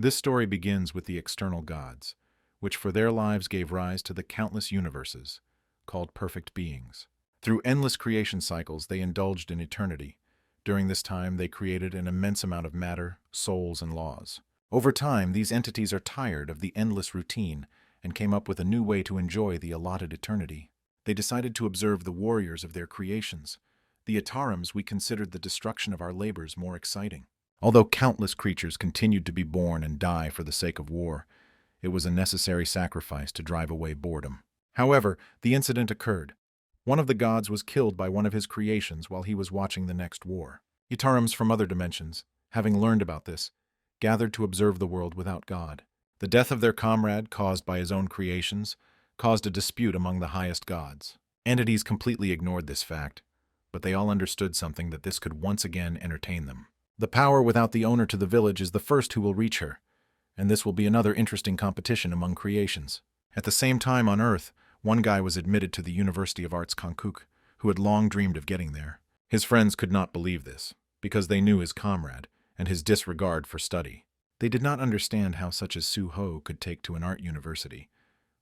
This story begins with the external gods, which for their lives gave rise to the countless universes, called perfect beings. Through endless creation cycles, they indulged in eternity. During this time, they created an immense amount of matter, souls, and laws. Over time, these entities are tired of the endless routine and came up with a new way to enjoy the allotted eternity. They decided to observe the warriors of their creations. The Atarams, we considered the destruction of our labors more exciting. Although countless creatures continued to be born and die for the sake of war, it was a necessary sacrifice to drive away boredom. However, the incident occurred. One of the gods was killed by one of his creations while he was watching the next war. Atarams from other dimensions, having learned about this, gathered to observe the world without God. The death of their comrade, caused by his own creations, caused a dispute among the highest gods. Entities completely ignored this fact, but they all understood something, that this could once again entertain them. The power without the owner to the village is the first who will reach her, and this will be another interesting competition among creations. At the same time on Earth, one guy was admitted to the University of Arts Konkuk, who had long dreamed of getting there. His friends could not believe this, because they knew his comrade and his disregard for study. They did not understand how such as Su Ho could take to an art university,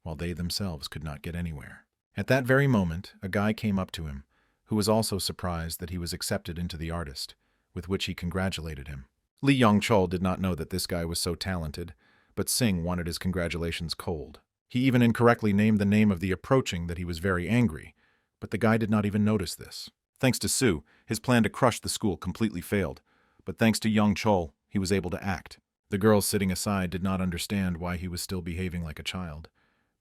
while they themselves could not get anywhere. At that very moment, a guy came up to him, who was also surprised that he was accepted into the artist, with which he congratulated him. Lee Yong-chol did not know that this guy was so talented, but Singh wanted his congratulations cold. He even incorrectly named the name of the approaching that he was very angry, but the guy did not even notice this. Thanks to Su, his plan to crush the school completely failed, but thanks to Yong-chol, he was able to act. The girls sitting aside did not understand why he was still behaving like a child,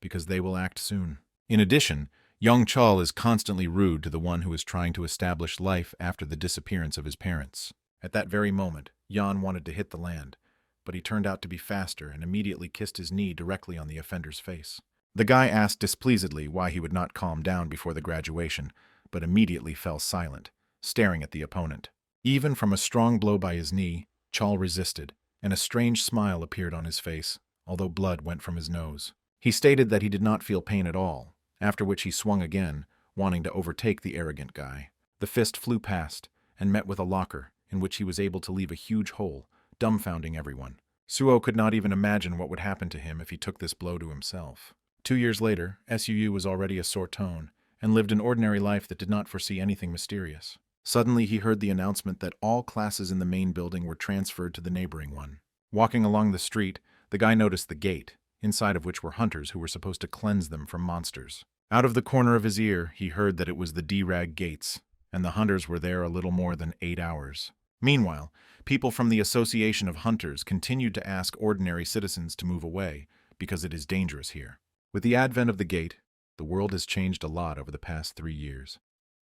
because they will act soon. In addition, Yong-chol is constantly rude to the one who is trying to establish life after the disappearance of his parents. At that very moment, Yan wanted to hit the land, but he turned out to be faster and immediately kissed his knee directly on the offender's face. The guy asked displeasedly why he would not calm down before the graduation, but immediately fell silent, staring at the opponent. Even from a strong blow by his knee, Chol resisted, and a strange smile appeared on his face, although blood went from his nose. He stated that he did not feel pain at all, after which he swung again, wanting to overtake the arrogant guy. The fist flew past, and met with a locker, in which he was able to leave a huge hole, dumbfounding everyone. Suo could not even imagine what would happen to him if he took this blow to himself. 2 years later, Suu was already a sore tone, and lived an ordinary life that did not foresee anything mysterious. Suddenly he heard the announcement that all classes in the main building were transferred to the neighboring one. Walking along the street, the guy noticed the gate, inside of which were hunters who were supposed to cleanse them from monsters. Out of the corner of his ear, he heard that it was the D-Rag gates, and the hunters were there a little more than 8 hours. Meanwhile, people from the Association of Hunters continued to ask ordinary citizens to move away, because it is dangerous here. With the advent of the gate, the world has changed a lot over the past 3 years,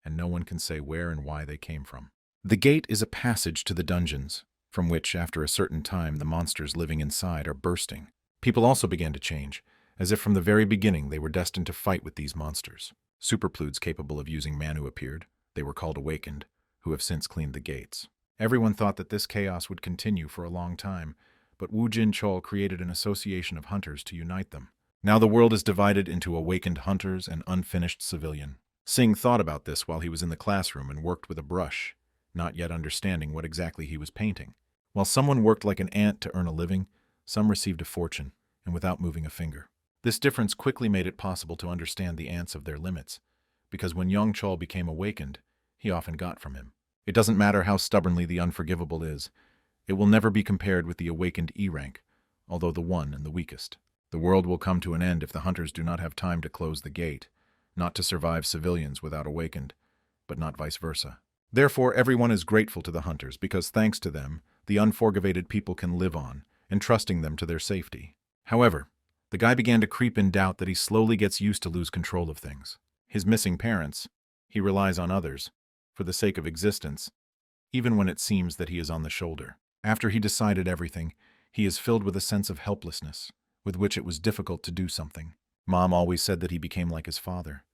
and no one can say where and why they came from. The gate is a passage to the dungeons, from which, after a certain time, the monsters living inside are bursting. People also began to change, as if from the very beginning they were destined to fight with these monsters. Superpludes capable of using Manu appeared. They were called Awakened, who have since cleaned the gates. Everyone thought that this chaos would continue for a long time, but Wu Jin-chol created an association of hunters to unite them. Now the world is divided into awakened hunters and unfinished civilian. Singh thought about this while he was in the classroom and worked with a brush, not yet understanding what exactly he was painting. While someone worked like an ant to earn a living, some received a fortune, and without moving a finger. This difference quickly made it possible to understand the ants of their limits, because when Yong-chol became awakened, he often got from him. It doesn't matter how stubbornly the unforgivable is, it will never be compared with the awakened E-rank, although the one and the weakest. The world will come to an end if the hunters do not have time to close the gate, not to survive civilians without awakened, but not vice versa. Therefore, everyone is grateful to the hunters because thanks to them, the unforgivated people can live on, entrusting them to their safety. However, the guy began to creep in doubt that he slowly gets used to lose control of things. His missing parents, he relies on others, for the sake of existence, even when it seems that he is on the shoulder. After he decided everything, he is filled with a sense of helplessness, with which it was difficult to do something. Mom always said that he became like his father,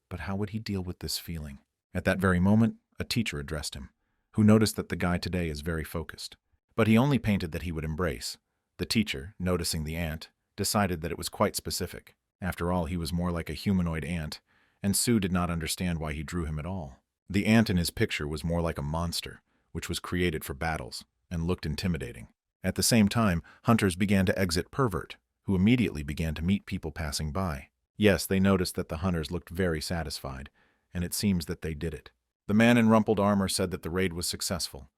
but how would he deal with this feeling? At that very moment, a teacher addressed him, who noticed that the guy today is very focused. But he only painted that he would embrace. The teacher, noticing the ant, decided that it was quite specific. After all, he was more like a humanoid ant, and Sue did not understand why he drew him at all. The ant in his picture was more like a monster, which was created for battles, and looked intimidating. At the same time, hunters began to exit Pervert, who immediately began to meet people passing by. Yes, they noticed that the hunters looked very satisfied, and it seems that they did it. The man in rumpled armor said that the raid was successful,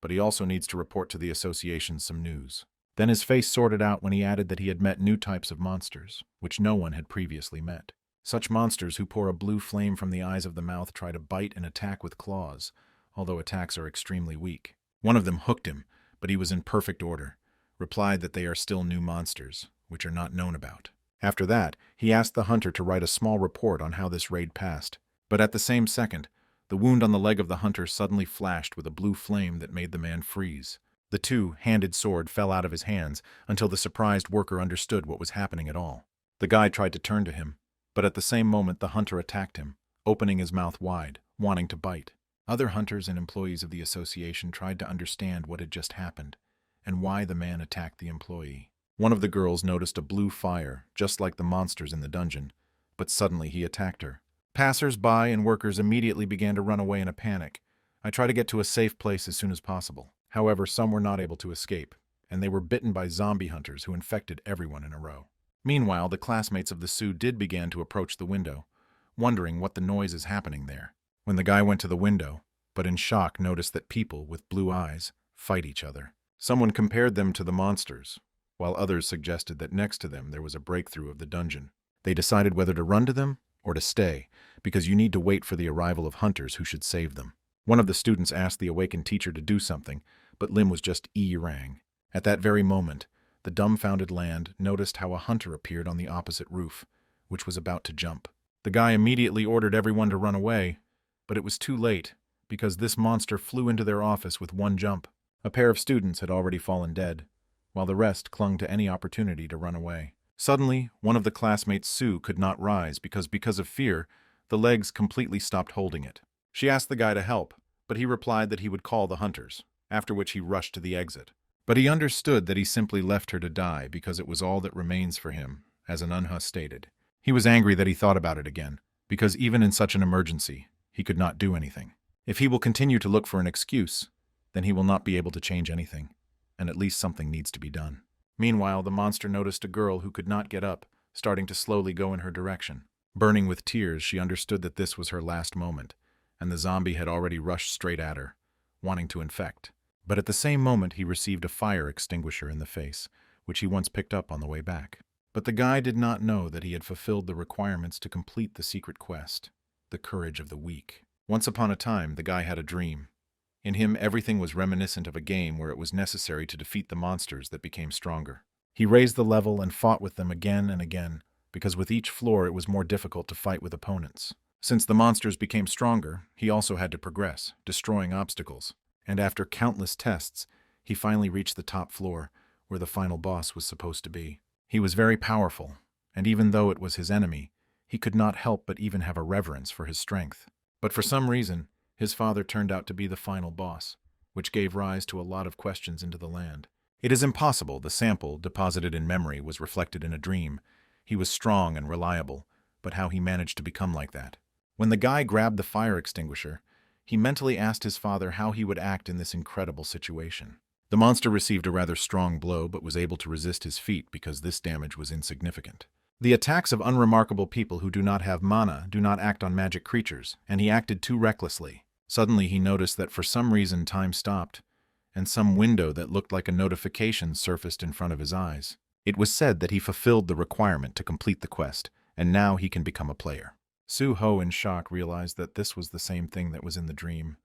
but he also needs to report to the association some news. Then his face sorted out when he added that he had met new types of monsters, which no one had previously met. Such monsters who pour a blue flame from the eyes of the mouth try to bite and attack with claws, although attacks are extremely weak. One of them hooked him, but he was in perfect order, replied that they are still new monsters, which are not known about. After that, he asked the hunter to write a small report on how this raid passed. But at the same second, the wound on the leg of the hunter suddenly flashed with a blue flame that made the man freeze. The two-handed sword fell out of his hands until the surprised worker understood what was happening at all. The guy tried to turn to him, but at the same moment the hunter attacked him, opening his mouth wide, wanting to bite. Other hunters and employees of the association tried to understand what had just happened, and why the man attacked the employee. One of the girls noticed a blue fire, just like the monsters in the dungeon, but suddenly he attacked her. Passers-by and workers immediately began to run away in a panic. I tried to get to a safe place as soon as possible. However, some were not able to escape, and they were bitten by zombie hunters who infected everyone in a row. Meanwhile, the classmates of the Sioux did begin to approach the window, wondering what the noise is happening there. When the guy went to the window, but in shock noticed that people with blue eyes fight each other. Someone compared them to the monsters, while others suggested that next to them there was a breakthrough of the dungeon. They decided whether to run to them or to stay, because you need to wait for the arrival of hunters who should save them. One of the students asked the awakened teacher to do something, but Lim was just rang. At that very moment, the dumbfounded land noticed how a hunter appeared on the opposite roof, which was about to jump. The guy immediately ordered everyone to run away, but it was too late, because this monster flew into their office with one jump. A pair of students had already fallen dead, while the rest clung to any opportunity to run away. Suddenly, one of the classmates, Sue, could not rise because of fear, the legs completely stopped holding it. She asked the guy to help, but he replied that he would call the hunters, after which he rushed to the exit. But he understood that he simply left her to die because it was all that remains for him, as an Unha stated. He was angry that he thought about it again, because even in such an emergency, he could not do anything. If he will continue to look for an excuse, then he will not be able to change anything, and at least something needs to be done. Meanwhile, the monster noticed a girl who could not get up, starting to slowly go in her direction. Burning with tears, she understood that this was her last moment, and the zombie had already rushed straight at her, wanting to infect. But at the same moment, he received a fire extinguisher in the face, which he once picked up on the way back. But the guy did not know that he had fulfilled the requirements to complete the secret quest, the courage of the weak. Once upon a time, the guy had a dream. In him, everything was reminiscent of a game where it was necessary to defeat the monsters that became stronger. He raised the level and fought with them again and again, because with each floor it was more difficult to fight with opponents. Since the monsters became stronger, he also had to progress, destroying obstacles. And after countless tests, he finally reached the top floor, where the final boss was supposed to be. He was very powerful, and even though it was his enemy, he could not help but even have a reverence for his strength. But for some reason, his father turned out to be the final boss, which gave rise to a lot of questions into the land. It is impossible the sample deposited in memory was reflected in a dream. He was strong and reliable, but how he managed to become like that. When the guy grabbed the fire extinguisher, he mentally asked his father how he would act in this incredible situation. The monster received a rather strong blow but was able to resist his feat because this damage was insignificant. The attacks of unremarkable people who do not have mana do not act on magic creatures, and he acted too recklessly. Suddenly he noticed that for some reason time stopped, and some window that looked like a notification surfaced in front of his eyes. It was said that he fulfilled the requirement to complete the quest, and now he can become a player. Su-ho, in shock, realized that this was the same thing that was in the dream,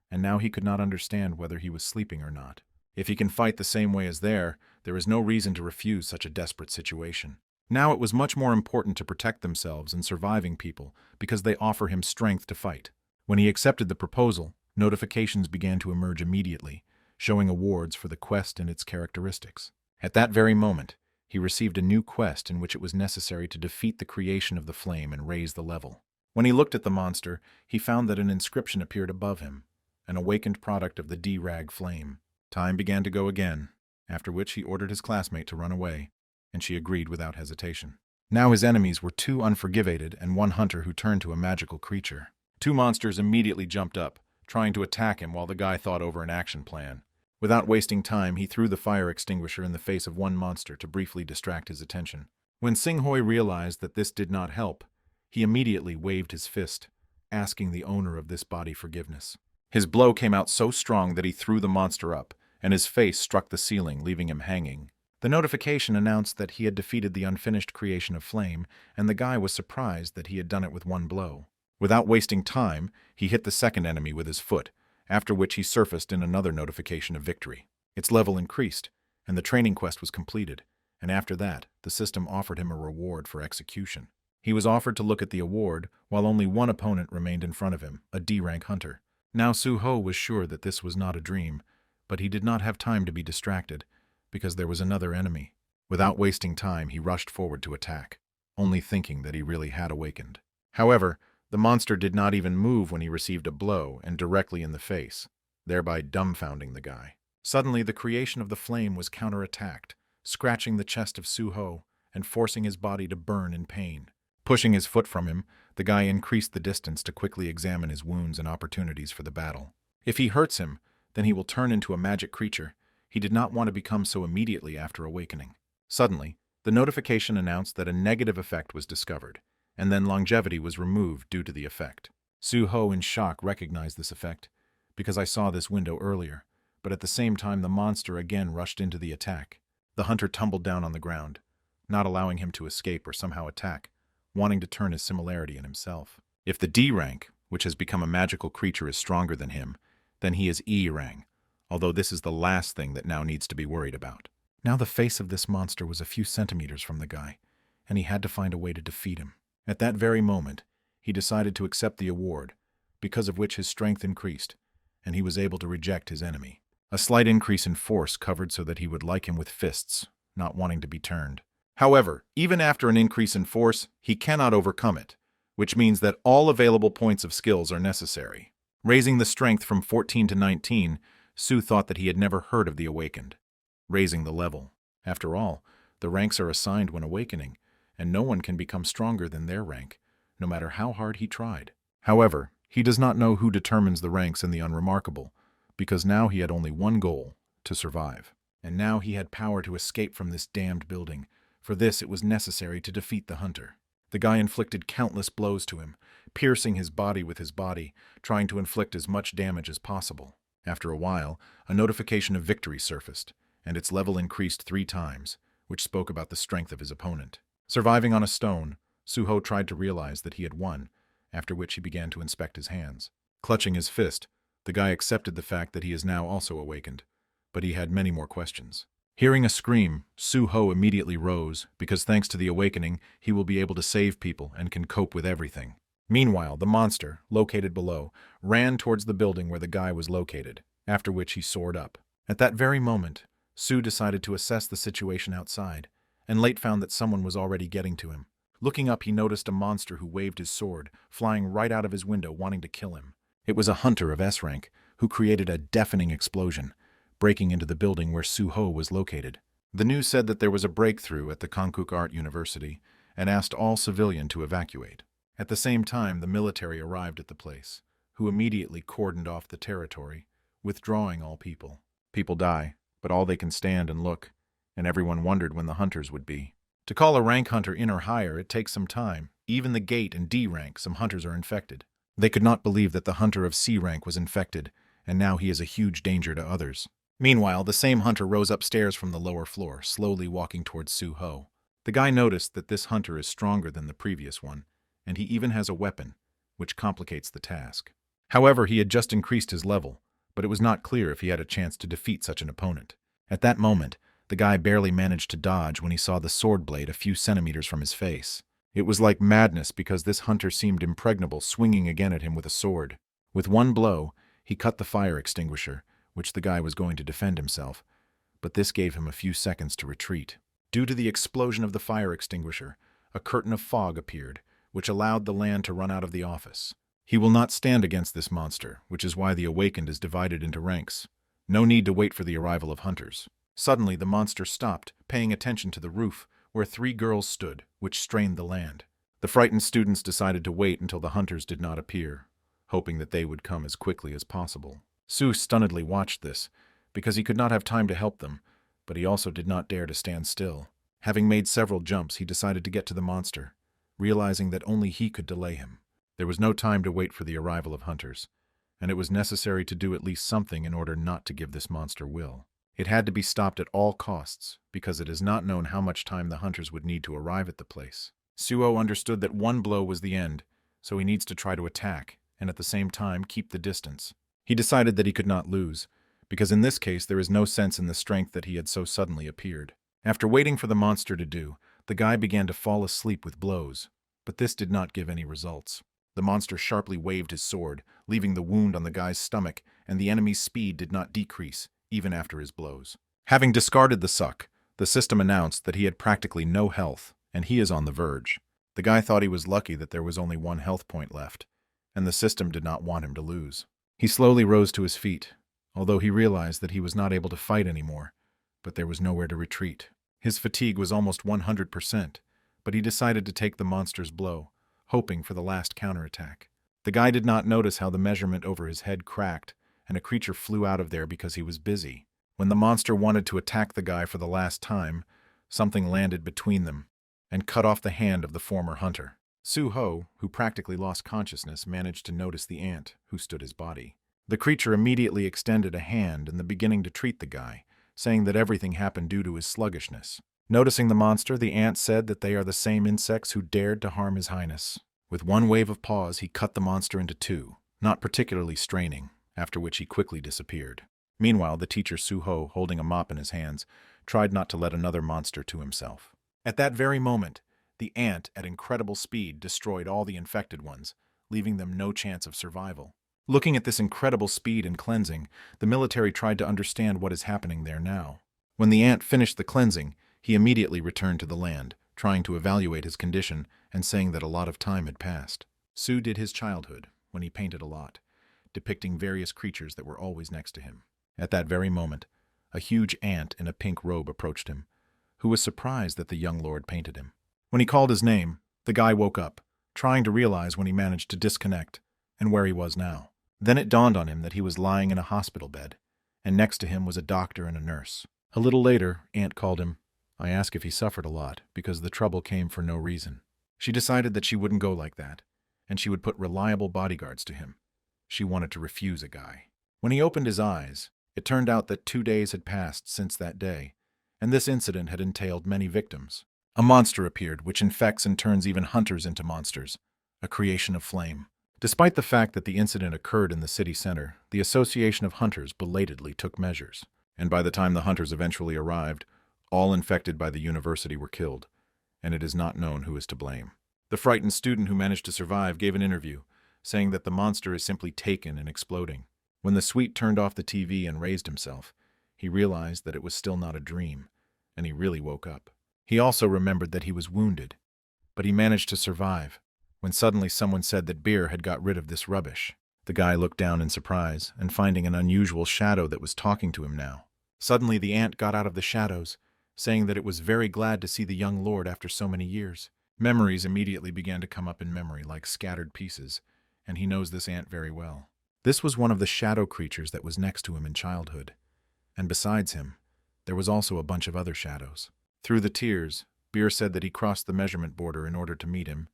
and now he could not understand whether he was sleeping or not. If he can fight the same way as there is no reason to refuse such a desperate situation. Now it was much more important to protect themselves and surviving people because they offer him strength to fight. When he accepted the proposal, notifications began to emerge immediately, showing awards for the quest and its characteristics. At that very moment, he received a new quest in which it was necessary to defeat the creation of the flame and raise the level. When he looked at the monster, he found that an inscription appeared above him, an awakened product of the D-Rag flame. Time began to go again, after which he ordered his classmate to run away, and she agreed without hesitation. Now his enemies were two unforgivated and one hunter who turned to a magical creature. Two monsters immediately jumped up, trying to attack him while the guy thought over an action plan. Without wasting time, he threw the fire extinguisher in the face of one monster to briefly distract his attention. When Singhoi realized that this did not help, he immediately waved his fist, asking the owner of this body forgiveness. His blow came out so strong that he threw the monster up, and his face struck the ceiling, leaving him hanging. The notification announced that he had defeated the unfinished creation of flame, and the guy was surprised that he had done it with one blow. Without wasting time, he hit the second enemy with his foot, after which he surfaced in another notification of victory. Its level increased, and the training quest was completed, and after that, the system offered him a reward for execution. He was offered to look at the award, while only one opponent remained in front of him, a D-rank hunter. Now Su-ho was sure that this was not a dream, but he did not have time to be distracted, because there was another enemy. Without wasting time, he rushed forward to attack, only thinking that he really had awakened. However, the monster did not even move when he received a blow, and directly in the face, thereby dumbfounding the guy. Suddenly, the creation of the flame was counterattacked, scratching the chest of Su-ho and forcing his body to burn in pain. Pushing his foot from him, the guy increased the distance to quickly examine his wounds and opportunities for the battle. If he hurts him, then he will turn into a magic creature. He did not want to become so immediately after awakening. Suddenly, the notification announced that a negative effect was discovered, and then longevity was removed due to the effect. Su-ho, in shock, recognized this effect, because I saw this window earlier, but at the same time the monster again rushed into the attack. The hunter tumbled down on the ground, not allowing him to escape or somehow attack, wanting to turn his similarity in himself. If the D rank, which has become a magical creature, is stronger than him, then he is E rank, although this is the last thing that now needs to be worried about. Now the face of this monster was a few centimeters from the guy, and he had to find a way to defeat him. At that very moment, he decided to accept the award, because of which his strength increased, and he was able to reject his enemy. A slight increase in force covered so that he would like him with fists, not wanting to be turned. However, even after an increase in force, he cannot overcome it, which means that all available points of skills are necessary. Raising the strength from 14 to 19, Su thought that he had never heard of the awakened. Raising the level. After all, the ranks are assigned when awakening, and no one can become stronger than their rank, no matter how hard he tried. However, he does not know who determines the ranks in the unremarkable, because now he had only one goal, to survive. And now he had power to escape from this damned building. For this, it was necessary to defeat the hunter. The guy inflicted countless blows to him, piercing his body with his body, trying to inflict as much damage as possible. After a while, a notification of victory surfaced, and its level increased 3 times, which spoke about the strength of his opponent. Surviving on a stone, Su-ho tried to realize that he had won, after which he began to inspect his hands. Clutching his fist, the guy accepted the fact that he is now also awakened, but he had many more questions. Hearing a scream, Su-ho immediately rose, because thanks to the awakening, he will be able to save people and can cope with everything. Meanwhile, the monster, located below, ran towards the building where the guy was located, after which he soared up. At that very moment, Su decided to assess the situation outside, and late found that someone was already getting to him. Looking up, he noticed a monster who waved his sword, flying right out of his window, wanting to kill him. It was a hunter of S rank, who created a deafening explosion, breaking into the building where Su-ho was located. The news said that there was a breakthrough at the Konkuk Art University, and asked all civilians to evacuate. At the same time, the military arrived at the place, who immediately cordoned off the territory, withdrawing all people. People die, but all they can stand and look, and everyone wondered when the hunters would be. To call a rank hunter in or higher, it takes some time. Even the gate and D rank, some hunters are infected. They could not believe that the hunter of C rank was infected, and now he is a huge danger to others. Meanwhile, the same hunter rose upstairs from the lower floor, slowly walking towards Su-ho. The guy noticed that this hunter is stronger than the previous one, and he even has a weapon, which complicates the task. However, he had just increased his level, but it was not clear if he had a chance to defeat such an opponent. At that moment, the guy barely managed to dodge when he saw the sword blade a few centimeters from his face. It was like madness because this hunter seemed impregnable, swinging again at him with a sword. With one blow, he cut the fire extinguisher, which the guy was going to defend himself, but this gave him a few seconds to retreat. Due to the explosion of the fire extinguisher, a curtain of fog appeared, which allowed the land to run out of the office. He will not stand against this monster, which is why the awakened is divided into ranks. No need to wait for the arrival of hunters. Suddenly, the monster stopped, paying attention to the roof, where 3 girls stood, which strained the land. The frightened students decided to wait until the hunters did not appear, hoping that they would come as quickly as possible. Su stunnedly watched this, because he could not have time to help them, but he also did not dare to stand still. Having made several jumps, he decided to get to the monster, realizing that only he could delay him. There was no time to wait for the arrival of hunters, and it was necessary to do at least something in order not to give this monster will. It had to be stopped at all costs, because it is not known how much time the hunters would need to arrive at the place. Suo understood that one blow was the end, so he needs to try to attack, and at the same time keep the distance. He decided that he could not lose, because in this case there is no sense in the strength that he had so suddenly appeared. After waiting for the monster to do, the guy began to fall asleep with blows, but this did not give any results. The monster sharply waved his sword, leaving the wound on the guy's stomach, and the enemy's speed did not decrease, even after his blows. Having discarded the suck, the system announced that he had practically no health, and he is on the verge. The guy thought he was lucky that there was only one health point left, and the system did not want him to lose. He slowly rose to his feet, although he realized that he was not able to fight anymore, but there was nowhere to retreat. His fatigue was almost 100%, but he decided to take the monster's blow, hoping for the last counterattack. The guy did not notice how the measurement over his head cracked, and a creature flew out of there because he was busy. When the monster wanted to attack the guy for the last time, something landed between them and cut off the hand of the former hunter. Suho, who practically lost consciousness, managed to notice the ant, who stood his body. The creature immediately extended a hand in the beginning to treat the guy, saying that everything happened due to his sluggishness. Noticing the monster, the ant said that they are the same insects who dared to harm His Highness. With one wave of paws, he cut the monster into two, not particularly straining, after which he quickly disappeared. Meanwhile, the teacher Suho, holding a mop in his hands, tried not to let another monster to himself. At that very moment, the ant, at incredible speed, destroyed all the infected ones, leaving them no chance of survival. Looking at this incredible speed and cleansing, the military tried to understand what is happening there now. When the ant finished the cleansing, he immediately returned to the land, trying to evaluate his condition and saying that a lot of time had passed. Su did his childhood, when he painted a lot, depicting various creatures that were always next to him. At that very moment, a huge ant in a pink robe approached him, who was surprised that the young lord painted him. When he called his name, the guy woke up, trying to realize when he managed to disconnect and where he was now. Then it dawned on him that he was lying in a hospital bed, and next to him was a doctor and a nurse. A little later, Ant called him. I asked if he suffered a lot, because the trouble came for no reason. She decided that she wouldn't go like that, and she would put reliable bodyguards to him. She wanted to refuse a guy. When he opened his eyes, it turned out that 2 days had passed since that day, and this incident had entailed many victims. A monster appeared, which infects and turns even hunters into monsters, a creation of flame. Despite the fact that the incident occurred in the city center, the Association of Hunters belatedly took measures, and by the time the hunters eventually arrived, all infected by the university were killed, and it is not known who is to blame. The frightened student who managed to survive gave an interview, saying that the monster is simply taken and exploding. When the Sweet turned off the TV and raised himself, he realized that it was still not a dream, and he really woke up. He also remembered that he was wounded, but he managed to survive, when suddenly someone said that Beer had got rid of this rubbish. The guy looked down in surprise, and finding an unusual shadow that was talking to him now. Suddenly the ant got out of the shadows, saying that it was very glad to see the young lord after so many years. Memories immediately began to come up in memory like scattered pieces, and he knows this ant very well. This was one of the shadow creatures that was next to him in childhood, and besides him, there was also a bunch of other shadows. Through the tears, Beer said that he crossed the measurement border in order to meet him,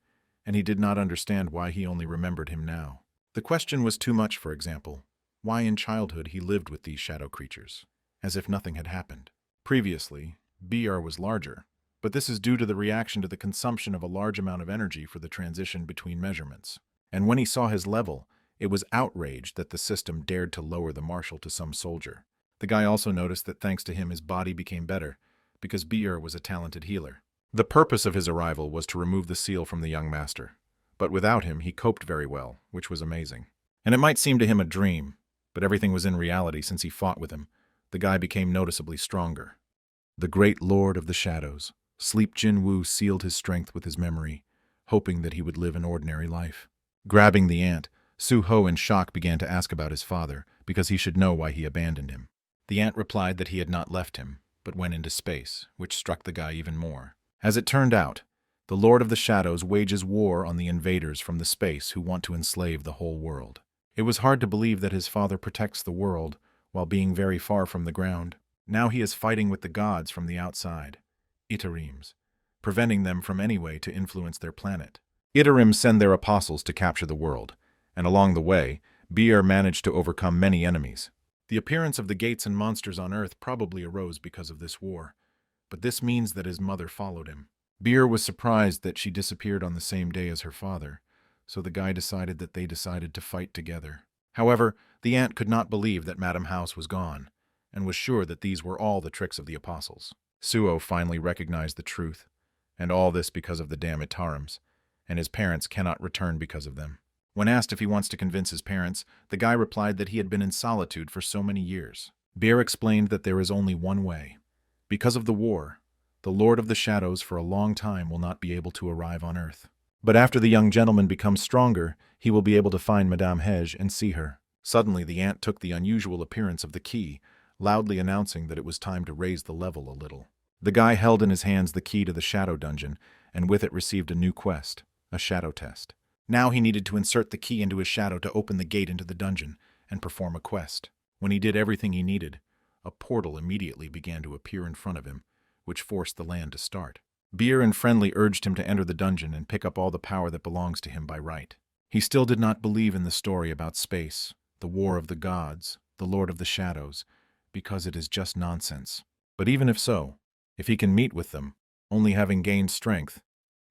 and he did not understand why he only remembered him now. The question was too much, for example, why in childhood he lived with these shadow creatures, as if nothing had happened. Previously, Beer was larger, but this is due to the reaction to the consumption of a large amount of energy for the transition between measurements. And when he saw his level, it was outraged that the system dared to lower the marshal to some soldier. The guy also noticed that thanks to him his body became better, because Beer was a talented healer. The purpose of his arrival was to remove the seal from the young master, but without him he coped very well, which was amazing. And it might seem to him a dream, but everything was in reality since he fought with him. The guy became noticeably stronger. The great lord of the shadows, Sleep Jin-woo, sealed his strength with his memory, hoping that he would live an ordinary life. Grabbing the ant, Su-ho in shock began to ask about his father, because he should know why he abandoned him. The ant replied that he had not left him, but went into space, which struck the guy even more. As it turned out, the Lord of the Shadows wages war on the invaders from the space who want to enslave the whole world. It was hard to believe that his father protects the world while being very far from the ground. Now he is fighting with the gods from the outside, Itarims, preventing them from any way to influence their planet. Itarims send their apostles to capture the world, and along the way, Beer managed to overcome many enemies. The appearance of the gates and monsters on Earth probably arose because of this war, but this means that his mother followed him. Beer was surprised that she disappeared on the same day as her father, so the guy decided that they decided to fight together. However, the ant could not believe that Madam House was gone, and was sure that these were all the tricks of the apostles. Suo finally recognized the truth, and all this because of the damn Itarims, and his parents cannot return because of them. When asked if he wants to convince his parents, the guy replied that he had been in solitude for so many years. Beer explained that there is only one way. Because of the war, the Lord of the Shadows for a long time will not be able to arrive on Earth. But after the young gentleman becomes stronger, he will be able to find Madame Hege and see her. Suddenly the ant took the unusual appearance of the key, loudly announcing that it was time to raise the level a little. The guy held in his hands the key to the shadow dungeon, and with it received a new quest, a shadow test. Now he needed to insert the key into his shadow to open the gate into the dungeon and perform a quest. When he did everything he needed, a portal immediately began to appear in front of him, which forced the land to start. Beer and Friendly urged him to enter the dungeon and pick up all the power that belongs to him by right. He still did not believe in the story about space, the war of the gods, the Lord of the Shadows, because it is just nonsense. But even if so, if he can meet with them, only having gained strength,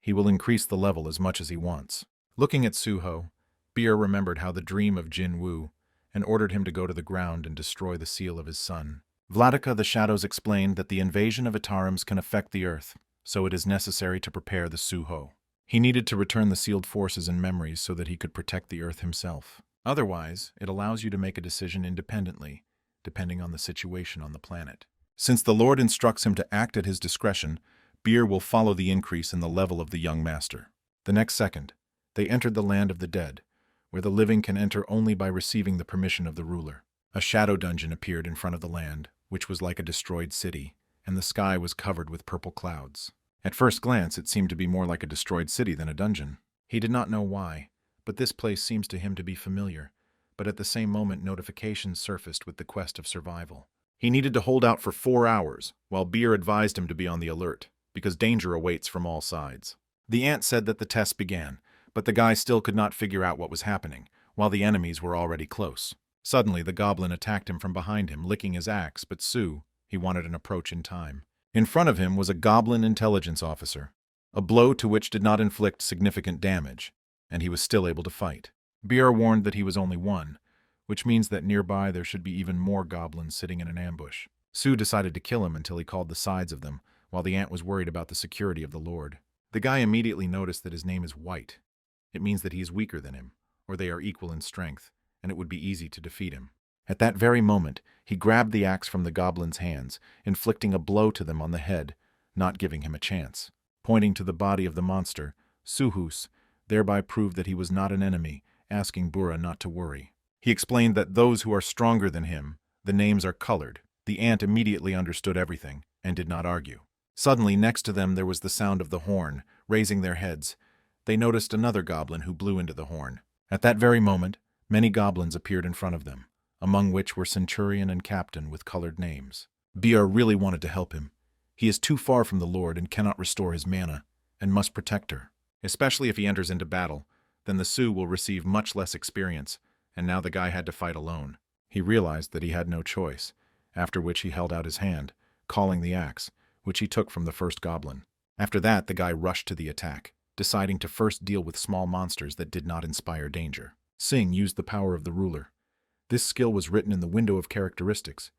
he will increase the level as much as he wants. Looking at Suho, Beer remembered how the dream of Jin Woo, and ordered him to go to the ground and destroy the seal of his son. Vladika the Shadows explained that the invasion of Itarims can affect the Earth, so it is necessary to prepare the Suho. He needed to return the sealed forces and memories so that he could protect the Earth himself. Otherwise, it allows you to make a decision independently, depending on the situation on the planet. Since the Lord instructs him to act at his discretion, Beer will follow the increase in the level of the young master. The next second, they entered the land of the dead, where the living can enter only by receiving the permission of the ruler. A shadow dungeon appeared in front of the land, which was like a destroyed city, and the sky was covered with purple clouds. At first glance, it seemed to be more like a destroyed city than a dungeon. He did not know why, but this place seems to him to be familiar, but at the same moment notifications surfaced with the quest of survival. He needed to hold out for 4 hours, while Beer advised him to be on the alert, because danger awaits from all sides. The ant said that the test began, but the guy still could not figure out what was happening, while the enemies were already close. Suddenly, the goblin attacked him from behind him, licking his axe, but he wanted an approach in time. In front of him was a goblin intelligence officer, a blow to which did not inflict significant damage, and he was still able to fight. Beer warned that he was only one, which means that nearby there should be even more goblins sitting in an ambush. Su decided to kill him until he called the sides of them, while the ant was worried about the security of the Lord. The guy immediately noticed that his name is White. It means that he is weaker than him, or they are equal in strength, and it would be easy to defeat him. At that very moment, he grabbed the axe from the goblin's hands, inflicting a blow to them on the head, not giving him a chance. Pointing to the body of the monster, Suhus thereby proved that he was not an enemy, asking Bura not to worry. He explained that those who are stronger than him, the names are colored. The ant immediately understood everything, and did not argue. Suddenly, next to them there was the sound of the horn. Raising their heads, they noticed another goblin who blew into the horn. At that very moment, many goblins appeared in front of them, among which were Centurion and Captain with colored names. Beer really wanted to help him. He is too far from the Lord and cannot restore his mana, and must protect her. Especially if he enters into battle, then the Sioux will receive much less experience, and now the guy had to fight alone. He realized that he had no choice, after which he held out his hand, calling the axe, which he took from the first goblin. After that, the guy rushed to the attack, deciding to first deal with small monsters that did not inspire danger. Singh used the power of the ruler. This skill was written in the window of characteristics,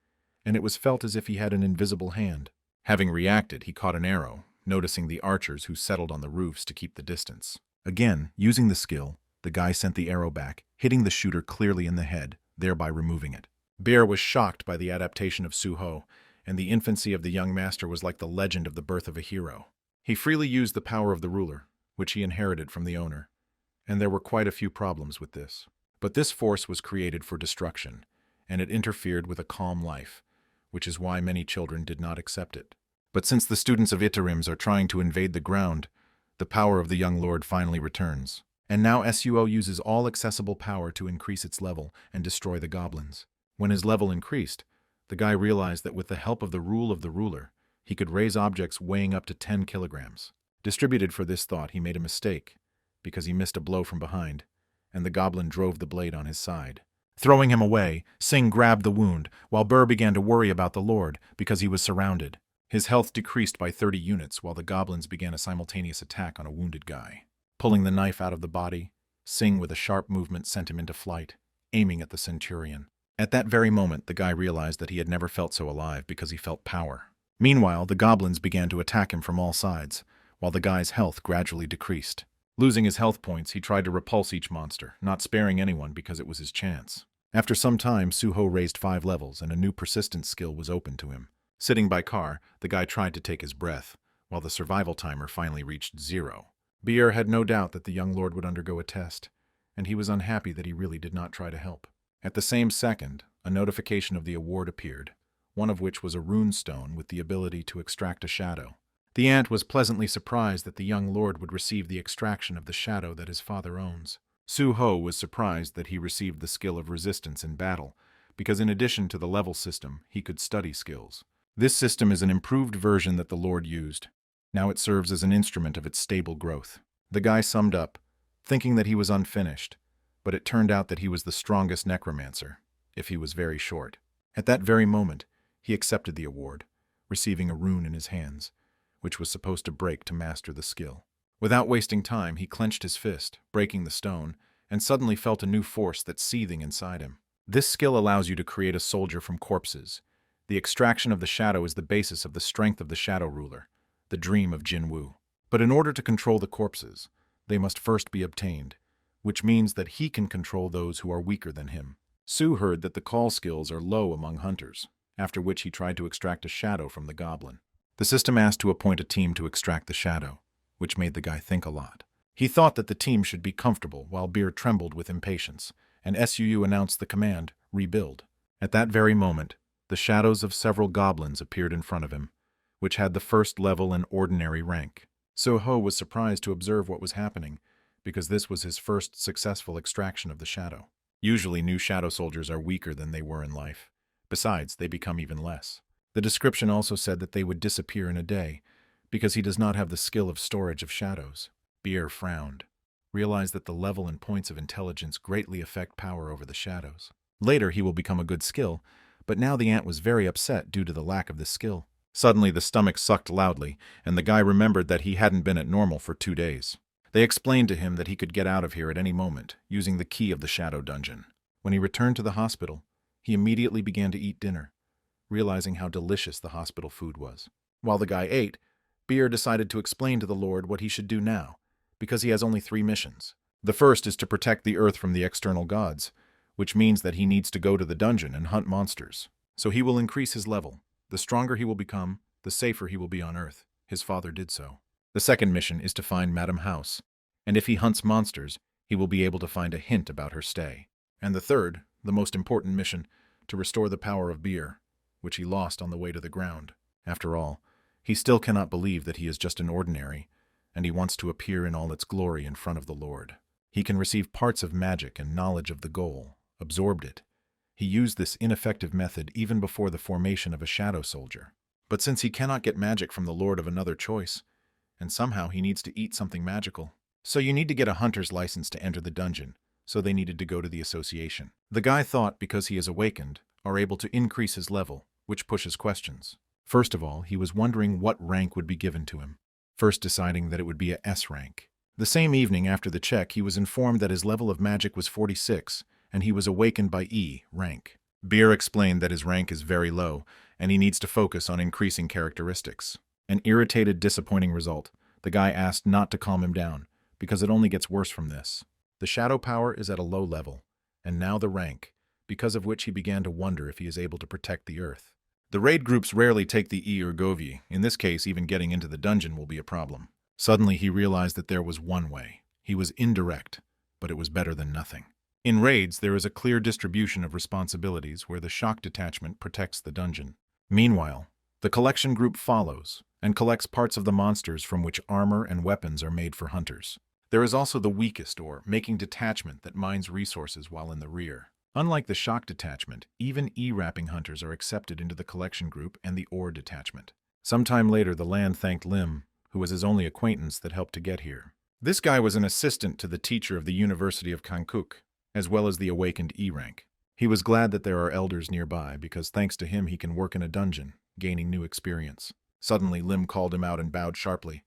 and it was felt as if he had an invisible hand. Having reacted, he caught an arrow, noticing the archers who settled on the roofs to keep the distance. Again, using the skill, the guy sent the arrow back, hitting the shooter clearly in the head, thereby removing it. Bear was shocked by the adaptation of Suho, and the infancy of the young master was like the legend of the birth of a hero. He freely used the power of the ruler, which he inherited from the owner, and there were quite a few problems with this. But this force was created for destruction, and it interfered with a calm life, which is why many children did not accept it. But since the students of Itarims are trying to invade the ground, the power of the young lord finally returns. And now Suo uses all accessible power to increase its level and destroy the goblins. When his level increased, the guy realized that with the help of the rule of the ruler, he could raise objects weighing up to 10 kilograms. Distributed for this thought, he made a mistake, because he missed a blow from behind, and the goblin drove the blade on his side. Throwing him away, Singh grabbed the wound, while Burr began to worry about the Lord, because he was surrounded. His health decreased by 30 units, while the goblins began a simultaneous attack on a wounded guy. Pulling the knife out of the body, Singh with a sharp movement sent him into flight, aiming at the centurion. At that very moment, the guy realized that he had never felt so alive because he felt power. Meanwhile, the goblins began to attack him from all sides, while the guy's health gradually decreased. Losing his health points, he tried to repulse each monster, not sparing anyone because it was his chance. After some time, Suho raised 5 levels, and a new persistence skill was open to him. Sitting by Car, the guy tried to take his breath, while the survival timer finally reached 0. Beer had no doubt that the young lord would undergo a test, and he was unhappy that he really did not try to help. At the same second, a notification of the award appeared, one of which was a rune stone with the ability to extract a shadow. The ant was pleasantly surprised that the young lord would receive the extraction of the shadow that his father owns. Su-ho was surprised that he received the skill of resistance in battle, because in addition to the level system, he could study skills. This system is an improved version that the lord used. Now it serves as an instrument of its stable growth. The guy summed up, thinking that he was unfinished, but it turned out that he was the strongest necromancer, if he was very short. At that very moment, he accepted the award, receiving a rune in his hands, which was supposed to break to master the skill. Without wasting time, he clenched his fist, breaking the stone, and suddenly felt a new force that's seething inside him. This skill allows you to create a soldier from corpses. The extraction of the shadow is the basis of the strength of the shadow ruler, the dream of Jin Wu. But in order to control the corpses, they must first be obtained, which means that he can control those who are weaker than him. Su heard that the call skills are low among hunters, after which he tried to extract a shadow from the goblin. The system asked to appoint a team to extract the shadow, which made the guy think a lot. He thought that the team should be comfortable, while Beer trembled with impatience, and SUU announced the command, rebuild. At that very moment, the shadows of several goblins appeared in front of him, which had the first level and ordinary rank. So-ho was surprised to observe what was happening, because this was his first successful extraction of the shadow. Usually, new shadow soldiers are weaker than they were in life. Besides, they become even less. The description also said that they would disappear in a day, because he does not have the skill of storage of shadows. Beer frowned, realized that the level and points of intelligence greatly affect power over the shadows. Later, he will become a good skill, but now the ant was very upset due to the lack of this skill. Suddenly, the stomach sucked loudly, and the guy remembered that he hadn't been at normal for 2 days. They explained to him that he could get out of here at any moment, using the key of the shadow dungeon. When he returned to the hospital, he immediately began to eat dinner, realizing how delicious the hospital food was. While the guy ate, Beer decided to explain to the Lord what he should do now, because he has only 3 missions. The first is to protect the earth from the external gods, which means that he needs to go to the dungeon and hunt monsters. So he will increase his level. The stronger he will become, the safer he will be on Earth. His father did so. The second mission is to find Madam House, and if he hunts monsters, he will be able to find a hint about her stay. And the third, the most important mission, to restore the power of Beer, which he lost on the way to the ground. After all, he still cannot believe that he is just an ordinary, and he wants to appear in all its glory in front of the Lord. He can receive parts of magic and knowledge of the goal, absorbed it. He used this ineffective method even before the formation of a shadow soldier. But since he cannot get magic from the Lord of another choice, and somehow he needs to eat something magical, so you need to get a hunter's license to enter the dungeon, so they needed to go to the association. The guy thought because he is awakened, are able to increase his level, which pushes questions. First of all, he was wondering what rank would be given to him, first deciding that it would be a S rank. The same evening after the check, he was informed that his level of magic was 46, and he was awakened by E rank. Beer explained that his rank is very low, and he needs to focus on increasing characteristics. An irritated, disappointing result. The guy asked not to calm him down, because it only gets worse from this. The shadow power is at a low level, and now the rank, because of which he began to wonder if he is able to protect the earth. The raid groups rarely take the E or Govi. In this case, even getting into the dungeon will be a problem. Suddenly, he realized that there was one way. He was indirect, but it was better than nothing. In raids, there is a clear distribution of responsibilities where the shock detachment protects the dungeon. Meanwhile, the collection group follows and collects parts of the monsters from which armor and weapons are made for hunters. There is also the weakest or making detachment that mines resources while in the rear. Unlike the shock detachment, even E-wrapping hunters are accepted into the collection group and the ore detachment. Sometime later, the land thanked Lim, who was his only acquaintance that helped to get here. This guy was an assistant to the teacher of the University of Kankuk, as well as the awakened E-rank. He was glad that there are elders nearby because thanks to him he can work in a dungeon, gaining new experience. Suddenly, Lim called him out and bowed sharply.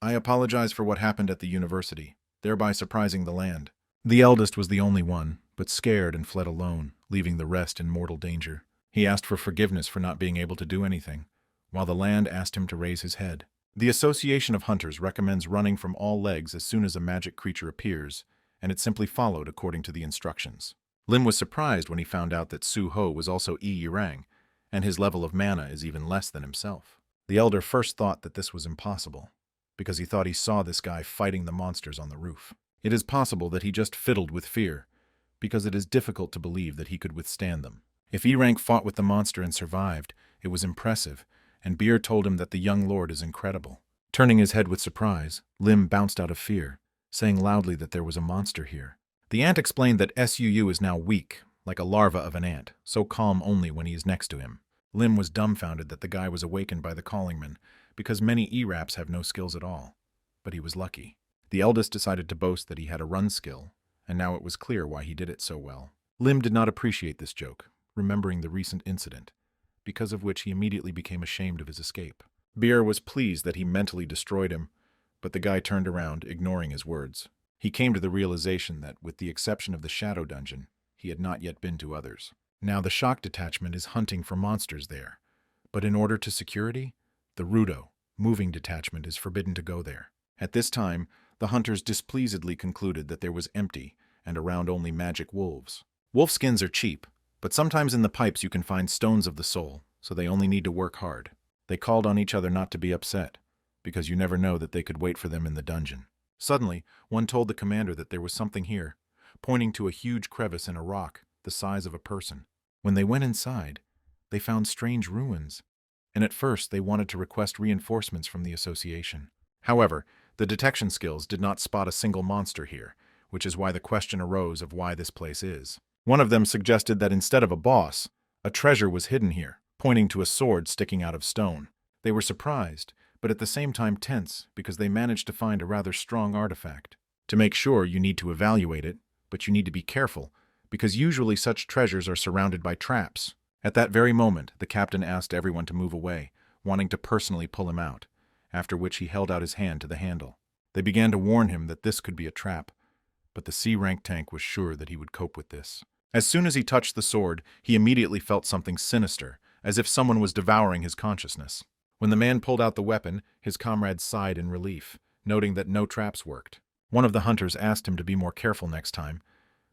"I apologize for what happened at the university, thereby surprising the land." The eldest was the only one, but scared and fled alone, leaving the rest in mortal danger. He asked for forgiveness for not being able to do anything, while the land asked him to raise his head. The Association of Hunters recommends running from all legs as soon as a magic creature appears, and it simply followed according to the instructions. Lim was surprised when he found out that Su Ho was also Yi Yirang, and his level of mana is even less than himself. The elder first thought that this was impossible, because he thought he saw this guy fighting the monsters on the roof. It is possible that he just fiddled with fear, because it is difficult to believe that he could withstand them. If E-rank fought with the monster and survived, it was impressive, and Beer told him that the young lord is incredible. Turning his head with surprise, Lim bounced out of fear, saying loudly that there was a monster here. The ant explained that Suu is now weak, like a larva of an ant, so calm only when he is next to him. Lim was dumbfounded that the guy was awakened by the callingman, because many E-raps have no skills at all. But he was lucky. The eldest decided to boast that he had a run skill, and now it was clear why he did it so well. Lim did not appreciate this joke, remembering the recent incident, because of which he immediately became ashamed of his escape. Beer was pleased that he mentally destroyed him, but the guy turned around, ignoring his words. He came to the realization that, with the exception of the Shadow Dungeon, he had not yet been to others. Now the Shock Detachment is hunting for monsters there, but in order to security, the Rudo, Moving Detachment, is forbidden to go there. At this time, the hunters displeasedly concluded that there was empty and around only magic wolves. Wolf skins are cheap, but sometimes in the pipes you can find stones of the soul, so they only need to work hard. They called on each other not to be upset, because you never know that they could wait for them in the dungeon. Suddenly, one told the commander that there was something here, pointing to a huge crevice in a rock the size of a person. When they went inside, they found strange ruins, and at first they wanted to request reinforcements from the association. However, the detection skills did not spot a single monster here, which is why the question arose of why this place is. One of them suggested that instead of a boss, a treasure was hidden here, pointing to a sword sticking out of stone. They were surprised, but at the same time tense, because they managed to find a rather strong artifact. To make sure, you need to evaluate it, but you need to be careful, because usually such treasures are surrounded by traps. At that very moment, the captain asked everyone to move away, wanting to personally pull him out, after which he held out his hand to the handle. They began to warn him that this could be a trap, but the C-rank tank was sure that he would cope with this. As soon as he touched the sword, he immediately felt something sinister, as if someone was devouring his consciousness. When the man pulled out the weapon, his comrades sighed in relief, noting that no traps worked. One of the hunters asked him to be more careful next time,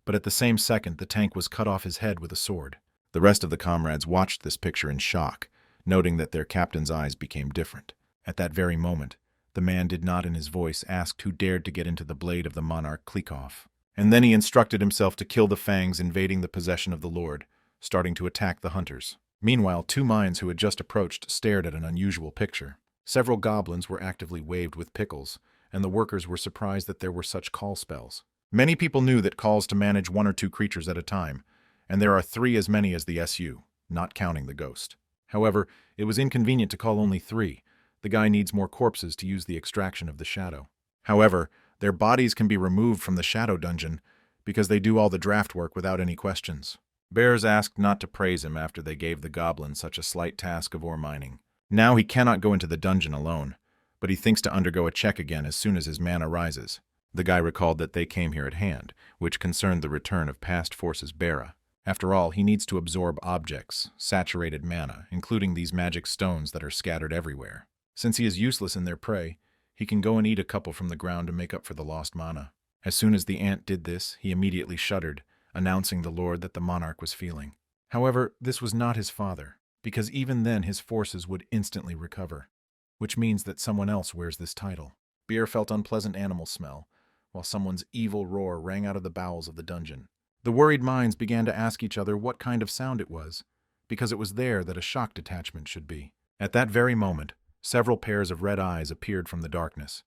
but at the same second the tank was cut off his head with a sword. The rest of the comrades watched this picture in shock, noting that their captain's eyes became different. At that very moment, the man did not in his voice ask who dared to get into the blade of the monarch Klikov. And then he instructed himself to kill the fangs invading the possession of the lord, starting to attack the hunters. Meanwhile, two mines who had just approached stared at an unusual picture. Several goblins were actively waved with pickles, and the workers were surprised that there were such call spells. Many people knew that calls to manage 1 or 2 creatures at a time, and there are 3 as many as the SU, not counting the ghost. However, it was inconvenient to call only 3. The guy needs more corpses to use the extraction of the shadow. However, their bodies can be removed from the shadow dungeon because they do all the draft work without any questions. Bears asked not to praise him after they gave the goblin such a slight task of ore mining. Now he cannot go into the dungeon alone, but he thinks to undergo a check again as soon as his mana rises. The guy recalled that they came here at hand, which concerned the return of past forces Bera. After all, he needs to absorb objects, saturated mana, including these magic stones that are scattered everywhere. Since he is useless in their prey, he can go and eat a couple from the ground to make up for the lost mana. As soon as the ant did this, he immediately shuddered, announcing the lord that the monarch was feeling. However, this was not his father, because even then his forces would instantly recover, which means that someone else wears this title. Beer felt unpleasant animal smell, while someone's evil roar rang out of the bowels of the dungeon. The worried minds began to ask each other what kind of sound it was, because it was there that a shock detachment should be. At that very moment, several pairs of red eyes appeared from the darkness.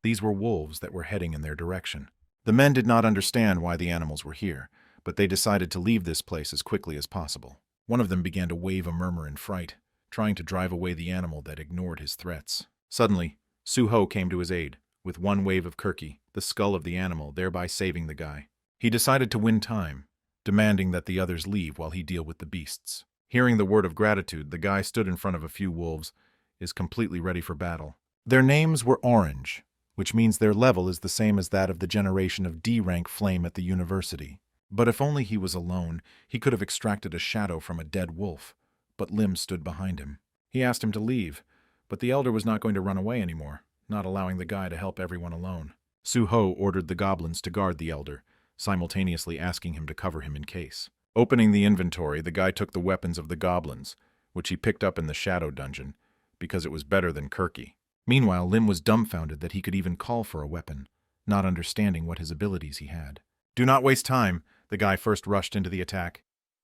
These were wolves that were heading in their direction. The men did not understand why the animals were here, but they decided to leave this place as quickly as possible. One of them began to wave a murmur in fright, trying to drive away the animal that ignored his threats. Suddenly, Suho came to his aid, with one wave of Kirky, the skull of the animal, thereby saving the guy. He decided to win time, demanding that the others leave while he deal with the beasts. Hearing the word of gratitude, the guy stood in front of a few wolves, is completely ready for battle. Their names were Orange, which means their level is the same as that of the generation of D-rank flame at the university. But if only he was alone, he could have extracted a shadow from a dead wolf, but Lim stood behind him. He asked him to leave, but the elder was not going to run away anymore, not allowing the guy to help everyone alone. Suho ordered the goblins to guard the elder, simultaneously asking him to cover him in case. Opening the inventory, the guy took the weapons of the goblins, which he picked up in the shadow dungeon, because it was better than Kirky. Meanwhile, Lim was dumbfounded that he could even call for a weapon, not understanding what his abilities he had. "Do not waste time," the guy first rushed into the attack.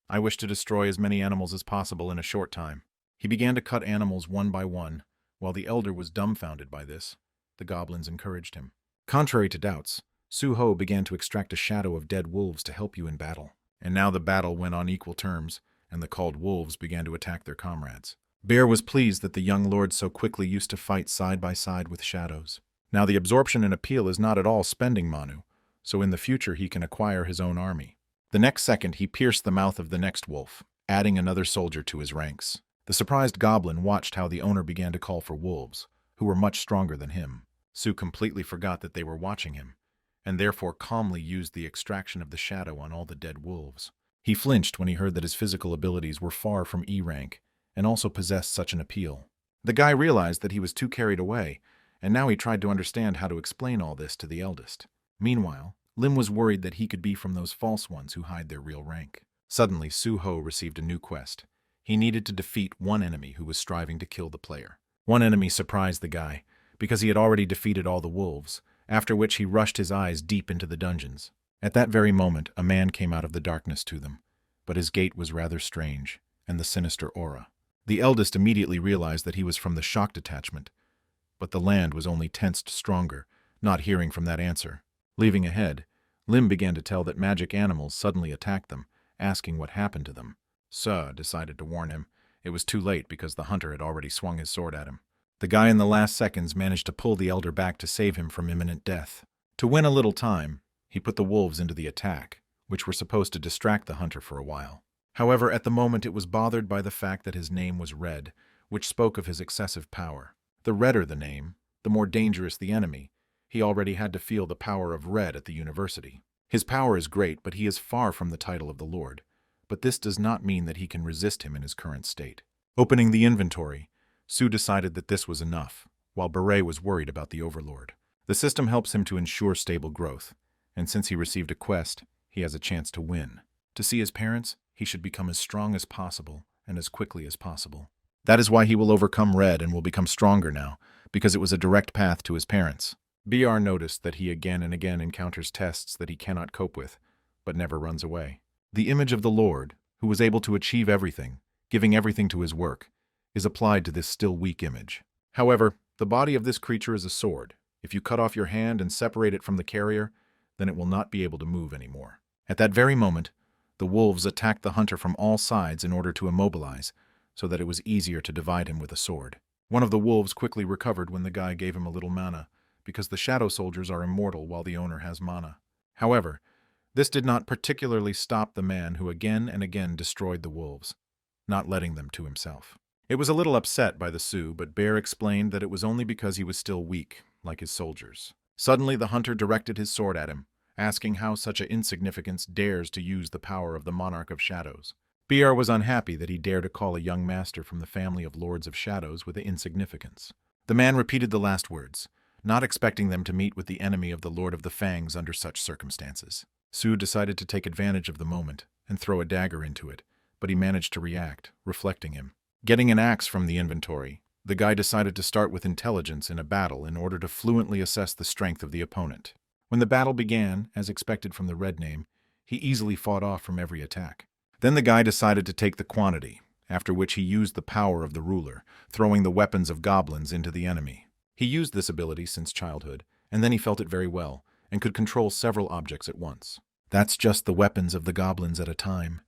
"I wish to destroy as many animals as possible in a short time." He began to cut animals one by one. While the elder was dumbfounded by this, the goblins encouraged him. Contrary to doubts, Suho began to extract a shadow of dead wolves to help you in battle. And now the battle went on equal terms, and the called wolves began to attack their comrades. Bear was pleased that the young lord so quickly used to fight side by side with shadows. Now the absorption and appeal is not at all spending Manu, so in the future he can acquire his own army. The next second he pierced the mouth of the next wolf, adding another soldier to his ranks. The surprised goblin watched how the owner began to call for wolves, who were much stronger than him. Su completely forgot that they were watching him, and therefore calmly used the extraction of the shadow on all the dead wolves. He flinched when he heard that his physical abilities were far from E rank, and also possessed such an appeal. The guy realized that he was too carried away, and now he tried to understand how to explain all this to the eldest. Meanwhile, Lim was worried that he could be from those false ones who hide their real rank. Suddenly, Suho received a new quest. He needed to defeat one enemy who was striving to kill the player. One enemy surprised the guy, because he had already defeated all the wolves, after which he rushed his eyes deep into the dungeons. At that very moment, a man came out of the darkness to them, but his gait was rather strange, and the sinister aura. The eldest immediately realized that he was from the shock detachment, but the land was only tensed stronger, not hearing from that answer. Leaving ahead, Lim began to tell that magic animals suddenly attacked them, asking what happened to them. Suh decided to warn him. It was too late because the hunter had already swung his sword at him. The guy in the last seconds managed to pull the elder back to save him from imminent death. To win a little time, he put the wolves into the attack, which were supposed to distract the hunter for a while. However, at the moment it was bothered by the fact that his name was red, which spoke of his excessive power. The redder the name, the more dangerous the enemy. He already had to feel the power of red at the university. His power is great, but he is far from the title of the Lord. But this does not mean that he can resist him in his current state. Opening the inventory, Su decided that this was enough, while Beret was worried about the Overlord. The system helps him to ensure stable growth, and since he received a quest, he has a chance to win. To see his parents, he should become as strong as possible and as quickly as possible. That is why he will overcome Red and will become stronger now, because it was a direct path to his parents. BR noticed that he again and again encounters tests that he cannot cope with, but never runs away. The image of the Lord, who was able to achieve everything, giving everything to his work, is applied to this still weak image. However, the body of this creature is a sword. If you cut off your hand and separate it from the carrier, then it will not be able to move anymore. At that very moment, the wolves attacked the hunter from all sides in order to immobilize, so that it was easier to divide him with a sword. One of the wolves quickly recovered when the guy gave him a little mana, because the shadow soldiers are immortal while the owner has mana. However, this did not particularly stop the man who again and again destroyed the wolves, not letting them to himself. It was a little upset by the Sioux, but Bear explained that it was only because he was still weak, like his soldiers. Suddenly the hunter directed his sword at him, asking how such an insignificance dares to use the power of the Monarch of Shadows. BR was unhappy that he dared to call a young master from the family of Lords of Shadows with insignificance. The man repeated the last words, not expecting them to meet with the enemy of the Lord of the Fangs under such circumstances. Su decided to take advantage of the moment and throw a dagger into it, but he managed to react, reflecting him. Getting an axe from the inventory, the guy decided to start with intelligence in a battle in order to fluently assess the strength of the opponent. When the battle began, as expected from the red name, he easily fought off from every attack. Then the guy decided to take the quantity, after which he used the power of the ruler, throwing the weapons of goblins into the enemy. He used this ability since childhood, and then he felt it very well, and could control several objects at once. That's just the weapons of the goblins at a time,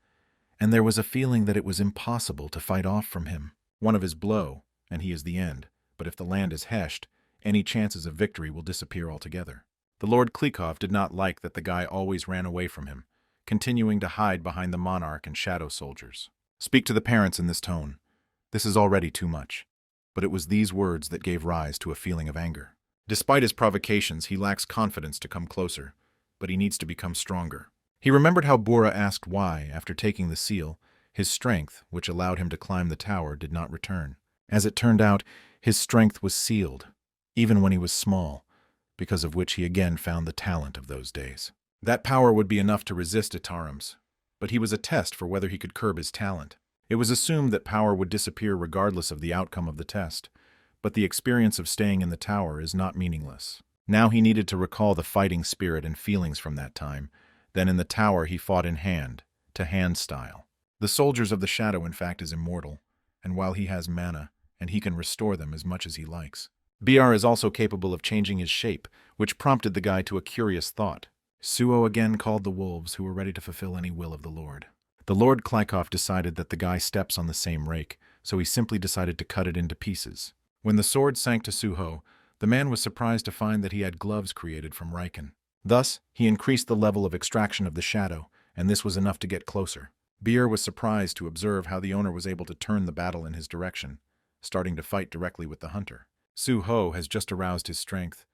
and there was a feeling that it was impossible to fight off from him. One of his blow, and he is the end, but if the land is heshed, any chances of victory will disappear altogether. The Lord Klikov did not like that the guy always ran away from him, continuing to hide behind the monarch and shadow soldiers. Speak to the parents in this tone. This is already too much. But it was these words that gave rise to a feeling of anger. Despite his provocations, he lacks confidence to come closer, but he needs to become stronger. He remembered how Bora asked why, after taking the seal, his strength, which allowed him to climb the tower, did not return. As it turned out, his strength was sealed, even when he was small, because of which he again found the talent of those days. That power would be enough to resist Itaram's, but he was a test for whether he could curb his talent. It was assumed that power would disappear regardless of the outcome of the test, but the experience of staying in the tower is not meaningless. Now he needed to recall the fighting spirit and feelings from that time. Then in the tower he fought in hand-to-hand style. The soldiers of the shadow, in fact, is immortal, and while he has mana, and he can restore them as much as he likes. BR is also capable of changing his shape, which prompted the guy to a curious thought. Suo again called the wolves, who were ready to fulfill any will of the Lord. The Lord Klikov decided that the guy steps on the same rake, so he simply decided to cut it into pieces. When the sword sank to Suho, the man was surprised to find that he had gloves created from Riken. Thus, he increased the level of extraction of the shadow, and this was enough to get closer. Beer was surprised to observe how the owner was able to turn the battle in his direction, starting to fight directly with the hunter. Suho has just aroused his strength,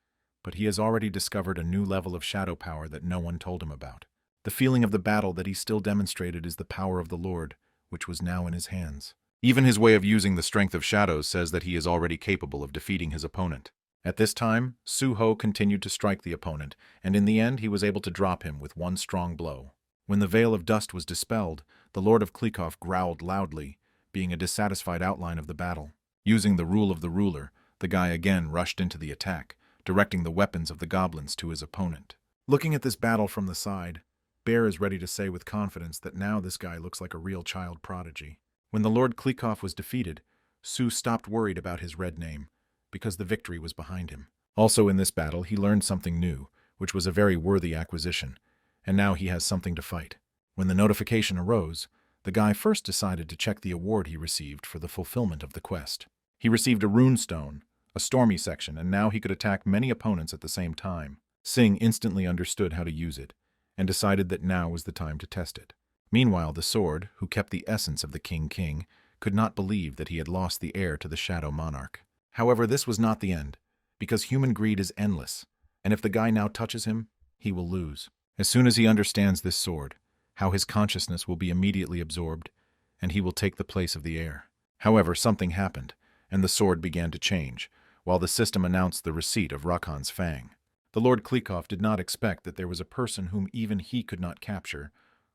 but he has already discovered a new level of shadow power that no one told him about. The feeling of the battle that he still demonstrated is the power of the Lord, which was now in his hands. Even his way of using the strength of shadows says that he is already capable of defeating his opponent. At this time, Suho continued to strike the opponent, and in the end he was able to drop him with one strong blow. When the veil of dust was dispelled, the Lord of Klikov growled loudly, being a dissatisfied outline of the battle. Using the rule of the ruler, the guy again rushed into the attack, directing the weapons of the goblins to his opponent. Looking at this battle from the side, Bear is ready to say with confidence that now this guy looks like a real child prodigy. When the Lord Klikov was defeated, Su stopped worried about his red name, because the victory was behind him. Also in this battle, he learned something new, which was a very worthy acquisition, and now he has something to fight. When the notification arose, the guy first decided to check the award he received for the fulfillment of the quest. He received a rune stone, a stormy section, and now he could attack many opponents at the same time. Singh instantly understood how to use it, and decided that now was the time to test it. Meanwhile, the sword, who kept the essence of the King, could not believe that he had lost the heir to the Shadow Monarch. However, this was not the end, because human greed is endless, and if the guy now touches him, he will lose. As soon as he understands this sword, how his consciousness will be immediately absorbed, and he will take the place of the heir. However, something happened, and the sword began to change, while the system announced the receipt of Rakan's fang. The Lord Klikov did not expect that there was a person whom even he could not capture,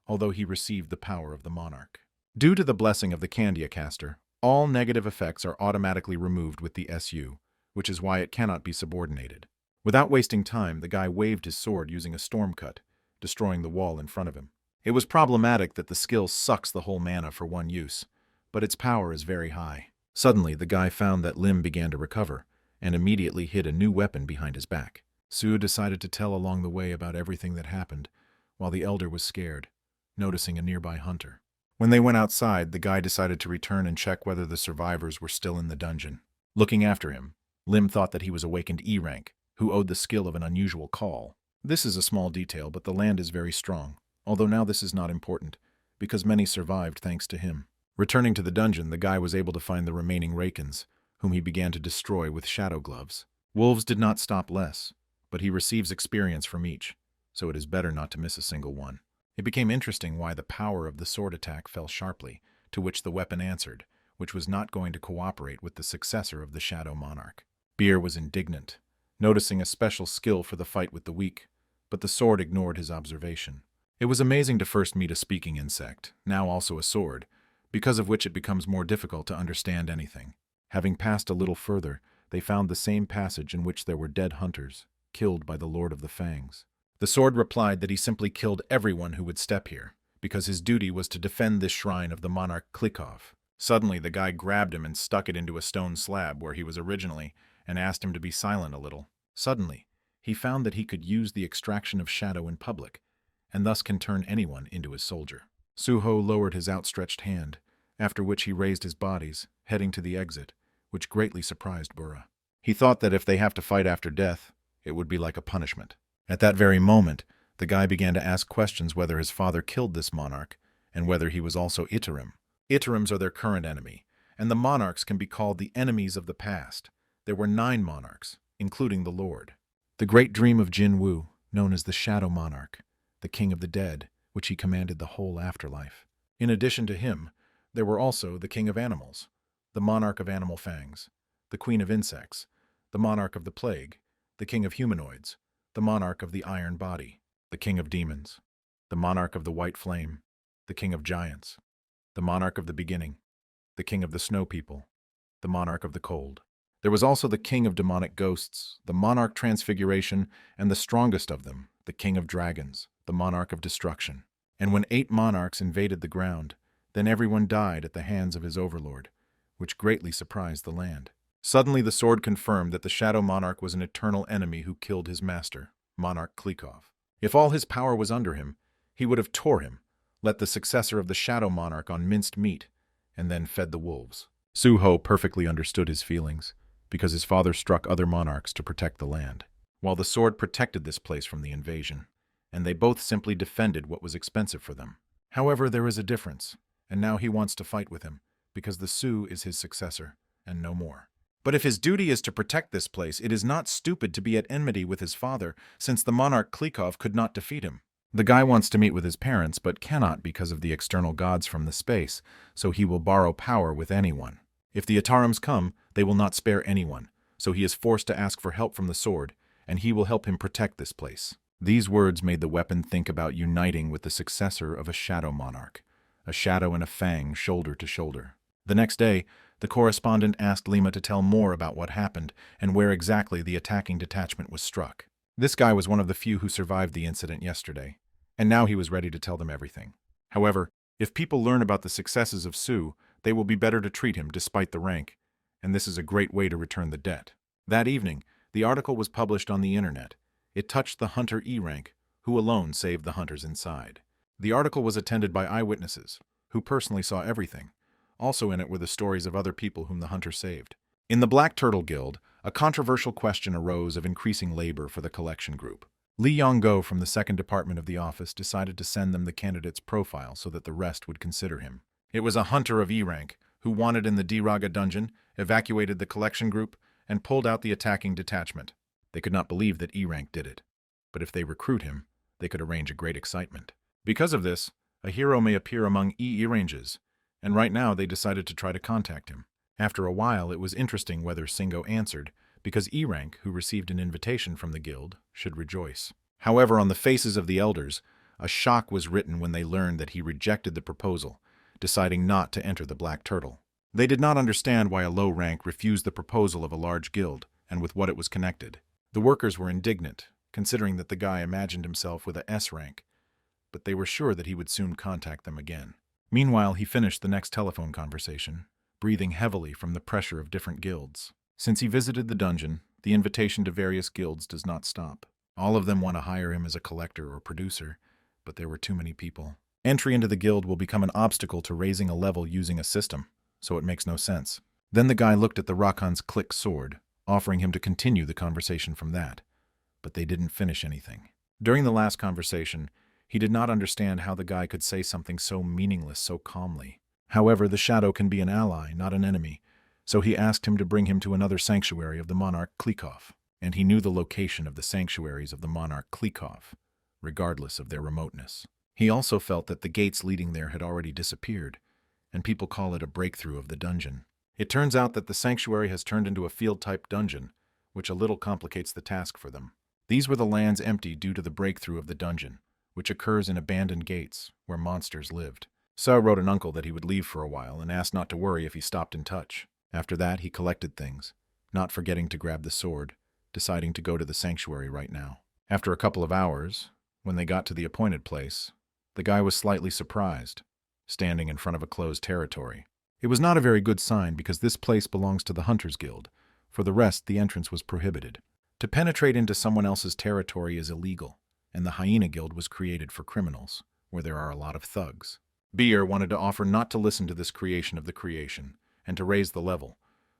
although he received the power of the monarch. Due to the blessing of the Candia caster, all negative effects are automatically removed with the SU, which is why it cannot be subordinated. Without wasting time, the guy waved his sword using a storm cut, destroying the wall in front of him. It was problematic that the skill sucks the whole mana for one use, but its power is very high. Suddenly, the guy found that Lim began to recover, and immediately hid a new weapon behind his back. Su decided to tell along the way about everything that happened, while the elder was scared, noticing a nearby hunter. When they went outside, the guy decided to return and check whether the survivors were still in the dungeon. Looking after him, Lim thought that he was awakened E-rank, who owed the skill of an unusual call. This is a small detail, but the land is very strong, although now this is not important, because many survived thanks to him. Returning to the dungeon, the guy was able to find the remaining Rakens, whom he began to destroy with shadow gloves. Wolves did not stop less, but he receives experience from each, so it is better not to miss a single one. It became interesting why the power of the sword attack fell sharply, to which the weapon answered, which was not going to cooperate with the successor of the Shadow Monarch. Beer was indignant, noticing a special skill for the fight with the weak, but the sword ignored his observation. It was amazing to first meet a speaking insect, now also a sword, because of which it becomes more difficult to understand anything. Having passed a little further, they found the same passage in which there were dead hunters, killed by the Lord of the Fangs. The sword replied that he simply killed everyone who would step here, because his duty was to defend this shrine of the monarch Klikov. Suddenly, the guy grabbed him and stuck it into a stone slab where he was originally, and asked him to be silent a little. Suddenly, he found that he could use the extraction of shadow in public, and thus can turn anyone into his soldier. Suho lowered his outstretched hand, after which he raised his bodies, heading to the exit, which greatly surprised Bura. He thought that if they have to fight after death, it would be like a punishment. At that very moment, the guy began to ask questions whether his father killed this monarch, and whether he was also Iterim. Iterims are their current enemy, and the monarchs can be called the enemies of the past. There were 9 monarchs, including the Lord. The great dream of Jin Wu, known as the Shadow Monarch, the king of the dead, which he commanded the whole afterlife. In addition to him, there were also the king of animals, the monarch of animal fangs, the queen of insects, the monarch of the plague, the king of humanoids, the monarch of the iron body, the king of demons, the monarch of the white flame, the king of giants, the monarch of the beginning, the king of the snow people, the monarch of the cold. There was also the king of demonic ghosts, the monarch transfiguration, and the strongest of them, the king of dragons, the monarch of destruction. And when 8 monarchs invaded the ground, then everyone died at the hands of his overlord, which greatly surprised the land. Suddenly the sword confirmed that the Shadow Monarch was an eternal enemy who killed his master, Monarch Klikov. If all his power was under him, he would have tore him, let the successor of the Shadow Monarch on minced meat, and then fed the wolves. Suho perfectly understood his feelings, because his father struck other monarchs to protect the land, while the sword protected this place from the invasion, and they both simply defended what was expensive for them. However, there is a difference, and now he wants to fight with him, because the Su is his successor, and no more. But if his duty is to protect this place, it is not stupid to be at enmity with his father, since the monarch Klikov could not defeat him. The guy wants to meet with his parents, but cannot because of the external gods from the space, so he will borrow power with anyone. If the Atarims come, they will not spare anyone, so he is forced to ask for help from the sword, and he will help him protect this place. These words made the weapon think about uniting with the successor of a Shadow Monarch, a shadow and a fang shoulder to shoulder. The next day, the correspondent asked Lima to tell more about what happened and where exactly the attacking detachment was struck. This guy was one of the few who survived the incident yesterday, and now he was ready to tell them everything. However, if people learn about the successes of Su, they will be better to treat him despite the rank, and this is a great way to return the debt. That evening, the article was published on the internet. It touched the hunter E rank, who alone saved the hunters inside. The article was attended by eyewitnesses, who personally saw everything. Also in it were the stories of other people whom the hunter saved. In the Black Turtle Guild, a controversial question arose of increasing labor for the collection group. Li Yonggo from the second department of the office decided to send them the candidate's profile so that the rest would consider him. It was a hunter of E rank, who wanted in the Diraga dungeon, evacuated the collection group, and pulled out the attacking detachment. They could not believe that E rank did it, but if they recruit him, they could arrange a great excitement. Because of this, a hero may appear among E ranges, and right now they decided to try to contact him. After a while, it was interesting whether Singo answered, because E rank, who received an invitation from the guild, should rejoice. However, on the faces of the elders, a shock was written when they learned that he rejected the proposal, deciding not to enter the Black Turtle. They did not understand why a low rank refused the proposal of a large guild, and with what it was connected. The workers were indignant, considering that the guy imagined himself with a S rank, but they were sure that he would soon contact them again. Meanwhile, he finished the next telephone conversation, breathing heavily from the pressure of different guilds. Since he visited the dungeon, the invitation to various guilds does not stop. All of them want to hire him as a collector or producer, but there were too many people. Entry into the guild will become an obstacle to raising a level using a system, so it makes no sense. Then the guy looked at the Rakan's click sword, offering him to continue the conversation from that, but they didn't finish anything. During the last conversation, he did not understand how the guy could say something so meaningless so calmly. However, the shadow can be an ally, not an enemy, so he asked him to bring him to another sanctuary of the monarch Klikov, and he knew the location of the sanctuaries of the monarch Klikov, regardless of their remoteness. He also felt that the gates leading there had already disappeared, and people call it a breakthrough of the dungeon. It turns out that the sanctuary has turned into a field-type dungeon, which a little complicates the task for them. These were the lands empty due to the breakthrough of the dungeon, which occurs in abandoned gates where monsters lived. Sa wrote an uncle that he would leave for a while and asked not to worry if he stopped in touch. After that, he collected things, not forgetting to grab the sword, deciding to go to the sanctuary right now. After a couple of hours, when they got to the appointed place, the guy was slightly surprised, standing in front of a closed territory. It was not a very good sign because this place belongs to the Hunters Guild. For the rest, the entrance was prohibited. To penetrate into someone else's territory is illegal, and the Hyena Guild was created for criminals, where there are a lot of thugs. Beer wanted to offer not to listen to this creation of the creation, and to raise the level,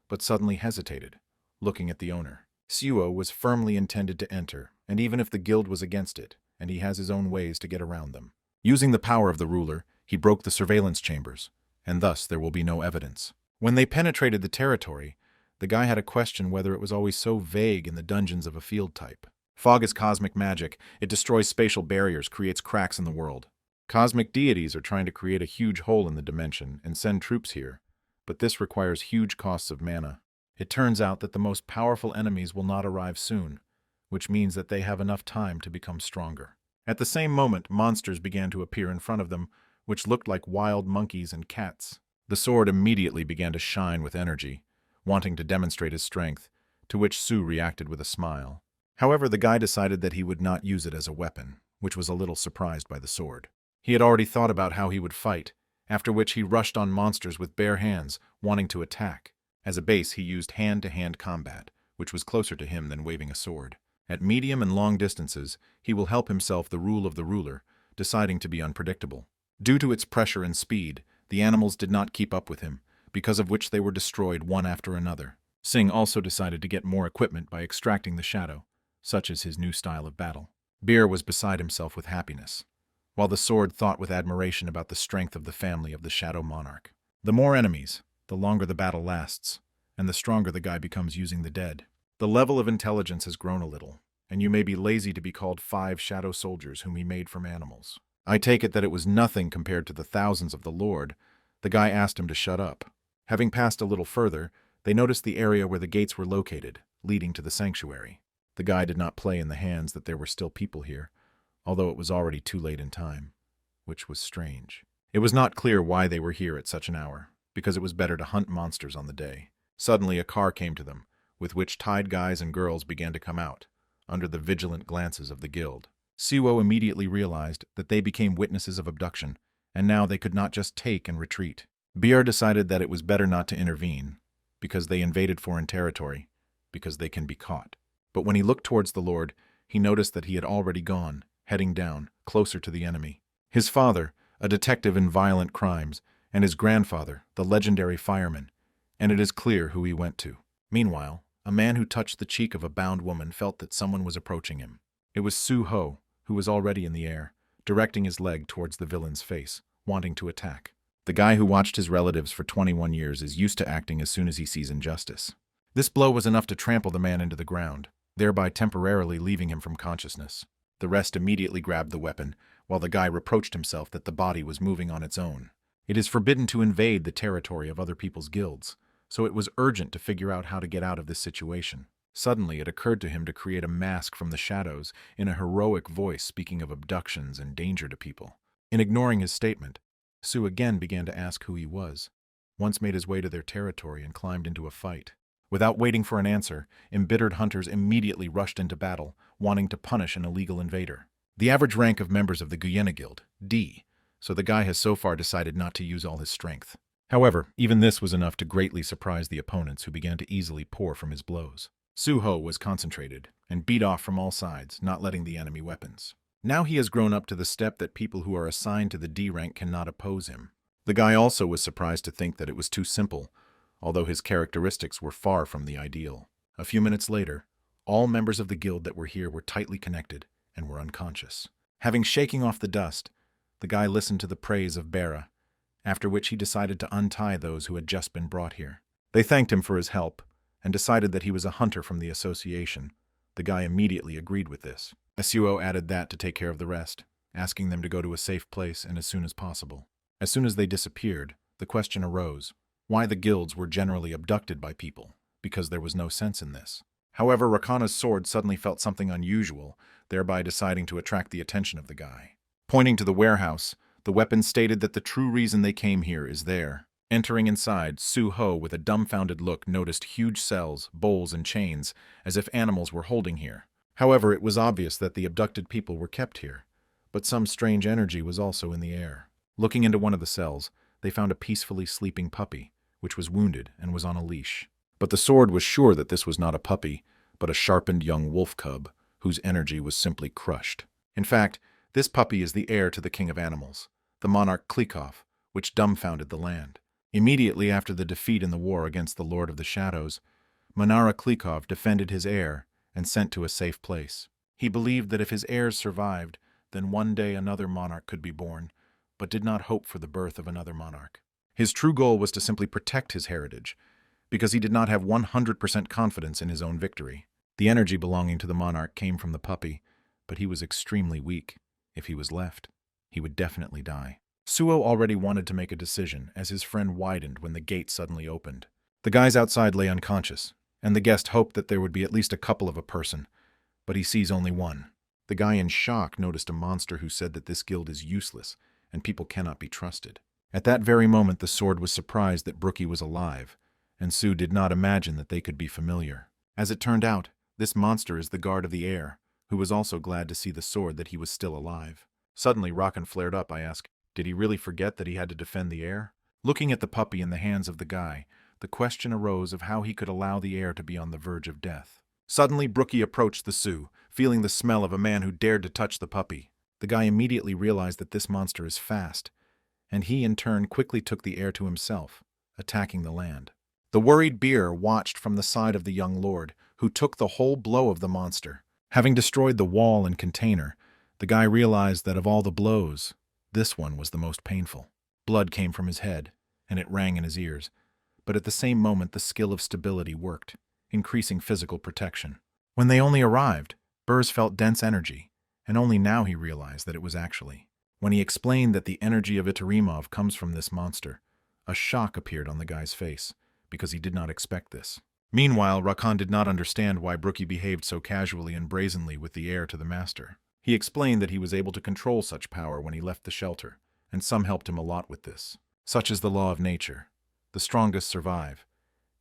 but suddenly hesitated, looking at the owner. Suo was firmly intended to enter, and even if the guild was against it, and he has his own ways to get around them. Using the power of the ruler, he broke the surveillance chambers, and thus there will be no evidence. When they penetrated the territory, the guy had a question whether it was always so vague in the dungeons of a field type. Fog is cosmic magic. It destroys spatial barriers, creates cracks in the world. Cosmic deities are trying to create a huge hole in the dimension and send troops here, but this requires huge costs of mana. It turns out that the most powerful enemies will not arrive soon, which means that they have enough time to become stronger. At the same moment, monsters began to appear in front of them, which looked like wild monkeys and cats. The sword immediately began to shine with energy, wanting to demonstrate his strength, to which Su reacted with a smile. However, the guy decided that he would not use it as a weapon, which was a little surprised by the sword. He had already thought about how he would fight, after which he rushed on monsters with bare hands, wanting to attack. As a base, he used hand-to-hand combat, which was closer to him than waving a sword. At medium and long distances, he will help himself the rule of the ruler, deciding to be unpredictable. Due to its pressure and speed, the animals did not keep up with him, because of which they were destroyed one after another. Singh also decided to get more equipment by extracting the shadow, such as his new style of battle. Beer was beside himself with happiness, while the sword thought with admiration about the strength of the family of the Shadow Monarch. The more enemies, the longer the battle lasts, and the stronger the guy becomes using the dead. The level of intelligence has grown a little, and you may be lazy to be called 5 shadow soldiers whom he made from animals. I take it that it was nothing compared to the thousands of the Lord. The guy asked him to shut up. Having passed a little further, they noticed the area where the gates were located, leading to the sanctuary. The guy did not play in the hands that there were still people here, although it was already too late in time, which was strange. It was not clear why they were here at such an hour, because it was better to hunt monsters on the day. Suddenly a car came to them, with which tied guys and girls began to come out, under the vigilant glances of the guild. Suo immediately realized that they became witnesses of abduction, and now they could not just take and retreat. Beer decided that it was better not to intervene, because they invaded foreign territory, because they can be caught. But when he looked towards the Lord, he noticed that he had already gone, heading down, closer to the enemy. His father, a detective in violent crimes, and his grandfather, the legendary fireman, and it is clear who he went to. Meanwhile, a man who touched the cheek of a bound woman felt that someone was approaching him. It was Su Ho, who was already in the air, directing his leg towards the villain's face, wanting to attack. The guy who watched his relatives for 21 years is used to acting as soon as he sees injustice. This blow was enough to trample the man into the ground, thereby temporarily leaving him from consciousness. The rest immediately grabbed the weapon, while the guy reproached himself that the body was moving on its own. It is forbidden to invade the territory of other people's guilds, so it was urgent to figure out how to get out of this situation. Suddenly, it occurred to him to create a mask from the shadows in a heroic voice speaking of abductions and danger to people. In ignoring his statement, Su again began to ask who he was, once made his way to their territory and climbed into a fight. Without waiting for an answer, embittered hunters immediately rushed into battle, wanting to punish an illegal invader. The average rank of members of the Hyena Guild, D, so the guy has so far decided not to use all his strength. However, even this was enough to greatly surprise the opponents who began to easily pour from his blows. Su-ho was concentrated and beat off from all sides, not letting the enemy weapons. Now he has grown up to the step that people who are assigned to the D rank cannot oppose him. The guy also was surprised to think that it was too simple, although his characteristics were far from the ideal. A few minutes later, all members of the guild that were here were tightly connected and were unconscious. Having shaking off the dust, the guy listened to the praise of Bera, after which he decided to untie those who had just been brought here. They thanked him for his help, and decided that he was a hunter from the association. The guy immediately agreed with this. Suo added that to take care of the rest, asking them to go to a safe place and as soon as possible. As soon as they disappeared, the question arose, why the guilds were generally abducted by people, because there was no sense in this. However, Rakana's sword suddenly felt something unusual, thereby deciding to attract the attention of the guy. Pointing to the warehouse, the weapon stated that the true reason they came here is there. Entering inside, Su-ho, with a dumbfounded look, noticed huge cells, bowls, and chains, as if animals were holding here. However, it was obvious that the abducted people were kept here, but some strange energy was also in the air. Looking into one of the cells, they found a peacefully sleeping puppy, which was wounded and was on a leash. But the sword was sure that this was not a puppy, but a sharpened young wolf cub, whose energy was simply crushed. In fact, this puppy is the heir to the king of animals, the monarch Klikov, which dumbfounded the land. Immediately after the defeat in the war against the Lord of the Shadows, Manhwa Klikov defended his heir and sent to a safe place. He believed that if his heirs survived, then one day another monarch could be born, but did not hope for the birth of another monarch. His true goal was to simply protect his heritage, because he did not have 100% confidence in his own victory. The energy belonging to the monarch came from the puppy, but he was extremely weak. If he was left, he would definitely die. Suo already wanted to make a decision as his friend widened when the gate suddenly opened. The guys outside lay unconscious, and the guest hoped that there would be at least a couple of a person, but he sees only one. The guy in shock noticed a monster who said that this guild is useless and people cannot be trusted. At that very moment, the sword was surprised that Brookie was alive, and Sue did not imagine that they could be familiar. As it turned out, this monster is the guard of the heir, who was also glad to see the sword that he was still alive. Suddenly, Rockin flared up. I asked, did he really forget that he had to defend the heir? Looking at the puppy in the hands of the guy, the question arose of how he could allow the heir to be on the verge of death. Suddenly, Brookie approached the Sioux, feeling the smell of a man who dared to touch the puppy. The guy immediately realized that this monster is fast, and he in turn quickly took the heir to himself, attacking the land. The worried Beer watched from the side of the young lord, who took the whole blow of the monster. Having destroyed the wall and container, the guy realized that of all the blows, this one was the most painful. Blood came from his head, and it rang in his ears, but at the same moment the skill of stability worked, increasing physical protection. When they only arrived, Burrs felt dense energy, and only now he realized that it was actually. When he explained that the energy of Itarimov comes from this monster, a shock appeared on the guy's face, because he did not expect this. Meanwhile, Rakan did not understand why Brookie behaved so casually and brazenly with the heir to the master. He explained that he was able to control such power when he left the shelter, and some helped him a lot with this. Such is the law of nature. The strongest survive,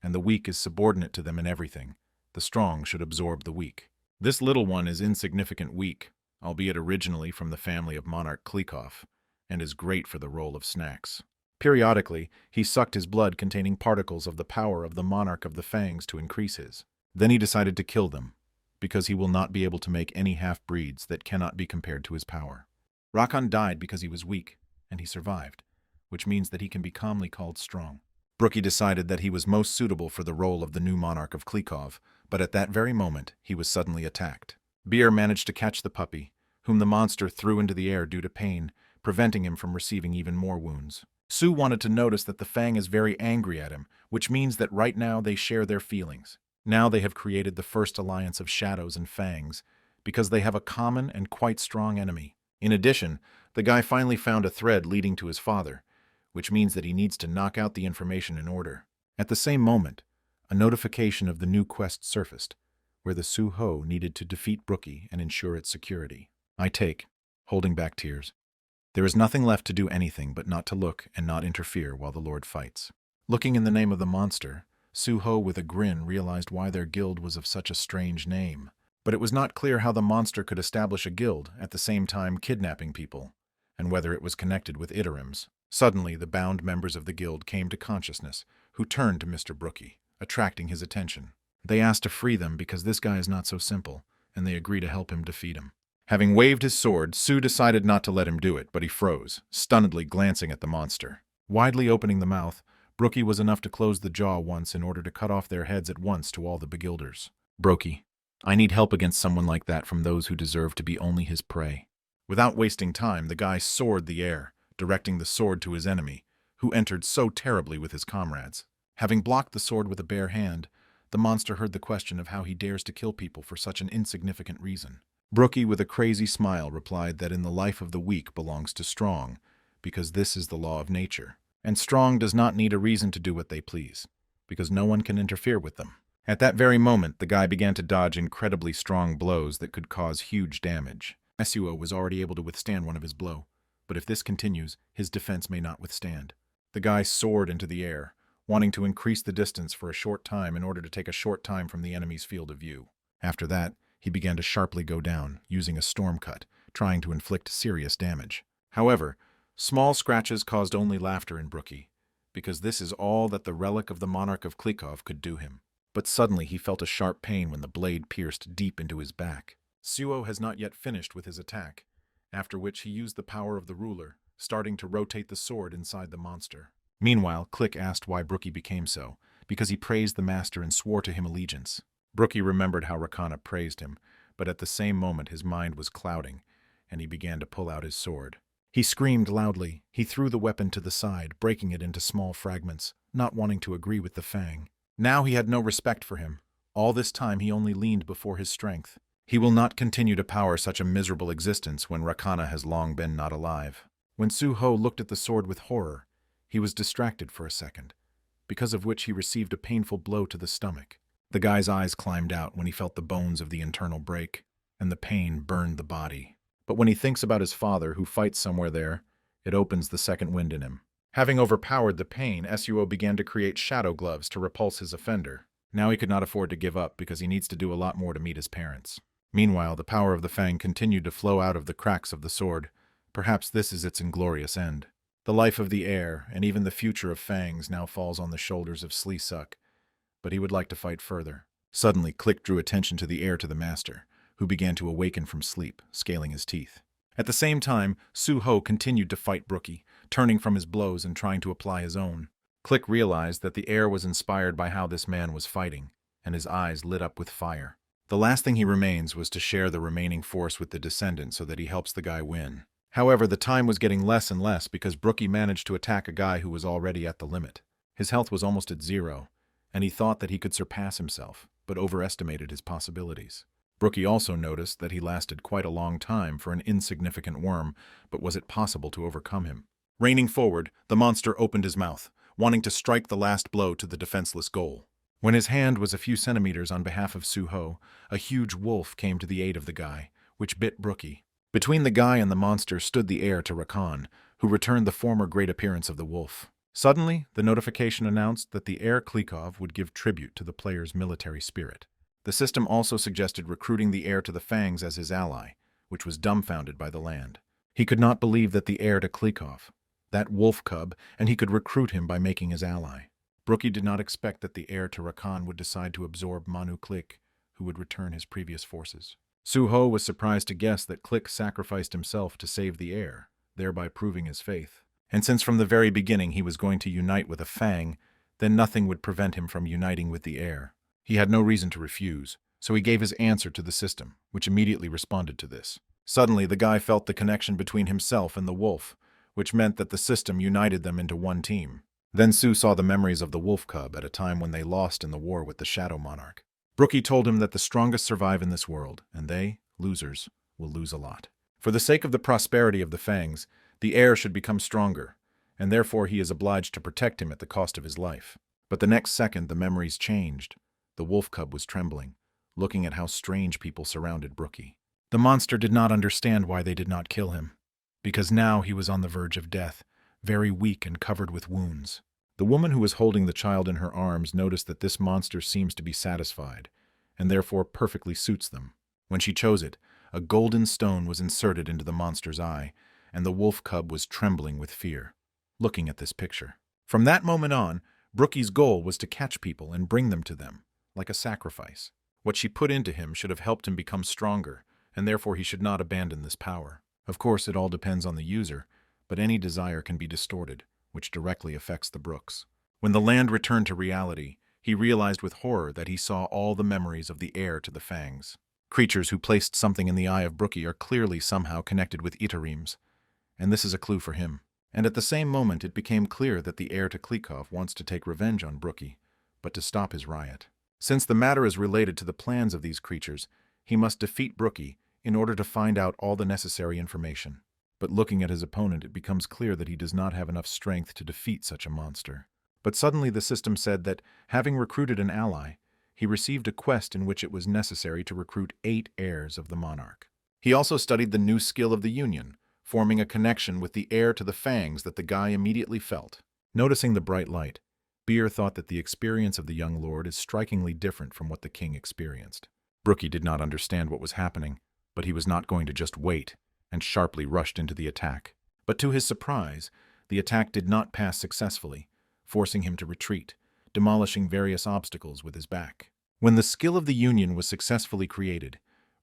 and the weak is subordinate to them in everything. The strong should absorb the weak. This little one is insignificant weak, albeit originally from the family of Monarch Klikov, and is great for the role of Snacks. Periodically, he sucked his blood containing particles of the power of the Monarch of the Fangs to increase his. Then he decided to kill them, because he will not be able to make any half-breeds that cannot be compared to his power. Rakan died because he was weak, and he survived, which means that he can be calmly called strong. Brookie decided that he was most suitable for the role of the new Monarch of Klikov, but at that very moment, he was suddenly attacked. Beer managed to catch the puppy, whom the monster threw into the air due to pain, preventing him from receiving even more wounds. Sue wanted to notice that the Fang is very angry at him, which means that right now they share their feelings. Now they have created the first alliance of shadows and fangs, because they have a common and quite strong enemy. In addition, the guy finally found a thread leading to his father, which means that he needs to knock out the information in order. At the same moment, a notification of the new quest surfaced, where the Suho needed to defeat Brookie and ensure its security. I take, holding back tears. There is nothing left to do anything but not to look and not interfere while the Lord fights. Looking in the name of the monster, Suho with a grin realized why their guild was of such a strange name. But it was not clear how the monster could establish a guild at the same time kidnapping people, and whether it was connected with Itarims. Suddenly, the bound members of the guild came to consciousness, who turned to Mr. Brookie, attracting his attention. They asked to free them because this guy is not so simple, and they agree to help him defeat him. Having waved his sword, Sue decided not to let him do it, but he froze, stunnedly glancing at the monster. Widely opening the mouth, Brookie was enough to close the jaw once in order to cut off their heads at once to all the Begilders. Brookie, I need help against someone like that from those who deserve to be only his prey. Without wasting time, the guy soared the air, directing the sword to his enemy, who entered so terribly with his comrades. Having blocked the sword with a bare hand, the monster heard the question of how he dares to kill people for such an insignificant reason. Brookie, with a crazy smile, replied that in the life of the weak belongs to strong, because this is the law of nature, and strong does not need a reason to do what they please, because no one can interfere with them. At that very moment, the guy began to dodge incredibly strong blows that could cause huge damage. Esuo was already able to withstand one of his blows, but if this continues, his defense may not withstand. The guy soared into the air, wanting to increase the distance for a short time in order to take a short time from the enemy's field of view. After that, he began to sharply go down, using a storm cut, trying to inflict serious damage. However, small scratches caused only laughter in Brookie, because this is all that the relic of the Monarch of Klikov could do him. But suddenly he felt a sharp pain when the blade pierced deep into his back. Suo has not yet finished with his attack, after which he used the power of the ruler, starting to rotate the sword inside the monster. Meanwhile, Click asked why Brookie became so, because he praised the master and swore to him allegiance. Brookie remembered how Rakana praised him, but at the same moment his mind was clouding, and he began to pull out his sword. He screamed loudly. He threw the weapon to the side, breaking it into small fragments, not wanting to agree with the Fang. Now he had no respect for him. All this time he only leaned before his strength. He will not continue to power such a miserable existence when Rakana has long been not alive. When Su-ho looked at the sword with horror, he was distracted for a second, because of which he received a painful blow to the stomach. The guy's eyes climbed out when he felt the bones of the internal break, and the pain burned the body. But when he thinks about his father, who fights somewhere there, it opens the second wind in him. Having overpowered the pain, Suo began to create shadow gloves to repulse his offender. Now he could not afford to give up because he needs to do a lot more to meet his parents. Meanwhile, the power of the Fang continued to flow out of the cracks of the sword. Perhaps this is its inglorious end. The life of the heir, and even the future of Fangs, now falls on the shoulders of Slee-Suk, but he would like to fight further. Suddenly, Click drew attention to the heir to the master, who began to awaken from sleep, scaling his teeth. At the same time, Su-ho continued to fight Brookie, turning from his blows and trying to apply his own. Click realized that the heir was inspired by how this man was fighting, and his eyes lit up with fire. The last thing he remains was to share the remaining force with the descendant so that he helps the guy win. However, the time was getting less and less because Brookie managed to attack a guy who was already at the limit. His health was almost at 0, and he thought that he could surpass himself, but overestimated his possibilities. Brookie also noticed that he lasted quite a long time for an insignificant worm, but was it possible to overcome him? Reining forward, the monster opened his mouth, wanting to strike the last blow to the defenseless goal. When his hand was a few centimeters on behalf of Su-ho, a huge wolf came to the aid of the guy, which bit Brookie. Between the guy and the monster stood the heir to Rakan, who returned the former great appearance of the wolf. Suddenly, the notification announced that the heir Klikov would give tribute to the player's military spirit. The system also suggested recruiting the heir to the Fangs as his ally, which was dumbfounded by the land. He could not believe that the heir to Klikov, that wolf cub, and he could recruit him by making his ally. Brookie did not expect that the heir to Rakan would decide to absorb Manu Click, who would return his previous forces. Su-ho was surprised to guess that Click sacrificed himself to save the heir, thereby proving his faith. And since from the very beginning he was going to unite with a Fang, then nothing would prevent him from uniting with the heir. He had no reason to refuse, so he gave his answer to the system, which immediately responded to this. Suddenly, the guy felt the connection between himself and the wolf, which meant that the system united them into one team. Then Su saw the memories of the wolf cub at a time when they lost in the war with the Shadow Monarch. Brookie told him that the strongest survive in this world, and they, losers, will lose a lot. For the sake of the prosperity of the Fangs, the heir should become stronger, and therefore he is obliged to protect him at the cost of his life. But the next second the memories changed. The wolf cub was trembling, looking at how strange people surrounded Brookie. The monster did not understand why they did not kill him, because now he was on the verge of death, very weak and covered with wounds. The woman who was holding the child in her arms noticed that this monster seems to be satisfied, and therefore perfectly suits them. When she chose it, a golden stone was inserted into the monster's eye, and the wolf cub was trembling with fear, looking at this picture. From that moment on, Brookie's goal was to catch people and bring them to them, like a sacrifice. What she put into him should have helped him become stronger, and therefore he should not abandon this power. Of course, it all depends on the user, but any desire can be distorted, which directly affects the Brooks. When the land returned to reality, he realized with horror that he saw all the memories of the heir to the Fangs. Creatures who placed something in the eye of Brookie are clearly somehow connected with Itaremes, and this is a clue for him. And at the same moment it became clear that the heir to Klikov wants to take revenge on Brookie, but to stop his riot. Since the matter is related to the plans of these creatures, he must defeat Brookie in order to find out all the necessary information. But looking at his opponent, it becomes clear that he does not have enough strength to defeat such a monster. But suddenly the system said that, having recruited an ally, he received a quest in which it was necessary to recruit 8 heirs of the monarch. He also studied the new skill of the union, forming a connection with the heir to the Fangs that the guy immediately felt. Noticing the bright light, Beer thought that the experience of the young lord is strikingly different from what the king experienced. Brookie did not understand what was happening, but he was not going to just wait, and sharply rushed into the attack. But to his surprise, the attack did not pass successfully, forcing him to retreat, demolishing various obstacles with his back. When the skill of the union was successfully created,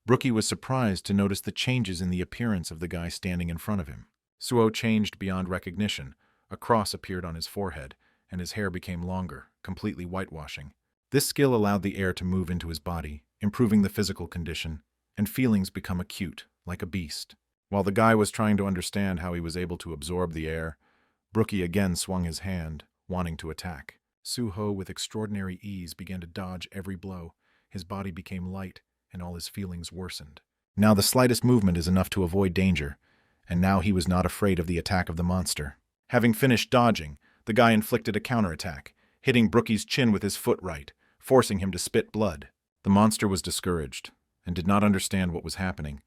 Brookie was surprised to notice the changes in the appearance of the guy standing in front of him. Suo changed beyond recognition. A cross appeared on his forehead, and his hair became longer, completely whitewashing. This skill allowed the air to move into his body, improving the physical condition, and feelings become acute, like a beast. While the guy was trying to understand how he was able to absorb the air, Brookie again swung his hand, wanting to attack. Suho, with extraordinary ease, began to dodge every blow. His body became light, and all his feelings worsened. Now the slightest movement is enough to avoid danger, and now he was not afraid of the attack of the monster. Having finished dodging, the guy inflicted a counterattack, hitting Brookie's chin with his foot right, forcing him to spit blood. The monster was discouraged, and did not understand what was happening,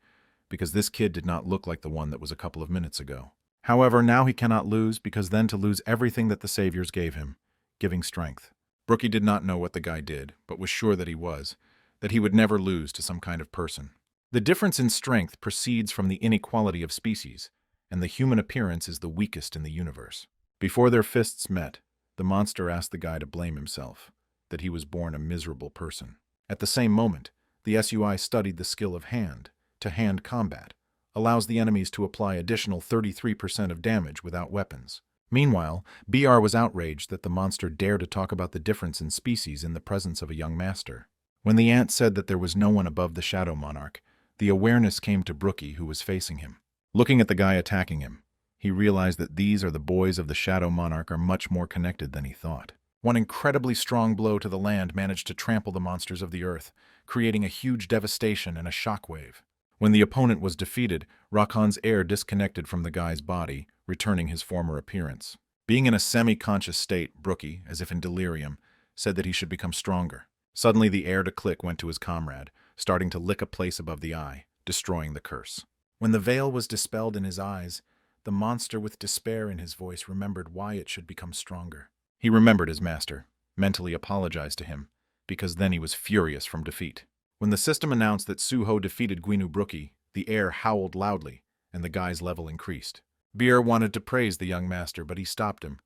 because this kid did not look like the one that was a couple of minutes ago. However, now he cannot lose, because then to lose everything that the saviors gave him, giving strength. Brookie did not know what the guy did, but was sure that he would never lose to some kind of person. The difference in strength proceeds from the inequality of species, and the human appearance is the weakest in the universe. Before their fists met, the monster asked the guy to blame himself, that he was born a miserable person. At the same moment, the SUI studied the skill of hand-to-hand combat, allows the enemies to apply additional 33% of damage without weapons. Meanwhile, BR was outraged that the monster dared to talk about the difference in species in the presence of a young master. When the ant said that there was no one above the Shadow Monarch, the awareness came to Brookie, who was facing him. Looking at the guy attacking him, he realized that these are the boys of the Shadow Monarch are much more connected than he thought. One incredibly strong blow to the land managed to trample the monsters of the earth, creating a huge devastation and a shockwave. When the opponent was defeated, Rakan's air disconnected from the guy's body, returning his former appearance. Being in a semi-conscious state, Brookie, as if in delirium, said that he should become stronger. Suddenly the air to click went to his comrade, starting to lick a place above the eye, destroying the curse. When the veil was dispelled in his eyes, the monster with despair in his voice remembered why it should become stronger. He remembered his master, mentally apologized to him, because then he was furious from defeat. When the system announced that Suho defeated Guinu Brookie, the air howled loudly, and the guy's level increased. Beer wanted to praise the young master, but he stopped him,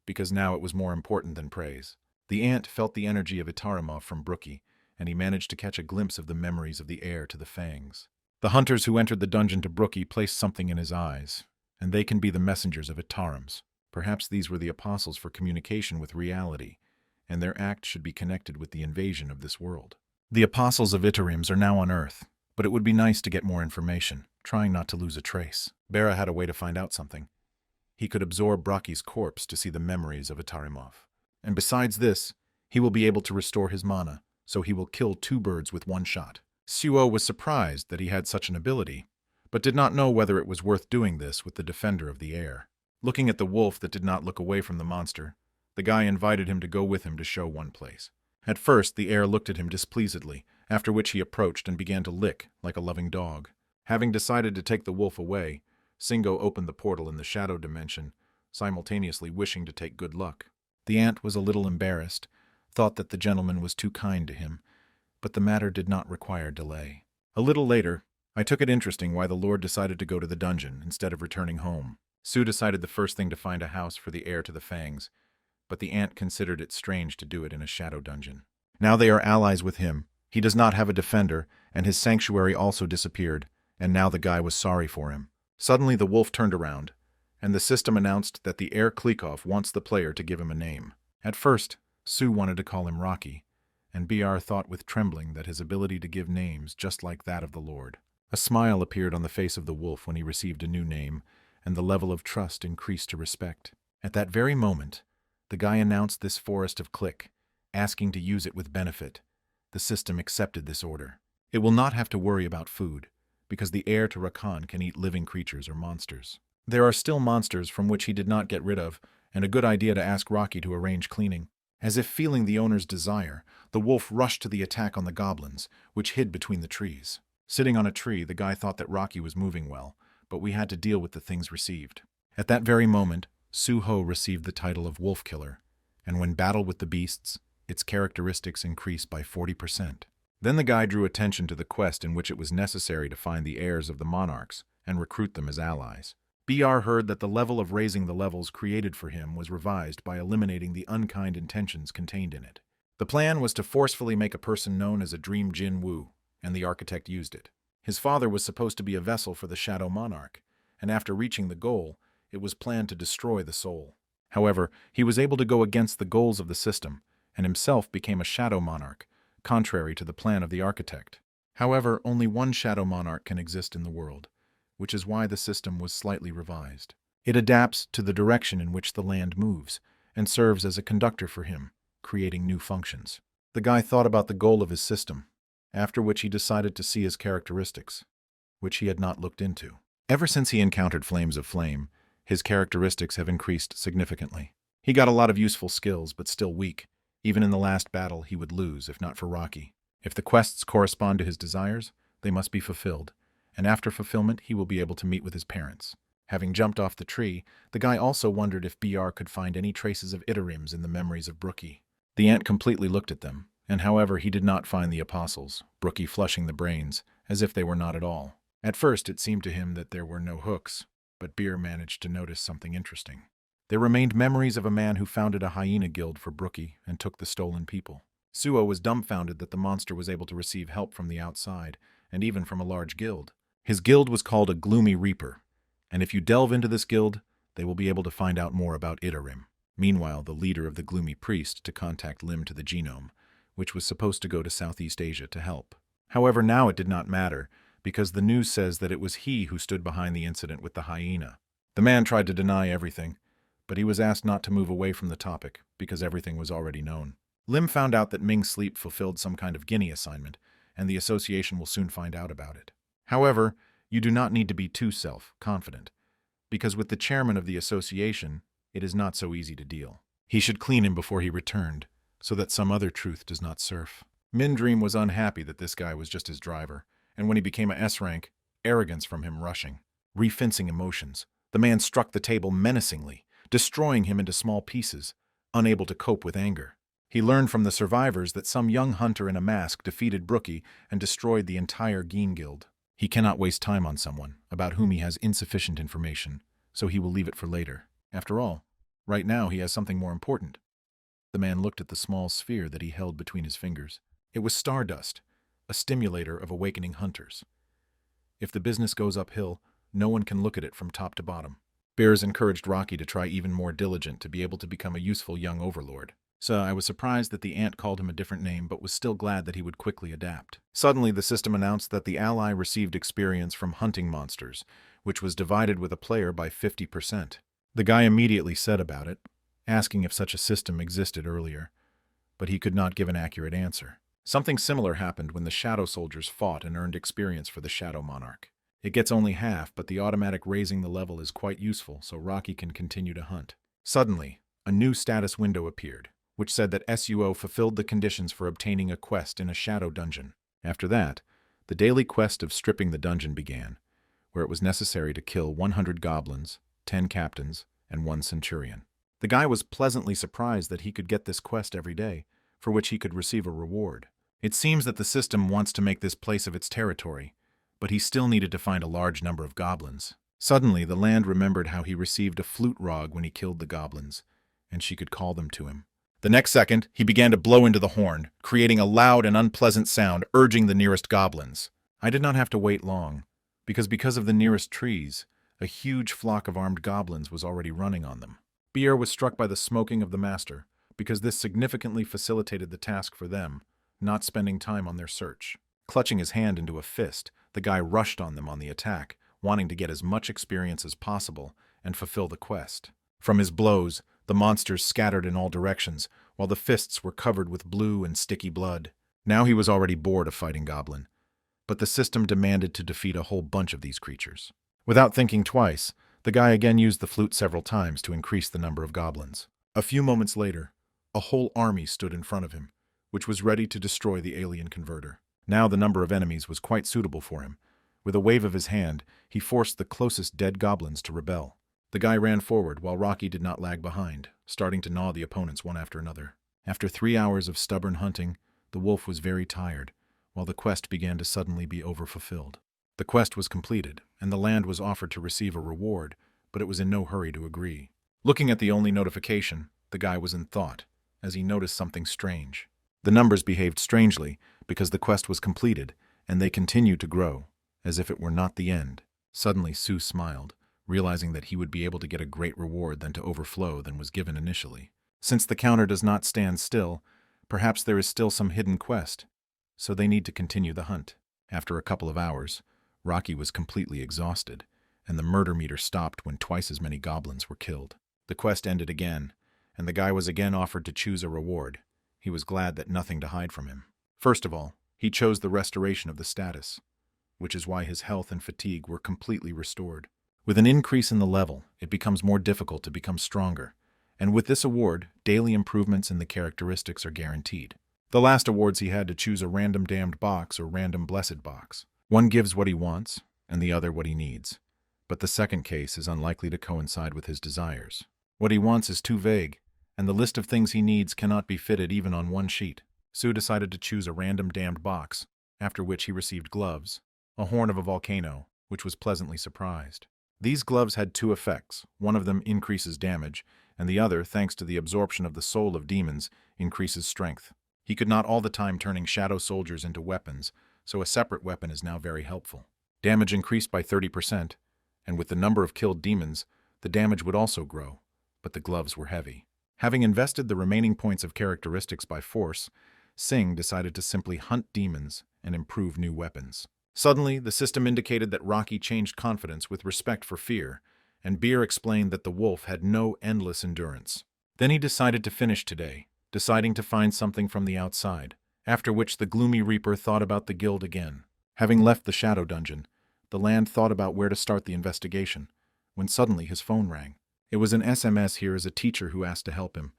because now it was more important than praise. The ant felt the energy of Itarimov from Brookie, and he managed to catch a glimpse of the memories of the heir to the fangs. The hunters who entered the dungeon to Brookie placed something in his eyes, and they can be the messengers of Itarims. Perhaps these were the apostles for communication with reality, and their act should be connected with the invasion of this world. The apostles of Itarims are now on Earth, but it would be nice to get more information, trying not to lose a trace. Bera had a way to find out something. He could absorb Brockie's corpse to see the memories of Itarimov. And besides this, he will be able to restore his mana, so he will kill 2 birds with 1 shot. Suo was surprised that he had such an ability, but did not know whether it was worth doing this with the defender of the air. Looking at the wolf that did not look away from the monster, the guy invited him to go with him to show one place. At first, the air looked at him displeasedly, after which he approached and began to lick like a loving dog. Having decided to take the wolf away, Singo opened the portal in the shadow dimension, simultaneously wishing to take good luck. The ant was a little embarrassed, thought that the gentleman was too kind to him, but the matter did not require delay. A little later, I took it interesting why the Lord decided to go to the dungeon instead of returning home. Su decided the first thing to find a house for the heir to the fangs, but the ant considered it strange to do it in a shadow dungeon. Now they are allies with him. He does not have a defender, and his sanctuary also disappeared, and now the guy was sorry for him. Suddenly the wolf turned around, and the system announced that the heir Klikov wants the player to give him a name. At first, Su wanted to call him Rocky, and BR thought with trembling that his ability to give names just like that of the Lord. A smile appeared on the face of the wolf when he received a new name, and the level of trust increased to respect. At that very moment, the guy announced this forest of Click, asking to use it with benefit. The system accepted this order. It will not have to worry about food, because the heir to Rakan can eat living creatures or monsters. There are still monsters from which he did not get rid of, and a good idea to ask Rocky to arrange cleaning. As if feeling the owner's desire, the wolf rushed to the attack on the goblins, which hid between the trees. Sitting on a tree, the guy thought that Rocky was moving well, but we had to deal with the things received. At that very moment, Suho received the title of Wolf Killer, and when battled with the beasts, its characteristics increased by 40%. Then the guy drew attention to the quest in which it was necessary to find the heirs of the monarchs and recruit them as allies. BR heard that the level of raising the levels created for him was revised by eliminating the unkind intentions contained in it. The plan was to forcefully make a person known as a Dream Jin Wu, and the architect used it. His father was supposed to be a vessel for the Shadow Monarch, and after reaching the goal, it was planned to destroy the soul. However, he was able to go against the goals of the system, and himself became a Shadow Monarch, contrary to the plan of the architect. However, only one Shadow Monarch can exist in the world, which is why the system was slightly revised. It adapts to the direction in which the land moves, and serves as a conductor for him, creating new functions. The guy thought about the goal of his system, after which he decided to see his characteristics, which he had not looked into. Ever since he encountered Flames of Flame, his characteristics have increased significantly. He got a lot of useful skills, but still weak. Even in the last battle, he would lose, if not for Rocky. If the quests correspond to his desires, they must be fulfilled, and after fulfillment, he will be able to meet with his parents. Having jumped off the tree, the guy also wondered if BR could find any traces of Itarims in the memories of Brookie. The ant completely looked at them, and however he did not find the apostles, Brookie flushing the brains, as if they were not at all. At first it seemed to him that there were no hooks, but Beer managed to notice something interesting. There remained memories of a man who founded a hyena guild for Brookie and took the stolen people. Suo was dumbfounded that the monster was able to receive help from the outside, and even from a large guild. His guild was called a Gloomy Reaper, and if you delve into this guild, they will be able to find out more about Itarim. Meanwhile, the leader of the Gloomy Priest to contact Lim to the genome, which was supposed to go to Southeast Asia to help. However, now it did not matter, because the news says that it was he who stood behind the incident with the hyena. The man tried to deny everything, but he was asked not to move away from the topic, because everything was already known. Lim found out that Ming Sleep fulfilled some kind of Guinea assignment, and the association will soon find out about it. However, you do not need to be too self-confident, because with the chairman of the association, it is not so easy to deal. He should clean him before he returned, so that some other truth does not surf. Mindream was unhappy that this guy was just his driver, and when he became a S-rank, arrogance from him rushing. Refincing emotions, the man struck the table menacingly, destroying him into small pieces, unable to cope with anger. He learned from the survivors that some young hunter in a mask defeated Brookie and destroyed the entire Geen Guild. He cannot waste time on someone about whom he has insufficient information, so he will leave it for later. After all, right now he has something more important. The man looked at the small sphere that he held between his fingers. It was stardust, a stimulator of awakening hunters. If the business goes uphill, no one can look at it from top to bottom. Bears encouraged Rocky to try even more diligent to be able to become a useful young overlord. So I was surprised that the ant called him a different name, but was still glad that he would quickly adapt. Suddenly, the system announced that the ally received experience from hunting monsters, which was divided with a player by 50%. The guy immediately said about it, asking if such a system existed earlier, but he could not give an accurate answer. Something similar happened when the Shadow Soldiers fought and earned experience for the Shadow Monarch. It gets only half, but the automatic raising the level is quite useful, so Rocky can continue to hunt. Suddenly, a new status window appeared, which said that SUO fulfilled the conditions for obtaining a quest in a shadow dungeon. After that, the daily quest of stripping the dungeon began, where it was necessary to kill 100 goblins, 10 captains, and 1 centurion. The guy was pleasantly surprised that he could get this quest every day, for which he could receive a reward. It seems that the system wants to make this place of its territory, but he still needed to find a large number of goblins. Suddenly, the land remembered how he received a flute rog when he killed the goblins, and she could call them to him. The next second, he began to blow into the horn, creating a loud and unpleasant sound, urging the nearest goblins. I did not have to wait long, because of the nearest trees, a huge flock of armed goblins was already running on them. Pierre was struck by the smoking of the master, because this significantly facilitated the task for them, not spending time on their search. Clutching his hand into a fist, the guy rushed on them on the attack, wanting to get as much experience as possible and fulfill the quest. From his blows, the monsters scattered in all directions, while the fists were covered with blue and sticky blood. Now he was already bored of fighting goblin, but the system demanded to defeat a whole bunch of these creatures. Without thinking twice, the guy again used the flute several times to increase the number of goblins. A few moments later, a whole army stood in front of him, which was ready to destroy the alien converter. Now the number of enemies was quite suitable for him. With a wave of his hand, he forced the closest dead goblins to rebel. The guy ran forward while Rocky did not lag behind, starting to gnaw the opponents one after another. After 3 hours of stubborn hunting, the wolf was very tired, while the quest began to suddenly be overfulfilled. The quest was completed, and the land was offered to receive a reward, but it was in no hurry to agree. Looking at the only notification, the guy was in thought, as he noticed something strange. The numbers behaved strangely because the quest was completed, and they continued to grow, as if it were not the end. Suddenly Sue smiled, realizing that he would be able to get a great reward than to overflow than was given initially. Since the counter does not stand still, perhaps there is still some hidden quest, so they need to continue the hunt. After a couple of hours, Rocky was completely exhausted, and the murder meter stopped when twice as many goblins were killed. The quest ended again, and the guy was again offered to choose a reward. He was glad that nothing to hide from him. First of all, he chose the restoration of the status, which is why his health and fatigue were completely restored. With an increase in the level, it becomes more difficult to become stronger, and with this award, daily improvements in the characteristics are guaranteed. The last awards he had to choose a random damned box or random blessed box. One gives what he wants, and the other what he needs. But the second case is unlikely to coincide with his desires. What he wants is too vague, and the list of things he needs cannot be fitted even on one sheet. Sue decided to choose a random damned box, after which he received gloves, a horn of a volcano, which was pleasantly surprised. These gloves had two effects. One of them increases damage, and the other, thanks to the absorption of the soul of demons, increases strength. He could not all the time turning shadow soldiers into weapons, so a separate weapon is now very helpful. Damage increased by 30%, and with the number of killed demons, the damage would also grow, but the gloves were heavy. Having invested the remaining points of characteristics by force, Singh decided to simply hunt demons and improve new weapons. Suddenly, the system indicated that Rocky changed confidence with respect for fear, and Beer explained that the wolf had no endless endurance. Then he decided to finish today, deciding to find something from the outside, after which the gloomy Reaper thought about the guild again. Having left the shadow dungeon, the Land thought about where to start the investigation, when suddenly his phone rang. It was an SMS here as a teacher who asked to help him.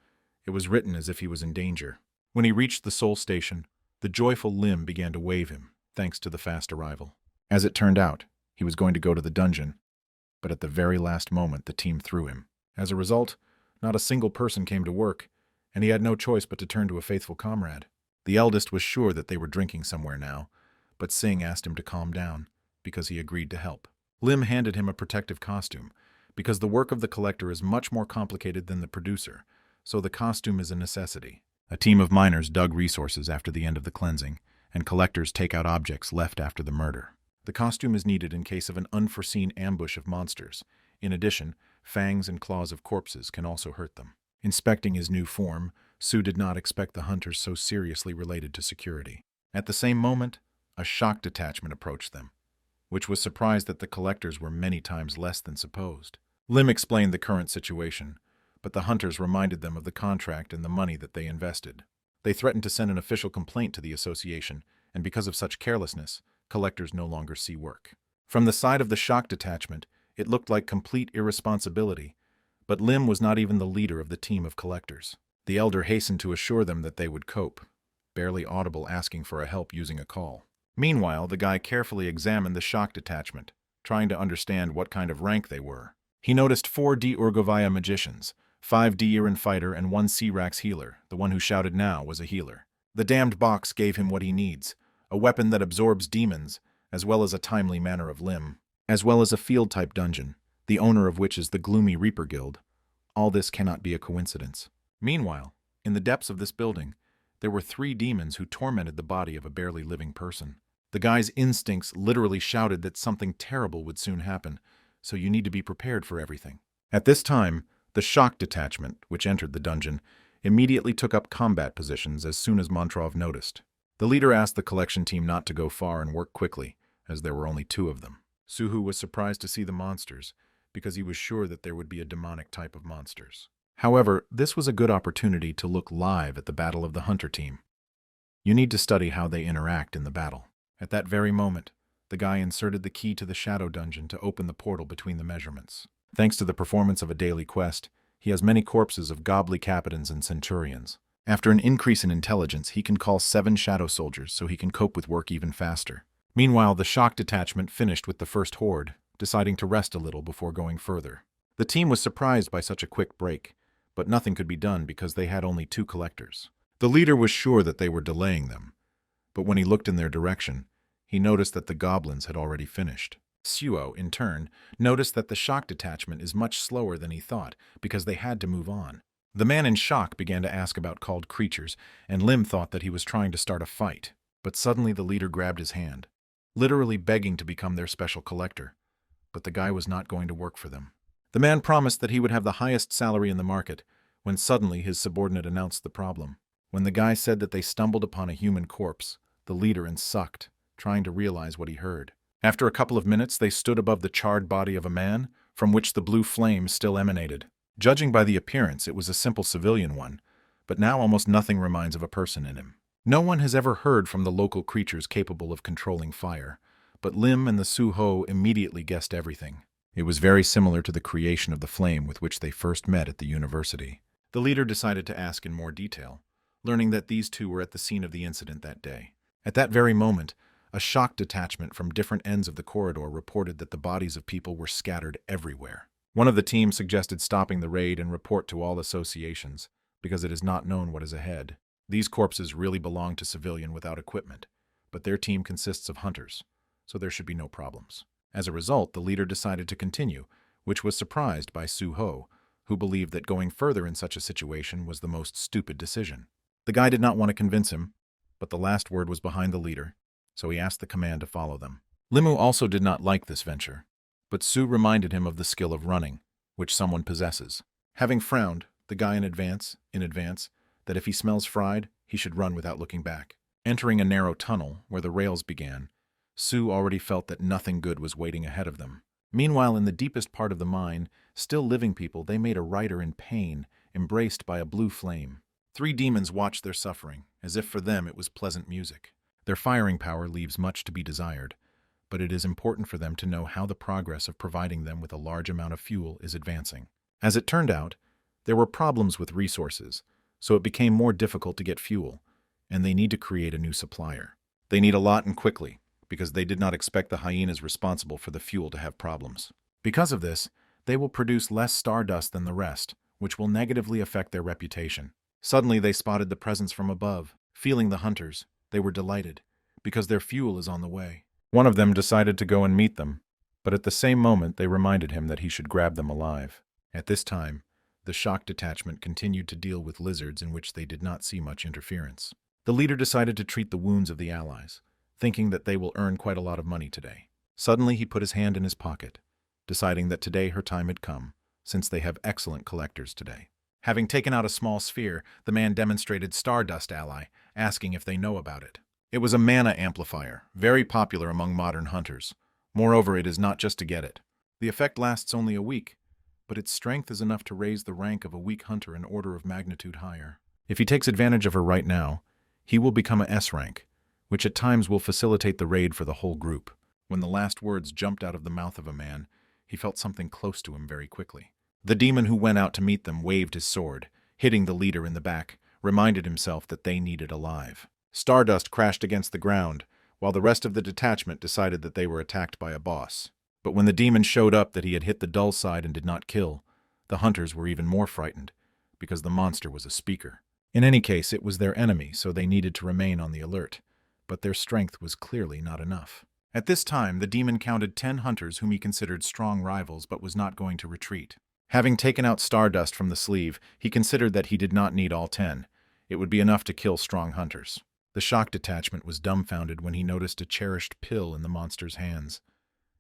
It was written as if he was in danger. When he reached the Soul Station, the joyful Lim began to wave him, thanks to the fast arrival. As it turned out, he was going to go to the dungeon, but at the very last moment the team threw him. As a result, not a single person came to work, and he had no choice but to turn to a faithful comrade. The eldest was sure that they were drinking somewhere now, but Singh asked him to calm down, because he agreed to help. Lim handed him a protective costume, because the work of the collector is much more complicated than the producer, so the costume is a necessity. A team of miners dug resources after the end of the cleansing, and collectors take out objects left after the murder. The costume is needed in case of an unforeseen ambush of monsters. In addition, fangs and claws of corpses can also hurt them. Inspecting his new form, Sue did not expect the hunters so seriously related to security. At the same moment, a shock detachment approached them, which was surprised that the collectors were many times less than supposed. Lim explained the current situation, but the hunters reminded them of the contract and the money that they invested. They threatened to send an official complaint to the association, and because of such carelessness, collectors no longer see work. From the side of the shock detachment, it looked like complete irresponsibility, but Lim was not even the leader of the team of collectors. The elder hastened to assure them that they would cope, barely audible asking for a help using a call. Meanwhile, the guy carefully examined the shock detachment, trying to understand what kind of rank they were. He noticed 4 D Urgovaya magicians, 5 D Iran fighter, and 1 C-Rax healer. The one who shouted now was a healer. The damned box gave him what he needs, a weapon that absorbs demons, as well as a timely manner of limb, as well as a field-type dungeon, the owner of which is the gloomy Reaper Guild. All this cannot be a coincidence. Meanwhile, in the depths of this building, there were 3 demons who tormented the body of a barely living person. The guy's instincts literally shouted that something terrible would soon happen, so you need to be prepared for everything. At this time, the shock detachment, which entered the dungeon, immediately took up combat positions as soon as Montrov noticed. The leader asked the collection team not to go far and work quickly, as there were only 2 of them. Suhu was surprised to see the monsters, because he was sure that there would be a demonic type of monsters. However, this was a good opportunity to look live at the battle of the hunter team. You need to study how they interact in the battle. At that very moment, the guy inserted the key to the shadow dungeon to open the portal between the measurements. Thanks to the performance of a daily quest, he has many corpses of godly captains and centurions. After an increase in intelligence, he can call 7 shadow soldiers so he can cope with work even faster. Meanwhile, the shock detachment finished with the first horde, deciding to rest a little before going further. The team was surprised by such a quick break, but nothing could be done because they had only 2 collectors. The leader was sure that they were delaying them, but when he looked in their direction, he noticed that the goblins had already finished. Suo, in turn, noticed that the shock detachment is much slower than he thought because they had to move on. The man in shock began to ask about called creatures, and Lim thought that he was trying to start a fight, but suddenly the leader grabbed his hand. literally begging to become their special collector. But the guy was not going to work for them. The man promised that he would have the highest salary in the market, when suddenly his subordinate announced the problem. When the guy said that they stumbled upon a human corpse, the leader sucked, trying to realize what he heard. After a couple of minutes, they stood above the charred body of a man, from which the blue flame still emanated. Judging by the appearance, it was a simple civilian one, but now almost nothing reminds of a person in him. No one has ever heard from the local creatures capable of controlling fire, but Lim and the Su-ho immediately guessed everything. It was very similar to the creation of the flame with which they first met at the university. The leader decided to ask in more detail, learning that these two were at the scene of the incident that day. At that very moment, a shock detachment from different ends of the corridor reported that the bodies of people were scattered everywhere. One of the team suggested stopping the raid and report to all associations, because it is not known what is ahead. These corpses really belong to civilians without equipment, but their team consists of hunters, so there should be no problems. As a result, the leader decided to continue, which was surprised by Su-ho, who believed that going further in such a situation was the most stupid decision. The guy did not want to convince him, but the last word was behind the leader, so he asked the command to follow them. Limu also did not like this venture, but Su reminded him of the skill of running, which someone possesses. Having frowned, the guy in advance, that if he smells fried, he should run without looking back. Entering a narrow tunnel where the rails began, Su already felt that nothing good was waiting ahead of them. Meanwhile, in the deepest part of the mine, still living people, they made a rider in pain, embraced by a blue flame. 3 demons watched their suffering, as if for them it was pleasant music. Their firing power leaves much to be desired, but it is important for them to know how the progress of providing them with a large amount of fuel is advancing. As it turned out, there were problems with resources, so it became more difficult to get fuel, and they need to create a new supplier. They need a lot and quickly, because they did not expect the hyenas responsible for the fuel to have problems. Because of this, they will produce less stardust than the rest, which will negatively affect their reputation. Suddenly they spotted the presence from above. Feeling the hunters, they were delighted, because their fuel is on the way. One of them decided to go and meet them, but at the same moment they reminded him that he should grab them alive. At this time, the shock detachment continued to deal with lizards in which they did not see much interference. The leader decided to treat the wounds of the allies, thinking that they will earn quite a lot of money today. Suddenly he put his hand in his pocket, deciding that today her time had come, since they have excellent collectors today. Having taken out a small sphere, the man demonstrated Stardust Ally, asking if they know about it. It was a mana amplifier, very popular among modern hunters. Moreover, it is not just to get it. The effect lasts only a week, but its strength is enough to raise the rank of a weak hunter an order of magnitude higher. If he takes advantage of her right now, he will become a S rank, which at times will facilitate the raid for the whole group. When the last words jumped out of the mouth of a man, he felt something close to him very quickly. The demon who went out to meet them waved his sword, hitting the leader in the back, reminded himself that they needed alive. Stardust crashed against the ground, while the rest of the detachment decided that they were attacked by a boss. But when the demon showed up that he had hit the dull side and did not kill, the hunters were even more frightened, because the monster was a speaker. In any case, it was their enemy, so they needed to remain on the alert, but their strength was clearly not enough. At this time, the demon counted 10 hunters whom he considered strong rivals but was not going to retreat. Having taken out Stardust from the sleeve, he considered that he did not need all 10. It would be enough to kill strong hunters. The shock detachment was dumbfounded when he noticed a cherished pill in the monster's hands,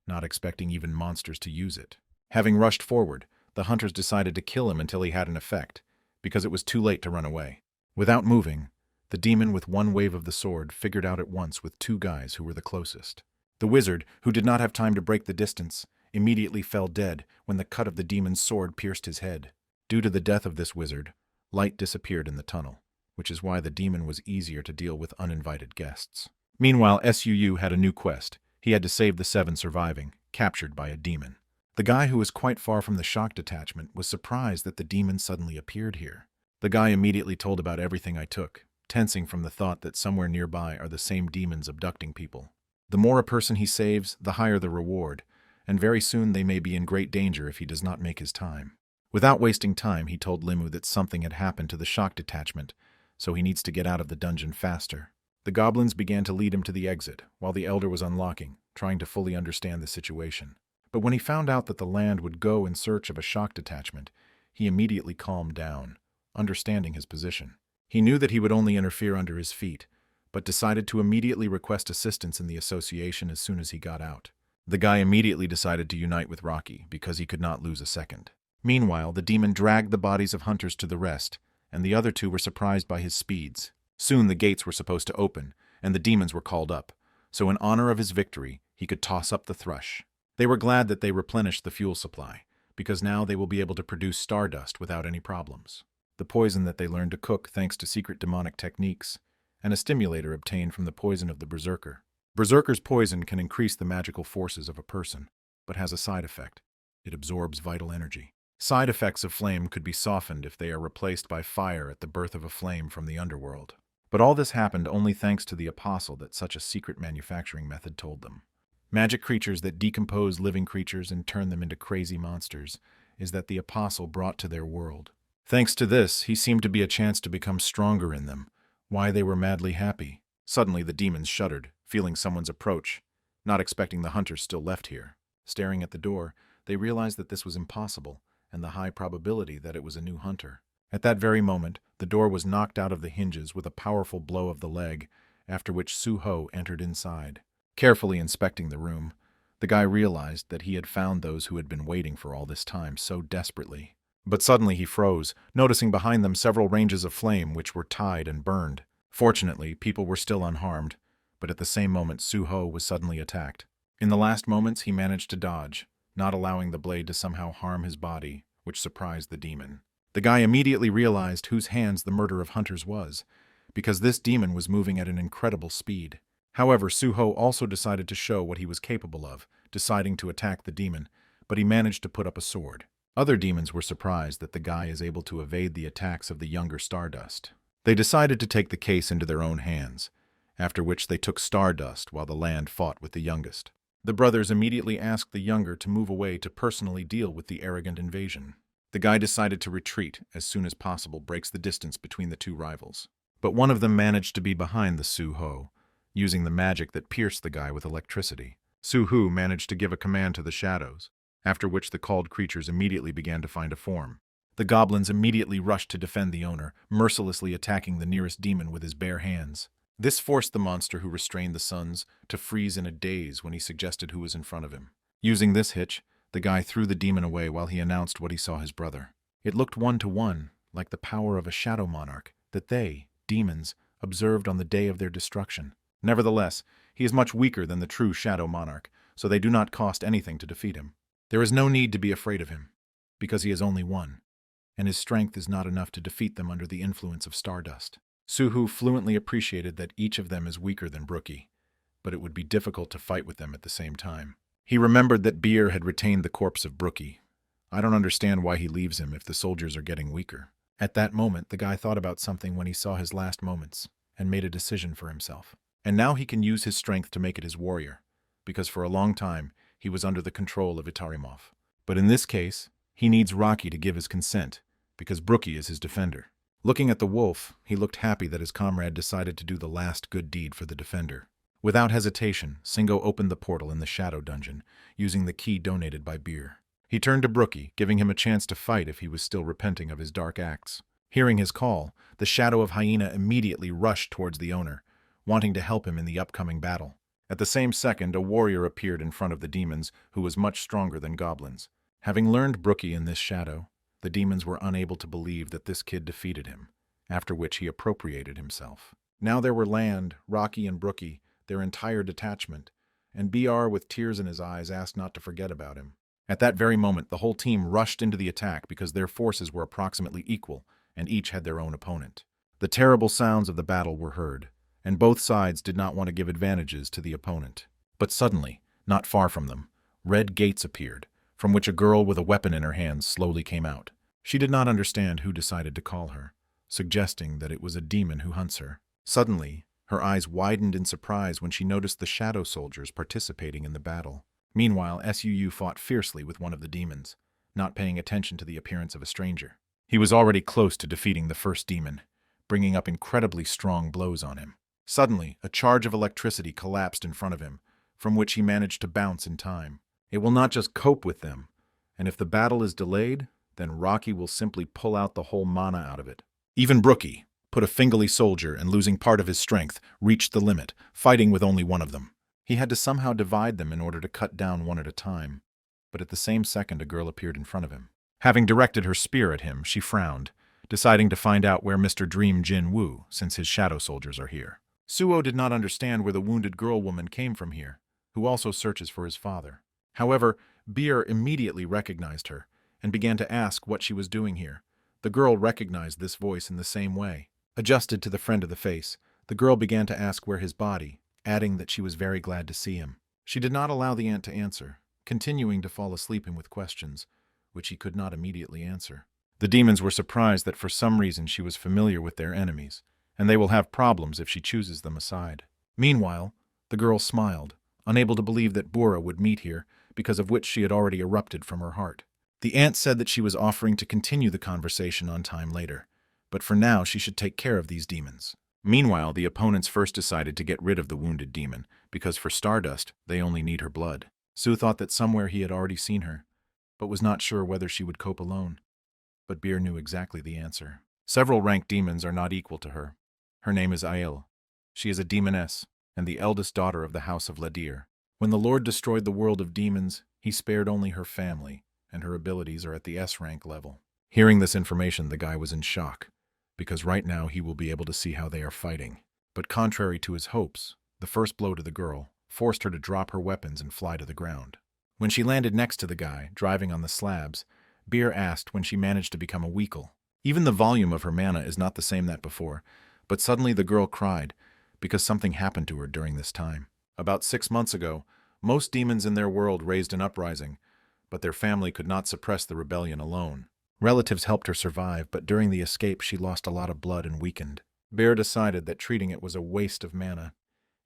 not expecting even monsters to use it. Having rushed forward, the hunters decided to kill him until he had an effect, because it was too late to run away. Without moving, the demon with one wave of the sword figured out at once with 2 guys who were the closest. The wizard, who did not have time to break the distance, immediately fell dead when the cut of the demon's sword pierced his head. Due to the death of this wizard, light disappeared in the tunnel, which is why the demon was easier to deal with uninvited guests. Meanwhile, Suu had a new quest. He had to save the 7 surviving, captured by a demon. The guy who was quite far from the shock detachment was surprised that the demon suddenly appeared here. The guy immediately told about everything I took, tensing from the thought that somewhere nearby are the same demons abducting people. The more a person he saves, the higher the reward, and very soon they may be in great danger if he does not make his time. Without wasting time, he told Limu that something had happened to the shock detachment, so he needs to get out of the dungeon faster. The goblins began to lead him to the exit, while the elder was unlocking, trying to fully understand the situation. But when he found out that the land would go in search of a shock detachment, he immediately calmed down, understanding his position. He knew that he would only interfere under his feet, but decided to immediately request assistance in the association as soon as he got out. The guy immediately decided to unite with Rocky because he could not lose a second. Meanwhile, the demon dragged the bodies of hunters to the rest, and the other two were surprised by his speeds. Soon the gates were supposed to open, and the demons were called up, so in honor of his victory, he could toss up the thrush. They were glad that they replenished the fuel supply, because now they will be able to produce stardust without any problems. The poison that they learned to cook thanks to secret demonic techniques, and a stimulator obtained from the poison of the berserker. Berserker's poison can increase the magical forces of a person, but has a side effect. It absorbs vital energy. Side effects of flame could be softened if they are replaced by fire at the birth of a flame from the underworld. But all this happened only thanks to the apostle that such a secret manufacturing method told them. Magic creatures that decompose living creatures and turn them into crazy monsters is that the apostle brought to their world. Thanks to this, he seemed to be a chance to become stronger in them. Why they were madly happy. Suddenly the demons shuddered, feeling someone's approach, not expecting the hunters still left here. Staring at the door, they realized that this was impossible, and the high probability that it was a new hunter. At that very moment, the door was knocked out of the hinges with a powerful blow of the leg, after which Su-ho entered inside. Carefully inspecting the room, the guy realized that he had found those who had been waiting for all this time so desperately. But suddenly he froze, noticing behind them several ranges of flame which were tied and burned. Fortunately, people were still unharmed, but at the same moment Su-ho was suddenly attacked. In the last moments, he managed to dodge, not allowing the blade to somehow harm his body, which surprised the demon. The guy immediately realized whose hands the murder of hunters was, because this demon was moving at an incredible speed. However, Su-ho also decided to show what he was capable of, deciding to attack the demon, but he managed to put up a sword. Other demons were surprised that the guy is able to evade the attacks of the younger Stardust. They decided to take the case into their own hands, after which they took Stardust while the land fought with the youngest. The brothers immediately asked the younger to move away to personally deal with the arrogant invasion. The guy decided to retreat as soon as possible, breaks the distance between the two rivals. But one of them managed to be behind the Su-ho, using the magic that pierced the guy with electricity. Su-ho managed to give a command to the shadows, after which the called creatures immediately began to find a form. The goblins immediately rushed to defend the owner, mercilessly attacking the nearest demon with his bare hands. This forced the monster who restrained the sons to freeze in a daze when he suggested who was in front of him. Using this hitch, the guy threw the demon away while he announced what he saw his brother. It looked 1-to-1, like the power of a shadow monarch, that they, demons, observed on the day of their destruction. Nevertheless, he is much weaker than the true shadow monarch, so they do not cost anything to defeat him. There is no need to be afraid of him, because he is only one, and his strength is not enough to defeat them under the influence of Stardust. Su-ho fluently appreciated that each of them is weaker than Brookie, but it would be difficult to fight with them at the same time. He remembered that Beer had retained the corpse of Brookie. I don't understand why he leaves him if the soldiers are getting weaker. At that moment, the guy thought about something when he saw his last moments, and made a decision for himself. And now he can use his strength to make it his warrior, because for a long time, he was under the control of Itarimov. But in this case, he needs Rocky to give his consent, because Brookie is his defender. Looking at the wolf, he looked happy that his comrade decided to do the last good deed for the defender. Without hesitation, Singo opened the portal in the shadow dungeon, using the key donated by Beer. He turned to Brookie, giving him a chance to fight if he was still repenting of his dark acts. Hearing his call, the shadow of Hyena immediately rushed towards the owner, wanting to help him in the upcoming battle. At the same second, a warrior appeared in front of the demons, who was much stronger than goblins. Having learned Brookie in this shadow, the demons were unable to believe that this kid defeated him, after which he appropriated himself. Now there were Land, Rocky, and Brookie, their entire detachment, and BR with tears in his eyes asked not to forget about him. At that very moment, the whole team rushed into the attack because their forces were approximately equal, and each had their own opponent. The terrible sounds of the battle were heard, and both sides did not want to give advantages to the opponent. But suddenly, not far from them, red gates appeared, from which a girl with a weapon in her hands slowly came out. She did not understand who decided to call her, suggesting that it was a demon who hunts her. Suddenly, her eyes widened in surprise when she noticed the shadow soldiers participating in the battle. Meanwhile, Suu fought fiercely with one of the demons, not paying attention to the appearance of a stranger. He was already close to defeating the first demon, bringing up incredibly strong blows on him. Suddenly, a charge of electricity collapsed in front of him, from which he managed to bounce in time. It will not just cope with them, and if the battle is delayed, then Rocky will simply pull out the whole mana out of it. Even Brookie, put a Fingali soldier and losing part of his strength, reached the limit, fighting with only one of them. He had to somehow divide them in order to cut down one at a time. But at the same second a girl appeared in front of him. Having directed her spear at him, she frowned, deciding to find out where Mr. Dream Jin Woo, since his shadow soldiers are here. Suo did not understand where the wounded girl woman came from here, who also searches for his father. However, Beer immediately recognized her and began to ask what she was doing here. The girl recognized this voice in the same way. Adjusted to the friend of the face, the girl began to ask where his body, adding that she was very glad to see him. She did not allow the ant to answer, continuing to fall asleep with questions, which he could not immediately answer. The demons were surprised that for some reason she was familiar with their enemies, and they will have problems if she chooses them aside. Meanwhile, the girl smiled, unable to believe that Bora would meet here, because of which she had already erupted from her heart. The ant said that she was offering to continue the conversation on time later, but for now she should take care of these demons. Meanwhile, the opponents first decided to get rid of the wounded demon, because for Stardust, they only need her blood. Su thought that somewhere he had already seen her, but was not sure whether she would cope alone. But Beer knew exactly the answer. Several ranked demons are not equal to her. Her name is Aiel. She is a demoness, and the eldest daughter of the House of Ladir. When the Lord destroyed the world of demons, he spared only her family, and her abilities are at the S-rank level. Hearing this information, the guy was in shock, because right now he will be able to see how they are fighting. But contrary to his hopes, the first blow to the girl forced her to drop her weapons and fly to the ground. When she landed next to the guy, driving on the slabs, Beer asked when she managed to become a weakle. Even the volume of her mana is not the same that before, but suddenly the girl cried, because something happened to her during this time. About 6 months ago, most demons in their world raised an uprising, but their family could not suppress the rebellion alone. Relatives helped her survive, but during the escape she lost a lot of blood and weakened. Bear decided that treating it was a waste of mana,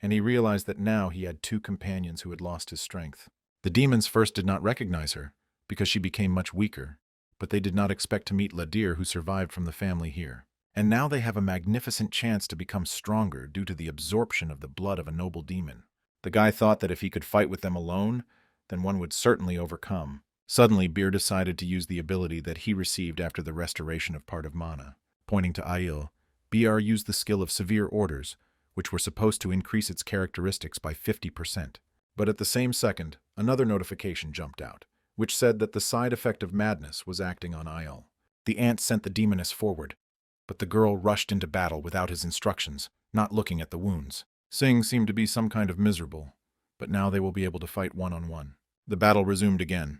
and he realized that now he had 2 companions who had lost his strength. The demons first did not recognize her, because she became much weaker, but they did not expect to meet Ladir, who survived from the family here. And now they have a magnificent chance to become stronger due to the absorption of the blood of a noble demon. The guy thought that if he could fight with them alone, then one would certainly overcome. Suddenly, Beer decided to use the ability that he received after the restoration of part of mana. Pointing to Aiel, BR used the skill of Severe Orders, which were supposed to increase its characteristics by 50%. But at the same second, another notification jumped out, which said that the side effect of madness was acting on Aiel. The ant sent the demoness forward, but the girl rushed into battle without his instructions, not looking at the wounds. Sing seemed to be some kind of miserable, but now they will be able to fight one-on-one. The battle resumed again,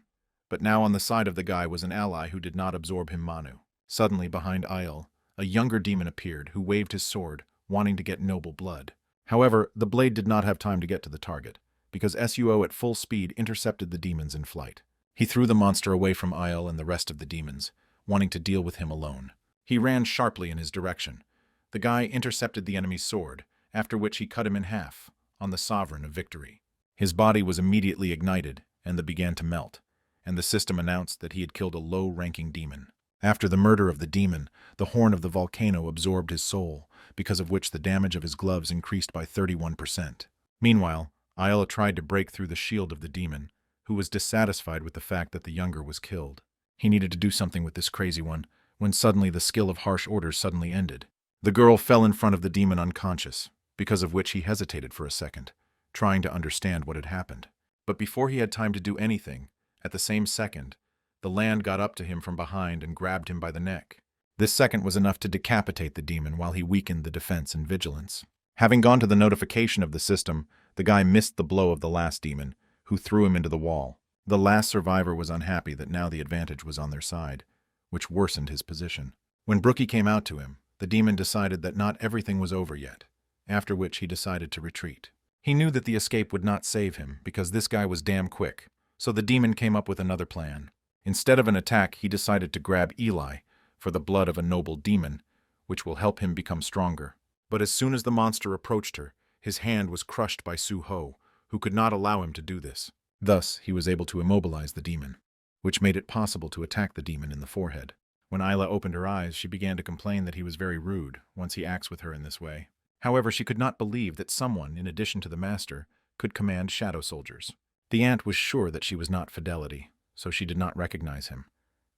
but now on the side of the guy was an ally who did not absorb him Manu. Suddenly, behind Aiel, a younger demon appeared who waved his sword, wanting to get noble blood. However, the blade did not have time to get to the target, because Suo at full speed intercepted the demons in flight. He threw the monster away from Aiel and the rest of the demons, wanting to deal with him alone. He ran sharply in his direction. The guy intercepted the enemy's sword, after which he cut him in half, on the sovereign of victory. His body was immediately ignited, and began to melt, and the system announced that he had killed a low-ranking demon. After the murder of the demon, the horn of the volcano absorbed his soul, because of which the damage of his gloves increased by 31%. Meanwhile, Aiel tried to break through the shield of the demon, who was dissatisfied with the fact that the younger was killed. He needed to do something with this crazy one, when suddenly the skill of harsh orders suddenly ended. The girl fell in front of the demon unconscious, because of which he hesitated for a second, trying to understand what had happened. But before he had time to do anything, at the same second, the land got up to him from behind and grabbed him by the neck. This second was enough to decapitate the demon while he weakened the defense and vigilance. Having gone to the notification of the system, the guy missed the blow of the last demon, who threw him into the wall. The last survivor was unhappy that now the advantage was on their side, which worsened his position. When Brookie came out to him, the demon decided that not everything was over yet, after which he decided to retreat. He knew that the escape would not save him, because this guy was damn quick, so the demon came up with another plan. Instead of an attack, he decided to grab Eli for the blood of a noble demon, which will help him become stronger. But as soon as the monster approached her, his hand was crushed by Su-ho, who could not allow him to do this. Thus, he was able to immobilize the demon, which made it possible to attack the demon in the forehead. When Isla opened her eyes, she began to complain that he was very rude once he acts with her in this way. However, she could not believe that someone, in addition to the master, could command shadow soldiers. The ant was sure that she was not Fidelity, so she did not recognize him,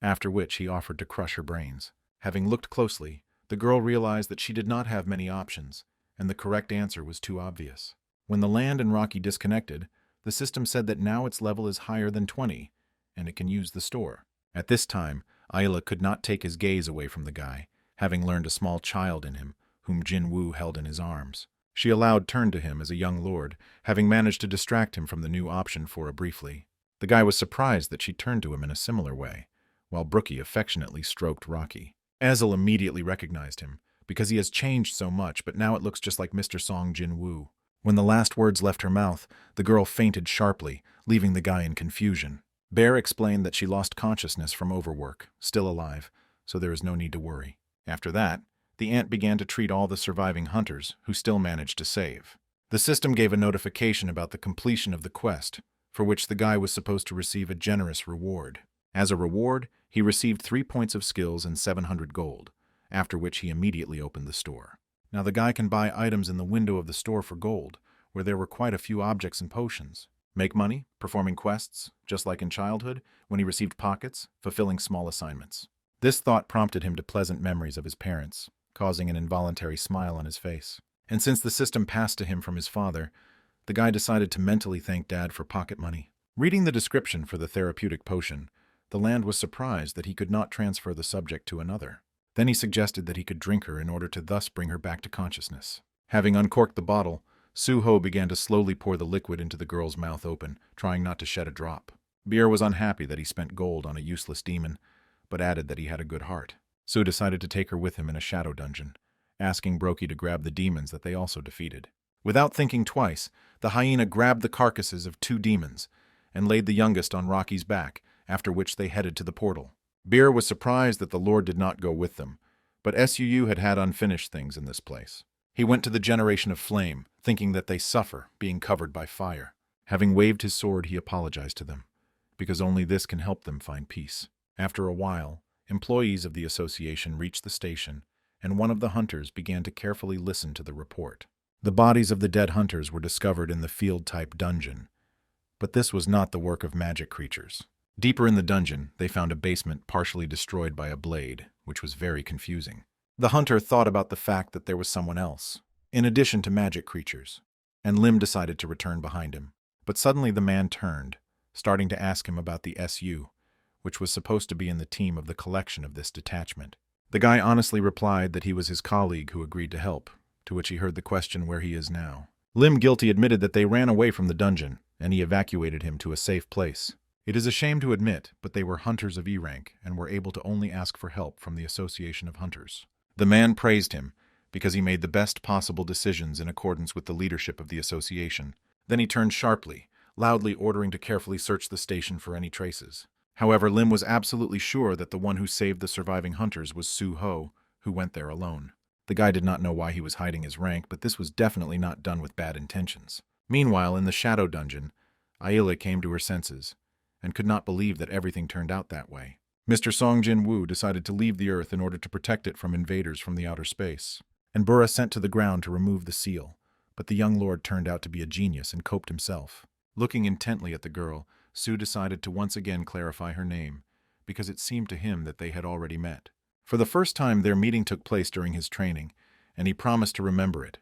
after which he offered to crush her brains. Having looked closely, The girl realized that she did not have many options, and the correct answer was too obvious. When the land and Rocky disconnected, the system said that now its level is higher than 20, and it can use the store. At this time, Ayla could not take his gaze away from the guy, having learned a small child in him, whom Jin Woo held in his arms. She allowed turned to him as a young lord, having managed to distract him from the new option for a briefly. The guy was surprised that she turned to him in a similar way, while Brookie affectionately stroked Rocky. Ezel immediately recognized him, because he has changed so much, but now it looks just like Mr. Song Jin Woo. When the last words left her mouth, the girl fainted sharply, leaving the guy in confusion. Bear explained that she lost consciousness from overwork, still alive, so there is no need to worry. After that, the ant began to treat all the surviving hunters, who still managed to save. The system gave a notification about the completion of the quest, for which the guy was supposed to receive a generous reward. As a reward, he received 3 points of skills and 700 gold, after which he immediately opened the store. Now the guy can buy items in the window of the store for gold, where there were quite a few objects and potions. Make money, performing quests, just like in childhood, when he received pockets, fulfilling small assignments. This thought prompted him to pleasant memories of his parents, causing an involuntary smile on his face. And since the system passed to him from his father, the guy decided to mentally thank Dad for pocket money. Reading the description for the therapeutic potion, the land was surprised that he could not transfer the subject to another. Then he suggested that he could drink her in order to thus bring her back to consciousness. Having uncorked the bottle, Suho began to slowly pour the liquid into the girl's mouth open, trying not to shed a drop. Beer was unhappy that he spent gold on a useless demon, but added that he had a good heart. Su decided to take her with him in a shadow dungeon, asking Brookie to grab the demons that they also defeated. Without thinking twice, the hyena grabbed the carcasses of 2 demons and laid the youngest on Rocky's back, after which they headed to the portal. Beer was surprised that the Lord did not go with them, but Suu had had unfinished things in this place. He went to the generation of flame, thinking that they suffer, being covered by fire. Having waved his sword, he apologized to them, because only this can help them find peace. After a while, employees of the association reached the station, and one of the hunters began to carefully listen to the report. The bodies of the dead hunters were discovered in the field-type dungeon, but this was not the work of magic creatures. Deeper in the dungeon, they found a basement partially destroyed by a blade, which was very confusing. The hunter thought about the fact that there was someone else, in addition to magic creatures, and Lim decided to return behind him. But suddenly the man turned, starting to ask him about the SU, which was supposed to be in the team of the collection of this detachment. The guy honestly replied that he was his colleague who agreed to help, to which he heard the question where he is now. Lim guilty admitted that they ran away from the dungeon, and he evacuated him to a safe place. It is a shame to admit, but they were hunters of E rank and were able to only ask for help from the Association of Hunters. The man praised him because he made the best possible decisions in accordance with the leadership of the association. Then he turned sharply, loudly ordering to carefully search the station for any traces. However, Lim was absolutely sure that the one who saved the surviving hunters was Su Ho, who went there alone. The guy did not know why he was hiding his rank, but this was definitely not done with bad intentions. Meanwhile, in the shadow dungeon, Ayla came to her senses, and could not believe that everything turned out that way. Mr. Song Jin Woo decided to leave the Earth in order to protect it from invaders from the outer space, and Burra sent to the ground to remove the seal, but the young lord turned out to be a genius and coped himself. Looking intently at the girl, Su decided to once again clarify her name, because it seemed to him that they had already met. For the first time, their meeting took place during his training, and he promised to remember it,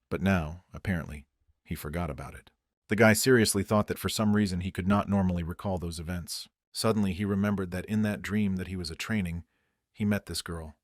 but now, apparently, he forgot about it. The guy seriously thought that for some reason he could not normally recall those events. Suddenly he remembered that in that dream that he was a training, he met this girl,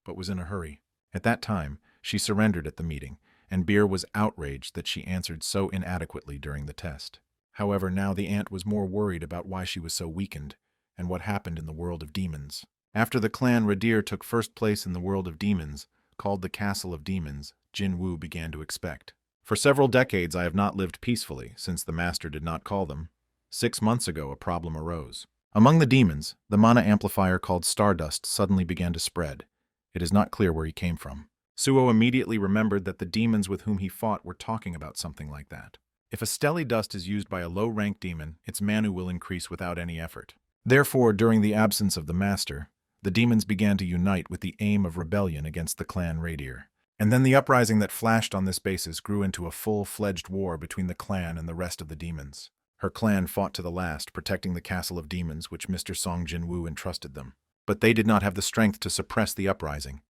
but was in a hurry. At that time, she surrendered at the meeting, and Beer was outraged that she answered so inadequately during the test. However, now the ant was more worried about why she was so weakened, and what happened in the world of demons. After the clan Radir took first place in the world of demons, called the Castle of Demons, Jin Woo began to expect. For several decades I have not lived peacefully, since the master did not call them. 6 months ago a problem arose. Among the demons, the mana amplifier called Stardust suddenly began to spread. It is not clear where he came from. Suo immediately remembered that the demons with whom he fought were talking about something like that. If a stelly dust is used by a low-rank demon, its manu will increase without any effort. Therefore, during the absence of the master, the demons began to unite with the aim of rebellion against the clan Radir. And then the uprising that flashed on this basis grew into a full-fledged war between the clan and the rest of the demons. Her clan fought to the last, protecting the Castle of Demons which Mr. Song Jin Woo entrusted them. But they did not have the strength to suppress the uprising,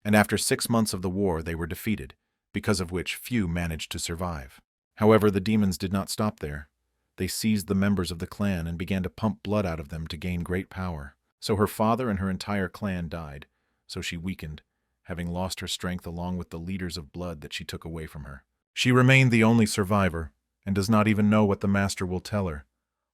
and after 6 months of the war they were defeated, because of which few managed to survive. However, the demons did not stop there. They seized the members of the clan and began to pump blood out of them to gain great power. So her father and her entire clan died, so she weakened, having lost her strength along with the liters of blood that she took away from her. She remained the only survivor, and does not even know what the master will tell her,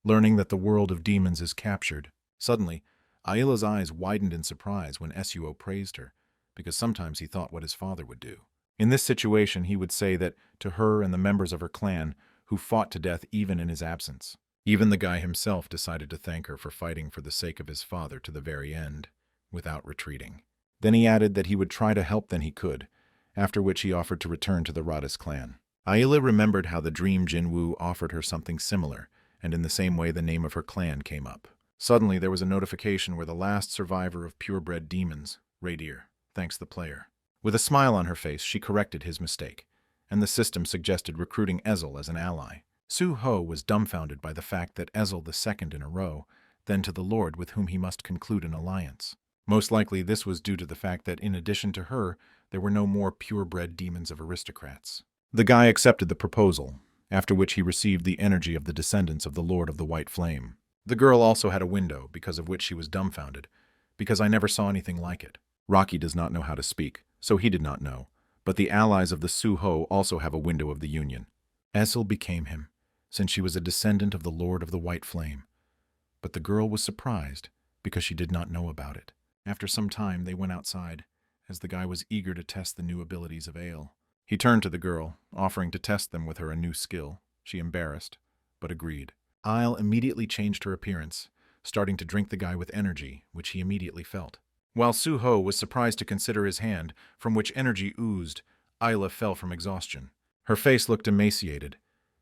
learning that the world of demons is captured. Suddenly, Aila's eyes widened in surprise when Suo praised her, because sometimes he thought what his father would do. In this situation, he would say that to her and the members of her clan, who fought to death even in his absence. Even the guy himself decided to thank her for fighting for the sake of his father to the very end, without retreating. Then he added that he would try to help than he could, after which he offered to return to the Radis clan. Aila remembered how the dream Jinwoo offered her something similar, and in the same way the name of her clan came up. Suddenly there was a notification where the last survivor of purebred demons, Radier, thanks the player. With a smile on her face, she corrected his mistake, and the system suggested recruiting Ezel as an ally. Su-ho was dumbfounded by the fact that Ezel the second in a row, then to the lord with whom he must conclude an alliance. Most likely this was due to the fact that in addition to her, there were no more purebred demons of aristocrats. The guy accepted the proposal, after which he received the energy of the descendants of the Lord of the White Flame. The girl also had a window, because of which she was dumbfounded, because I never saw anything like it. Rocky does not know how to speak, so he did not know, but the allies of the Su-ho also have a window of the union. Ezel became him, since she was a descendant of the Lord of the White Flame. But the girl was surprised, because she did not know about it. After some time, they went outside, as the guy was eager to test the new abilities of Ale. He turned to the girl, offering to test them with her a new skill. She embarrassed, but agreed. Ale immediately changed her appearance, starting to drink the guy with energy, which he immediately felt. While Su-ho was surprised to consider his hand, from which energy oozed, Ayla fell from exhaustion. Her face looked emaciated,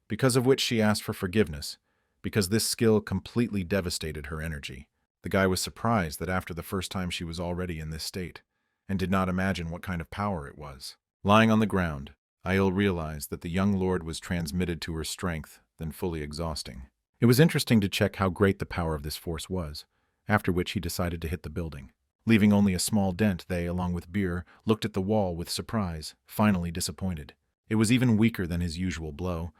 because of which she asked for forgiveness, because this skill completely devastated her energy. The guy was surprised that after the first time she was already in this state, and did not imagine what kind of power it was. Lying on the ground, Aiel realized that the young lord was transmitted to her strength, then fully exhausting. It was interesting to check how great the power of this force was, after which he decided to hit the building. Leaving only a small dent, they, along with Beer, looked at the wall with surprise, finally disappointed. It was even weaker than his usual blow,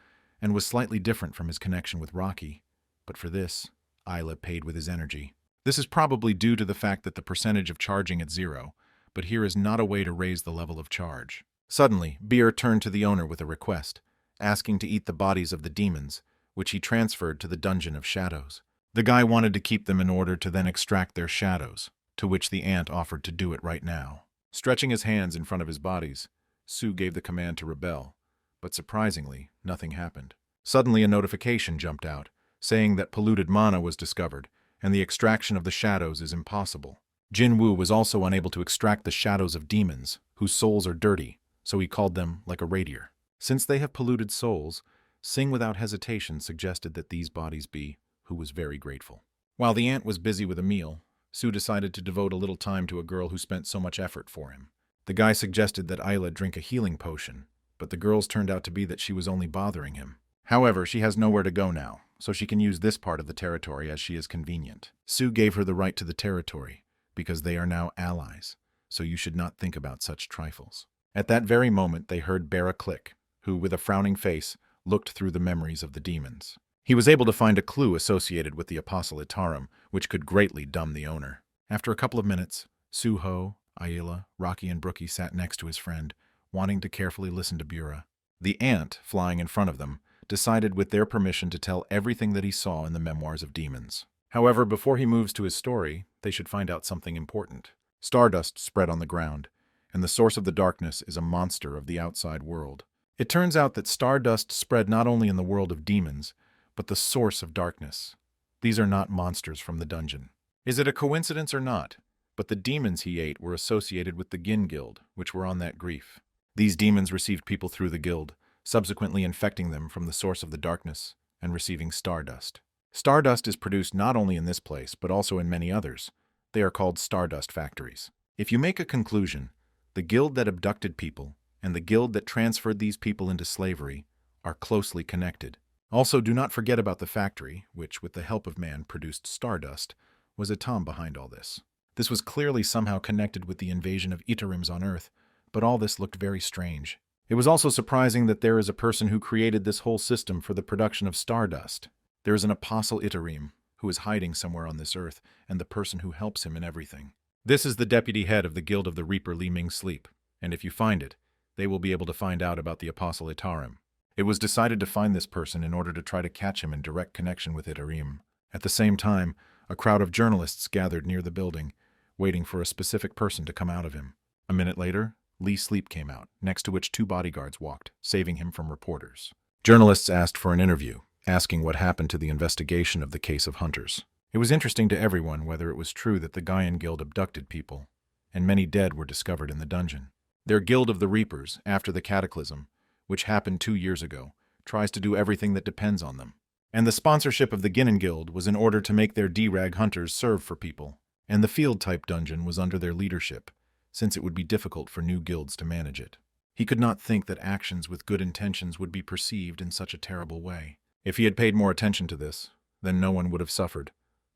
and was slightly different from his connection with Rocky. But for this, Ayla paid with his energy. This is probably due to the fact that the percentage of charging at 0, but here is not a way to raise the level of charge. Suddenly, Beer turned to the owner with a request, asking to eat the bodies of the demons, which he transferred to the Dungeon of Shadows. The guy wanted to keep them in order to then extract their shadows, to which the ant offered to do it right now. Stretching his hands in front of his bodies, Su gave the command to rebel, but surprisingly, nothing happened. Suddenly a notification jumped out, saying that polluted mana was discovered, and the extraction of the shadows is impossible. Jinwoo was also unable to extract the shadows of demons, whose souls are dirty, so he called them like a radier. Since they have polluted souls, Sing without hesitation suggested that these bodies be, who was very grateful. While the ant was busy with a meal, Su decided to devote a little time to a girl who spent so much effort for him. The guy suggested that Ayla drink a healing potion, but the girl's turned out to be that she was only bothering him. However, she has nowhere to go now, so she can use this part of the territory as she is convenient. Su gave her the right to the territory, because they are now allies, so you should not think about such trifles. At that very moment they heard Bara click, who, with a frowning face, looked through the memories of the demons. He was able to find a clue associated with the Apostle Itarum, which could greatly dumb the owner. After a couple of minutes, Su-ho, Ayla, Rocky, and Brookie sat next to his friend, wanting to carefully listen to Bura. The ant, flying in front of them, decided with their permission to tell everything that he saw in the Memoirs of Demons. However, before he moves to his story, they should find out something important. Stardust spread on the ground, and the source of the darkness is a monster of the outside world. It turns out that stardust spread not only in the world of demons, but the source of darkness. These are not monsters from the dungeon. Is it a coincidence or not? But the demons he ate were associated with the Gin Guild, which were on that grief. These demons received people through the guild, subsequently infecting them from the source of the darkness and receiving stardust. Stardust is produced not only in this place, but also in many others. They are called stardust factories. If you make a conclusion, the guild that abducted people and the guild that transferred these people into slavery are closely connected. Also, do not forget about the factory, which, with the help of man, produced stardust, was Atom behind all this. This was clearly somehow connected with the invasion of Itarims on Earth, but all this looked very strange. It was also surprising that there is a person who created this whole system for the production of stardust. There is an Apostle Itarim, who is hiding somewhere on this earth, and the person who helps him in everything. This is the deputy head of the Guild of the Reaper Li Ming Sleep, and if you find it, they will be able to find out about the Apostle Itarim. It was decided to find this person in order to try to catch him in direct connection with Itarim. At the same time, a crowd of journalists gathered near the building, waiting for a specific person to come out of him. A minute later, Li Sleep came out, next to which 2 bodyguards walked, saving him from reporters. Journalists asked for an interview, asking what happened to the investigation of the case of hunters. It was interesting to everyone whether it was true that the Gaian Guild abducted people, and many dead were discovered in the dungeon. Their Guild of the Reapers, after the cataclysm, which happened 2 years ago, tries to do everything that depends on them. And the sponsorship of the Ginnan Guild was in order to make their D-Rag hunters serve for people, and the field-type dungeon was under their leadership, since it would be difficult for new guilds to manage it. He could not think that actions with good intentions would be perceived in such a terrible way. If he had paid more attention to this, then no one would have suffered,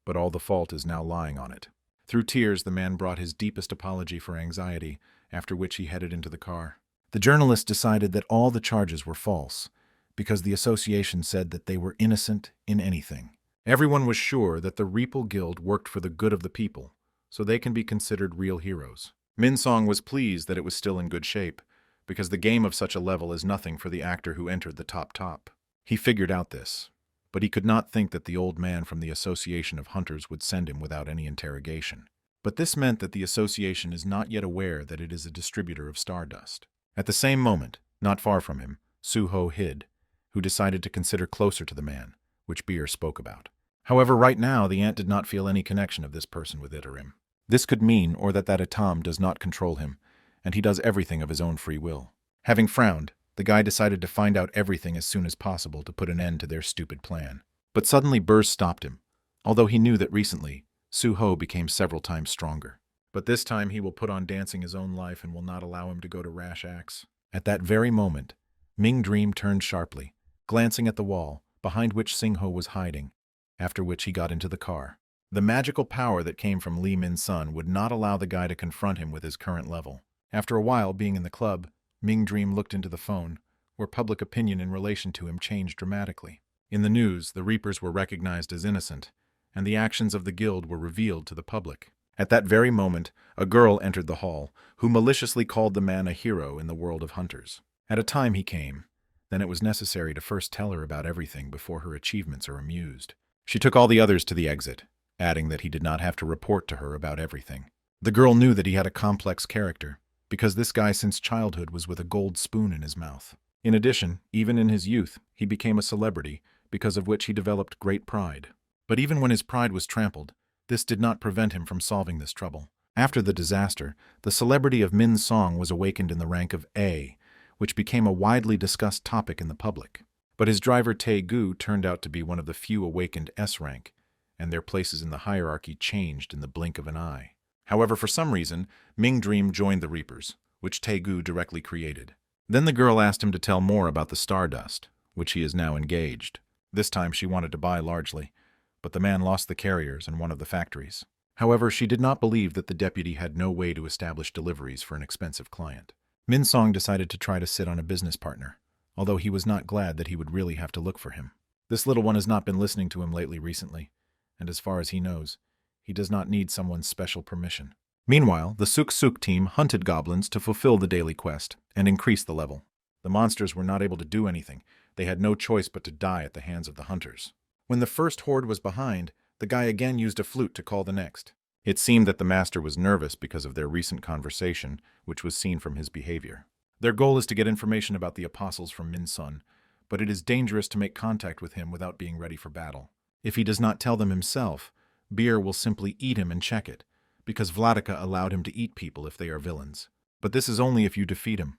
but all the fault is now lying on it. Through tears, the man brought his deepest apology for anxiety, after which he headed into the car. The journalist decided that all the charges were false, because the association said that they were innocent in anything. Everyone was sure that the Reapel Guild worked for the good of the people, so they can be considered real heroes. Min Song was pleased that it was still in good shape, because the game of such a level is nothing for the actor who entered the top. He figured out this, but he could not think that the old man from the Association of Hunters would send him without any interrogation. But this meant that the association is not yet aware that it is a distributor of stardust. At the same moment, not far from him, Suho hid, who decided to consider closer to the man, which Beer spoke about. However, right now, the ant did not feel any connection of this person with Itarim. This could mean or that Atom does not control him, and he does everything of his own free will. Having frowned, the guy decided to find out everything as soon as possible to put an end to their stupid plan. But suddenly Burrs stopped him, although he knew that recently, Suho became several times stronger. But this time he will put on dancing his own life and will not allow him to go to rash acts. At that very moment, Ming Dream turned sharply, glancing at the wall, behind which Singho was hiding, after which he got into the car. The magical power that came from Li Min Sun would not allow the guy to confront him with his current level. After a while being in the club, Ming Dream looked into the phone, where public opinion in relation to him changed dramatically. In the news, the Reapers were recognized as innocent, and the actions of the guild were revealed to the public. At that very moment, a girl entered the hall, who maliciously called the man a hero in the world of hunters. At a time he came, then it was necessary to first tell her about everything before her achievements are amused. She took all the others to the exit, adding that he did not have to report to her about everything. The girl knew that he had a complex character, because this guy since childhood was with a gold spoon in his mouth. In addition, even in his youth, he became a celebrity, because of which he developed great pride. But even when his pride was trampled, this did not prevent him from solving this trouble. After the disaster, the celebrity of Min Song was awakened in the rank of A, which became a widely discussed topic in the public. But his driver Tae Gu turned out to be one of the few awakened S rank, and their places in the hierarchy changed in the blink of an eye. However, for some reason, Ming Dream joined the Reapers, which Tae Gu directly created. Then the girl asked him to tell more about the stardust, which he is now engaged. This time she wanted to buy largely, but the man lost the carriers and one of the factories. However, she did not believe that the deputy had no way to establish deliveries for an expensive client. Min Song decided to try to sit on a business partner, although he was not glad that he would really have to look for him. This little one has not been listening to him recently, and as far as he knows, he does not need someone's special permission. Meanwhile, the Suk Suk team hunted goblins to fulfill the daily quest and increase the level. The monsters were not able to do anything. They had no choice but to die at the hands of the hunters. When the first horde was behind, the guy again used a flute to call the next. It seemed that the master was nervous because of their recent conversation, which was seen from his behavior. Their goal is to get information about the apostles from Min Sun, but it is dangerous to make contact with him without being ready for battle. If he does not tell them himself, Beer will simply eat him and check it, because Vladika allowed him to eat people if they are villains. But this is only if you defeat him,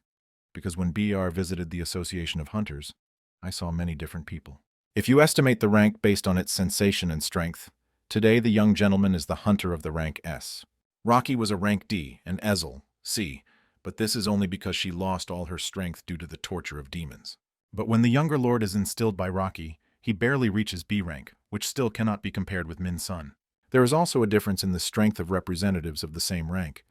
because when BR visited the Association of Hunters, I saw many different people. If you estimate the rank based on its sensation and strength, today the young gentleman is the hunter of the rank S. Rocky was a rank D and Ezel, C, but this is only because she lost all her strength due to the torture of demons. But when the younger lord is instilled by Rocky, he barely reaches B rank, which still cannot be compared with Min Sun. There is also a difference in the strength of representatives of the same rank,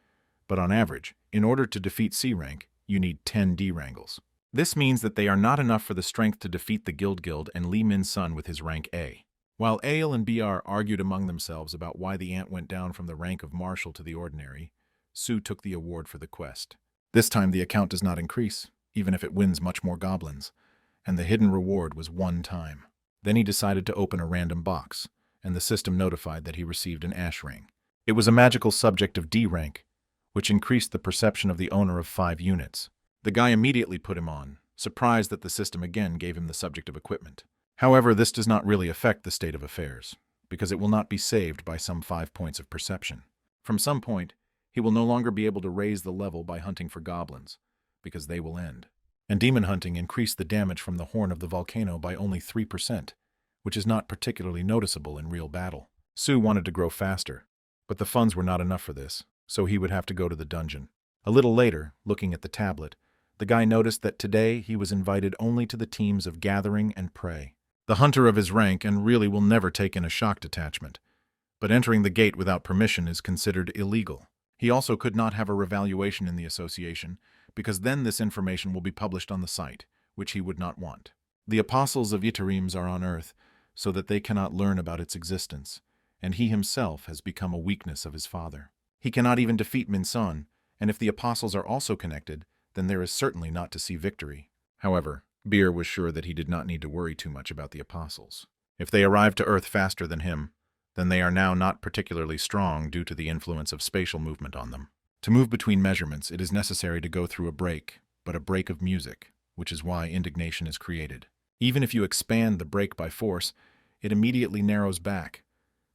but on average, in order to defeat C rank, you need 10 D wrangles. This means that they are not enough for the strength to defeat the Guild and Li Min's son with his rank A. While Ale and BR argued among themselves about why the ant went down from the rank of marshal to the ordinary, Su took the award for the quest. This time the account does not increase, even if it wins much more goblins, and the hidden reward was 1 time. Then he decided to open a random box, and the system notified that he received an ash ring. It was a magical subject of D rank, which increased the perception of the owner of 5 units. The guy immediately put him on, surprised that the system again gave him the subject of equipment. However, this does not really affect the state of affairs, because it will not be saved by some 5 points of perception. From some point, he will no longer be able to raise the level by hunting for goblins, because they will end. And demon hunting increased the damage from the horn of the volcano by only 3%, which is not particularly noticeable in real battle. Su wanted to grow faster, but the funds were not enough for this, so he would have to go to the dungeon. A little later, looking at the tablet, the guy noticed that today he was invited only to the teams of Gathering and Prey. The hunter of his rank and really will never take in a shock detachment, but entering the gate without permission is considered illegal. He also could not have a revaluation in the association, because then this information will be published on the site, which he would not want. The apostles of Itaremes are on Earth, so that they cannot learn about its existence, and he himself has become a weakness of his father. He cannot even defeat Minson, and if the apostles are also connected, then there is certainly not to see victory. However, Beer was sure that he did not need to worry too much about the apostles. If they arrived to Earth faster than him, then they are now not particularly strong due to the influence of spatial movement on them. To move between measurements, it is necessary to go through a break, but a break of music, which is why indignation is created. Even if you expand the break by force, it immediately narrows back,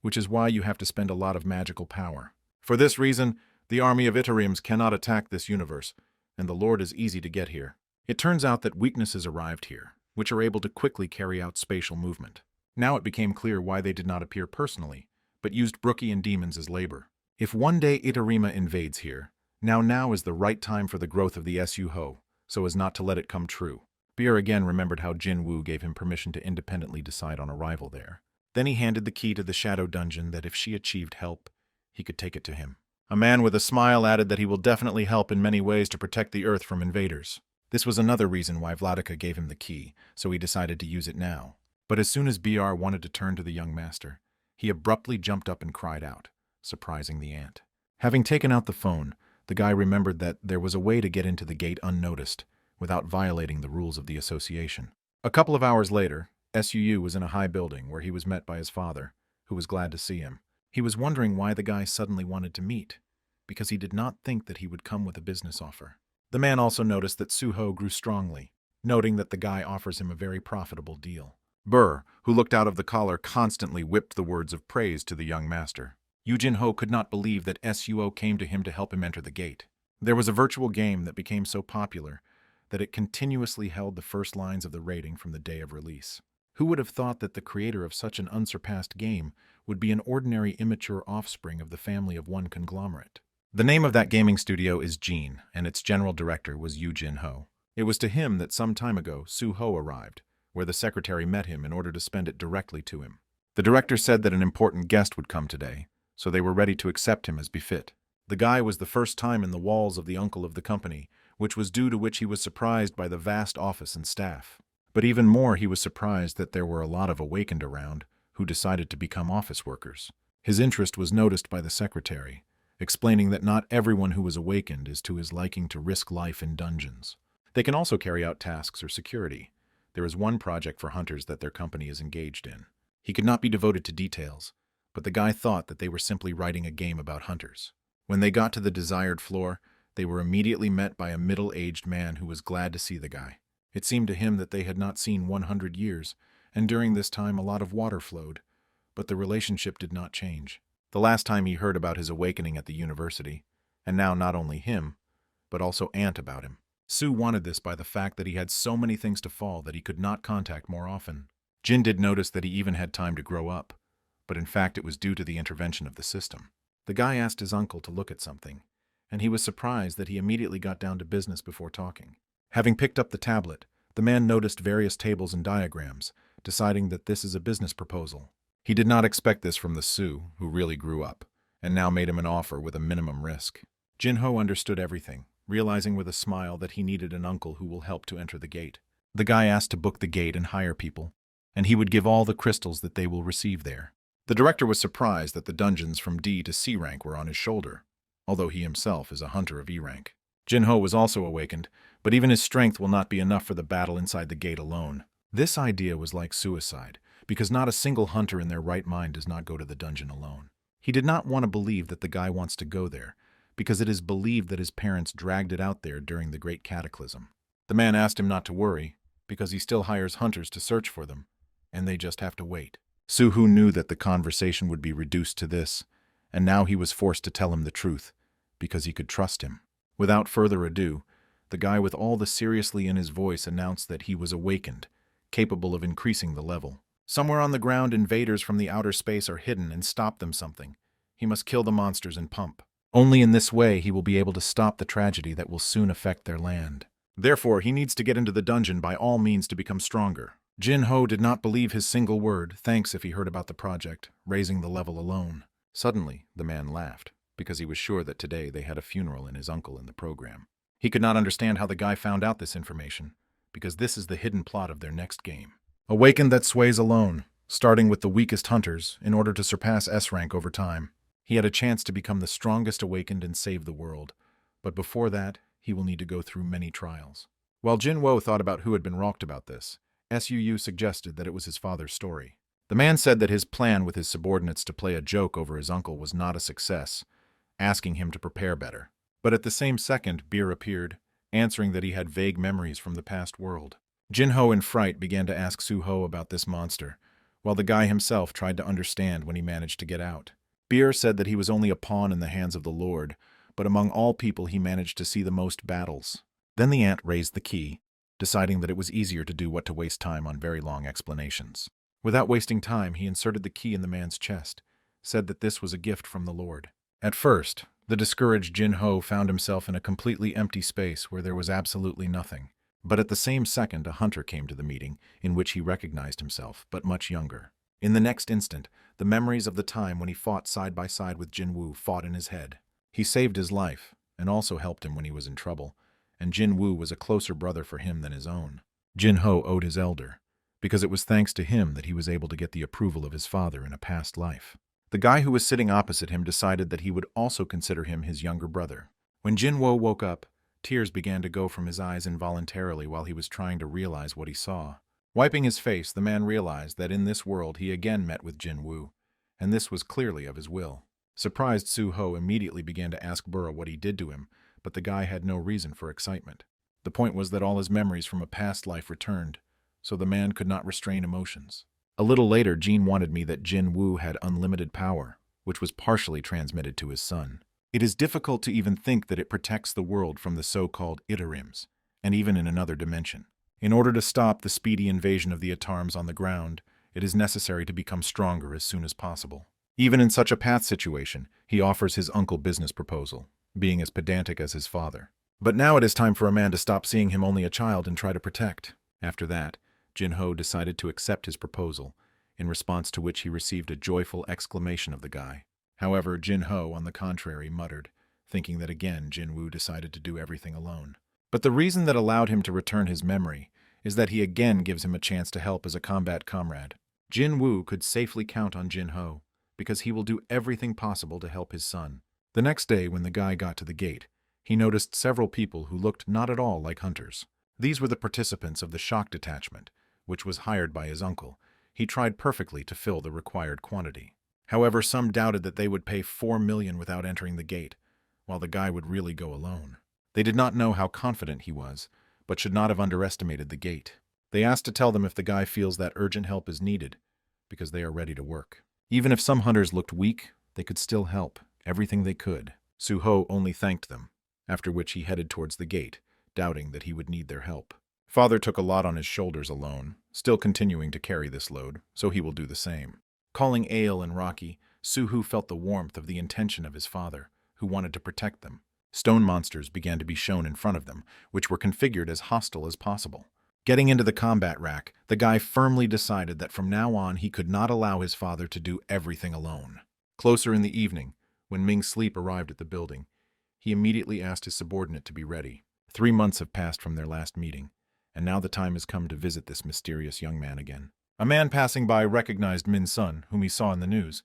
which is why you have to spend a lot of magical power. For this reason, the army of Itaremes cannot attack this universe, and the Lord is easy to get here. It turns out that weaknesses arrived here, which are able to quickly carry out spatial movement. Now it became clear why they did not appear personally, but used Brookian demons as labor. If one day Itarima invades here, now is the right time for the growth of the Su-Ho, so as not to let it come true. Beer again remembered how Jin Woo gave him permission to independently decide on arrival there. Then he handed the key to the shadow dungeon that if she achieved help, he could take it to him. A man with a smile added that he will definitely help in many ways to protect the Earth from invaders. This was another reason why Vladika gave him the key, so he decided to use it now. But as soon as BR wanted to turn to the young master, he abruptly jumped up and cried out, surprising the ant. Having taken out the phone, the guy remembered that there was a way to get into the gate unnoticed, without violating the rules of the association. A couple of hours later, SUU was in a high building where he was met by his father, who was glad to see him. He was wondering why the guy suddenly wanted to meet, because he did not think that he would come with a business offer. The man also noticed that Su-Ho grew strongly, noting that the guy offers him a very profitable deal. Burr, who looked out of the collar, constantly whipped the words of praise to the young master. Yujin Ho could not believe that Suo came to him to help him enter the gate. There was a virtual game that became so popular that it continuously held the first lines of the rating from the day of release. Who would have thought that the creator of such an unsurpassed game would be an ordinary immature offspring of the family of one conglomerate? The name of that gaming studio is Gene, and its general director was Yujin Ho. It was to him that some time ago Su-Ho arrived, where the secretary met him in order to spend it directly to him. The director said that an important guest would come today, so they were ready to accept him as befit. The guy was the first time in the walls of the uncle of the company, which was due to which he was surprised by the vast office and staff. But even more, he was surprised that there were a lot of awakened around who decided to become office workers. His interest was noticed by the secretary, explaining that not everyone who was awakened is to his liking to risk life in dungeons. They can also carry out tasks or security. There is one project for hunters that their company is engaged in. He could not be devoted to details, but the guy thought that they were simply writing a game about hunters. When they got to the desired floor, they were immediately met by a middle-aged man who was glad to see the guy. It seemed to him that they had not seen 100 years, and during this time a lot of water flowed, but the relationship did not change. The last time he heard about his awakening at the university, and now not only him, but also Ant about him. Su wanted this by the fact that he had so many things to fall that he could not contact more often. Jin did notice that he even had time to grow up, but in fact it was due to the intervention of the system. The guy asked his uncle to look at something, and he was surprised that he immediately got down to business before talking. Having picked up the tablet, the man noticed various tables and diagrams, deciding that this is a business proposal. He did not expect this from the Sioux, who really grew up, and now made him an offer with a minimum risk. Jin-ho understood everything, realizing with a smile that he needed an uncle who will help to enter the gate. The guy asked to book the gate and hire people, and he would give all the crystals that they will receive there. The director was surprised that the dungeons from D to C rank were on his shoulder, although he himself is a hunter of E rank. Jin-ho was also awakened, but even his strength will not be enough for the battle inside the gate alone. This idea was like suicide, because not a single hunter in their right mind does not go to the dungeon alone. He did not want to believe that the guy wants to go there, because it is believed that his parents dragged it out there during the Great Cataclysm. The man asked him not to worry, because he still hires hunters to search for them, and they just have to wait. Suhu knew that the conversation would be reduced to this, and now he was forced to tell him the truth, because he could trust him. Without further ado, the guy with all the seriously in his voice announced that he was awakened, capable of increasing the level. Somewhere on the ground, invaders from the outer space are hidden and stop them something. He must kill the monsters and pump. Only in this way he will be able to stop the tragedy that will soon affect their land. Therefore, he needs to get into the dungeon by all means to become stronger. Jin-ho did not believe his single word, thanks if he heard about the project, raising the level alone. Suddenly, the man laughed, because he was sure that today they had a funeral in his uncle in the program. He could not understand how the guy found out this information, because this is the hidden plot of their next game. Awakened that sways alone, starting with the weakest hunters, in order to surpass S rank over time. He had a chance to become the strongest awakened and save the world, but before that, he will need to go through many trials. While Jin-wo thought about who had been rocked about this, Suu suggested that it was his father's story. The man said that his plan with his subordinates to play a joke over his uncle was not a success, asking him to prepare better. But at the same second, Beer appeared, answering that he had vague memories from the past world. Jin-ho in fright began to ask Suho about this monster, while the guy himself tried to understand when he managed to get out. Beer said that he was only a pawn in the hands of the Lord, but among all people he managed to see the most battles. Then the ant raised the key, deciding that it was easier to do what to waste time on very long explanations. Without wasting time, he inserted the key in the man's chest, said that this was a gift from the Lord. At first, the discouraged Jin-ho found himself in a completely empty space where there was absolutely nothing. But at the same second, a hunter came to the meeting, in which he recognized himself, but much younger. In the next instant, the memories of the time when he fought side by side with Jin-woo fought in his head. He saved his life, and also helped him when he was in trouble, and Jin-woo was a closer brother for him than his own. Jin-ho owed his elder, because it was thanks to him that he was able to get the approval of his father in a past life. The guy who was sitting opposite him decided that he would also consider him his younger brother. When Jin-woo woke up, tears began to go from his eyes involuntarily while he was trying to realize what he saw. Wiping his face, the man realized that in this world he again met with Jin-woo, and this was clearly of his will. Surprised, Suho immediately began to ask Burra what he did to him, but the guy had no reason for excitement. The point was that all his memories from a past life returned, so the man could not restrain emotions. A little later, Jean wanted me that Jin-woo had unlimited power, which was partially transmitted to his son. It is difficult to even think that it protects the world from the so-called Itarims, and even in another dimension. In order to stop the speedy invasion of the Atarms on the ground, it is necessary to become stronger as soon as possible. Even in such a path situation, he offers his uncle business proposal, being as pedantic as his father. But now it is time for a man to stop seeing him only a child and try to protect. After that, Jin-ho decided to accept his proposal, in response to which he received a joyful exclamation of the guy. However, Jin-ho, on the contrary, muttered, thinking that again Jin-woo decided to do everything alone. But the reason that allowed him to return his memory is that he again gives him a chance to help as a combat comrade. Jin-woo could safely count on Jin-ho, because he will do everything possible to help his son. The next day, when the guy got to the gate, he noticed several people who looked not at all like hunters. These were the participants of the shock detachment, which was hired by his uncle. He tried perfectly to fill the required quantity. However, some doubted that they would pay 4 million without entering the gate, while the guy would really go alone. They did not know how confident he was, but should not have underestimated the gate. They asked to tell them if the guy feels that urgent help is needed, because they are ready to work. Even if some hunters looked weak, they could still help, everything they could. Suho only thanked them, after which he headed towards the gate, doubting that he would need their help. Father took a lot on his shoulders alone, still continuing to carry this load, so he will do the same. Calling Ale and Rocky, Suhu felt the warmth of the intention of his father, who wanted to protect them. Stone monsters began to be shown in front of them, which were configured as hostile as possible. Getting into the combat rack, the guy firmly decided that from now on he could not allow his father to do everything alone. Closer in the evening, when Ming's sleep arrived at the building, he immediately asked his subordinate to be ready. 3 months have passed from their last meeting, and now the time has come to visit this mysterious young man again. A man passing by recognized Min Sun, whom he saw in the news,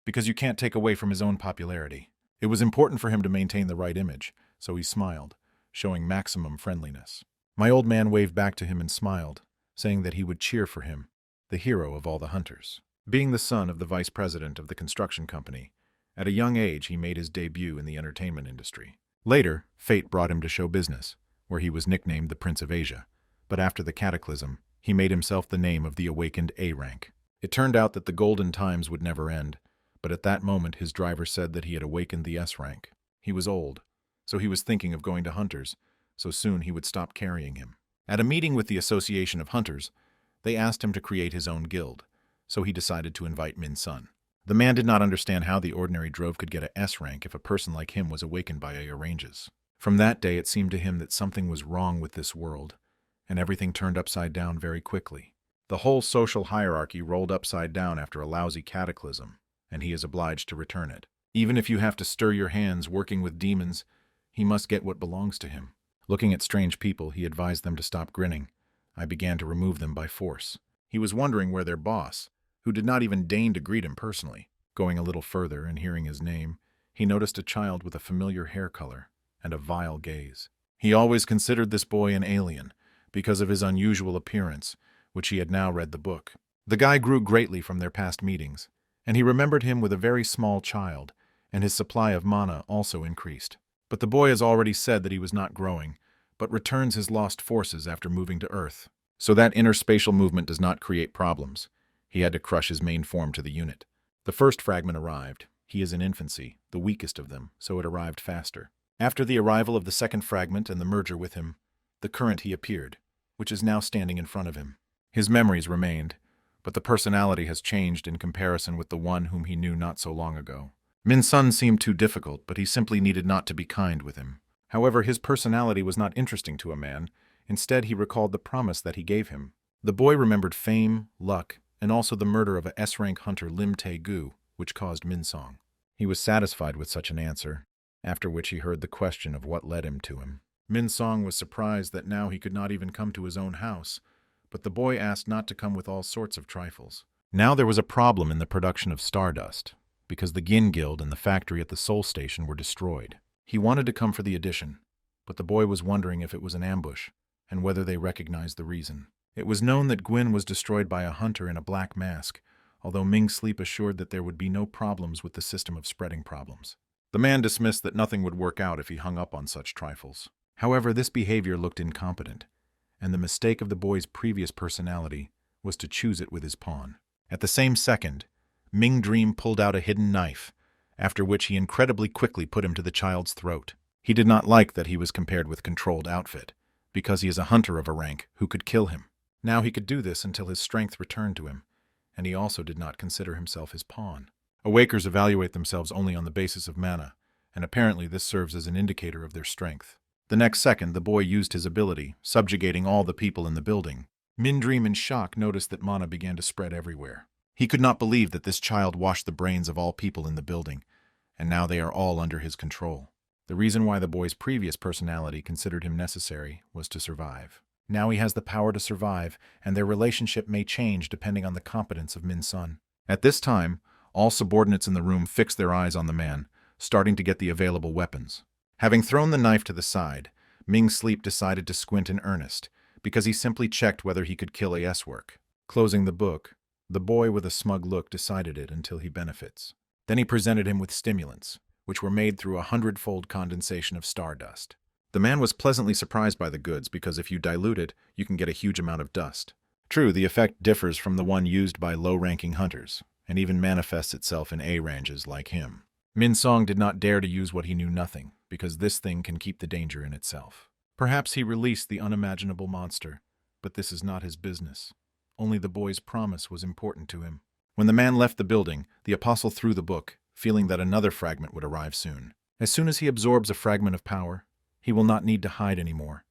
because you can't take away from his own popularity. It was important for him to maintain the right image, so he smiled, showing maximum friendliness. My old man waved back to him and smiled, saying that he would cheer for him, the hero of all the hunters. Being the son of the vice president of the construction company, at a young age he made his debut in the entertainment industry. Later, fate brought him to show business, where he was nicknamed the Prince of Asia, but after the cataclysm, he made himself the name of the awakened A rank. It turned out that the golden times would never end, but at that moment his driver said that he had awakened the S rank. He was old, so he was thinking of going to hunters, so soon he would stop carrying him. At a meeting with the Association of Hunters, they asked him to create his own guild, so he decided to invite Min Sun. The man did not understand how the ordinary drove could get a S rank if a person like him was awakened by A ranges. From that day it seemed to him that something was wrong with this world, and everything turned upside down very quickly. The whole social hierarchy rolled upside down after a lousy cataclysm, and he is obliged to return it. Even if you have to stir your hands working with demons, he must get what belongs to him. Looking at strange people, he advised them to stop grinning. I began to remove them by force. He was wondering where their boss, who did not even deign to greet him personally. Going a little further and hearing his name, he noticed a child with a familiar hair color and a vile gaze. He always considered this boy an alien, because of his unusual appearance, which he had now read the book. The guy grew greatly from their past meetings, and he remembered him with a very small child, and his supply of mana also increased. But the boy has already said that he was not growing, but returns his lost forces after moving to Earth. So that interspatial movement does not create problems. He had to crush his main form to the unit. The first fragment arrived. He is in infancy, the weakest of them, so it arrived faster. After the arrival of the second fragment and the merger with him, the current he appeared, which is now standing in front of him. His memories remained, but the personality has changed in comparison with the one whom he knew not so long ago. Min Sun seemed too difficult, but he simply needed not to be kind with him. However, his personality was not interesting to a man. Instead, he recalled the promise that he gave him. The boy remembered fame, luck, and also the murder of a S-rank hunter Lim Tae-gu, which caused Min Song. He was satisfied with such an answer, after which he heard the question of what led him to him. Min Song was surprised that now he could not even come to his own house, but the boy asked not to come with all sorts of trifles. Now there was a problem in the production of stardust, because the Gin Guild and the factory at the Soul Station were destroyed. He wanted to come for the addition, but the boy was wondering if it was an ambush, and whether they recognized the reason. It was known that Gwyn was destroyed by a hunter in a black mask, although Ming's sleep assured that there would be no problems with the system of spreading problems. The man dismissed that nothing would work out if he hung up on such trifles. However, this behavior looked incompetent, and the mistake of the boy's previous personality was to choose it with his pawn. At the same second, Ming Dream pulled out a hidden knife, after which he incredibly quickly put him to the child's throat. He did not like that he was compared with Controlled Outfit, because he is a hunter of a rank who could kill him. Now he could do this until his strength returned to him, and he also did not consider himself his pawn. Awakers evaluate themselves only on the basis of mana, and apparently this serves as an indicator of their strength. The next second, the boy used his ability, subjugating all the people in the building. Min Dream, in shock, noticed that mana began to spread everywhere. He could not believe that this child washed the brains of all people in the building, and now they are all under his control. The reason why the boy's previous personality considered him necessary was to survive. Now he has the power to survive, and their relationship may change depending on the competence of Min Sun. At this time, all subordinates in the room fixed their eyes on the man, starting to get the available weapons. Having thrown the knife to the side, Ming Sleep decided to squint in earnest, because he simply checked whether he could kill a S-work. Closing the book, the boy with a smug look decided it until he benefits. Then he presented him with stimulants, which were made through a 100-fold condensation of stardust. The man was pleasantly surprised by the goods because if you dilute it, you can get a huge amount of dust. True, the effect differs from the one used by low-ranking hunters, and even manifests itself in A ranges like him. Min Song did not dare to use what he knew nothing, because this thing can keep the danger in itself. Perhaps he released the unimaginable monster, but this is not his business. Only the boy's promise was important to him. When the man left the building, the apostle threw the book, feeling that another fragment would arrive soon. As soon as he absorbs a fragment of power, he will not need to hide anymore,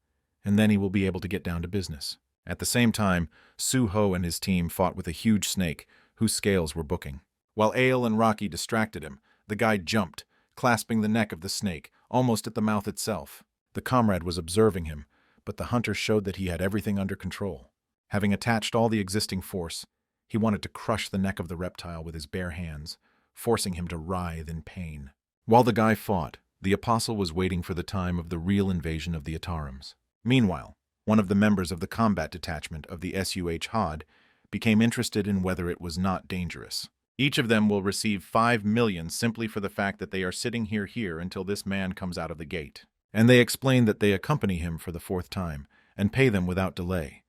and then he will be able to get down to business. At the same time, Su-ho and his team fought with a huge snake, whose scales were booking. While Ale and Rocky distracted him, the guy jumped, clasping the neck of the snake, almost at the mouth itself. The comrade was observing him, but the hunter showed that he had everything under control. Having attached all the existing force, he wanted to crush the neck of the reptile with his bare hands, forcing him to writhe in pain. While the guy fought, the apostle was waiting for the time of the real invasion of the Atarams. Meanwhile, one of the members of the combat detachment of the SUH HOD became interested in whether it was not dangerous. Each of them will receive 5 million simply for the fact that they are sitting here until this man comes out of the gate. And they explained that they accompany him for the 4th time and pay them without delay.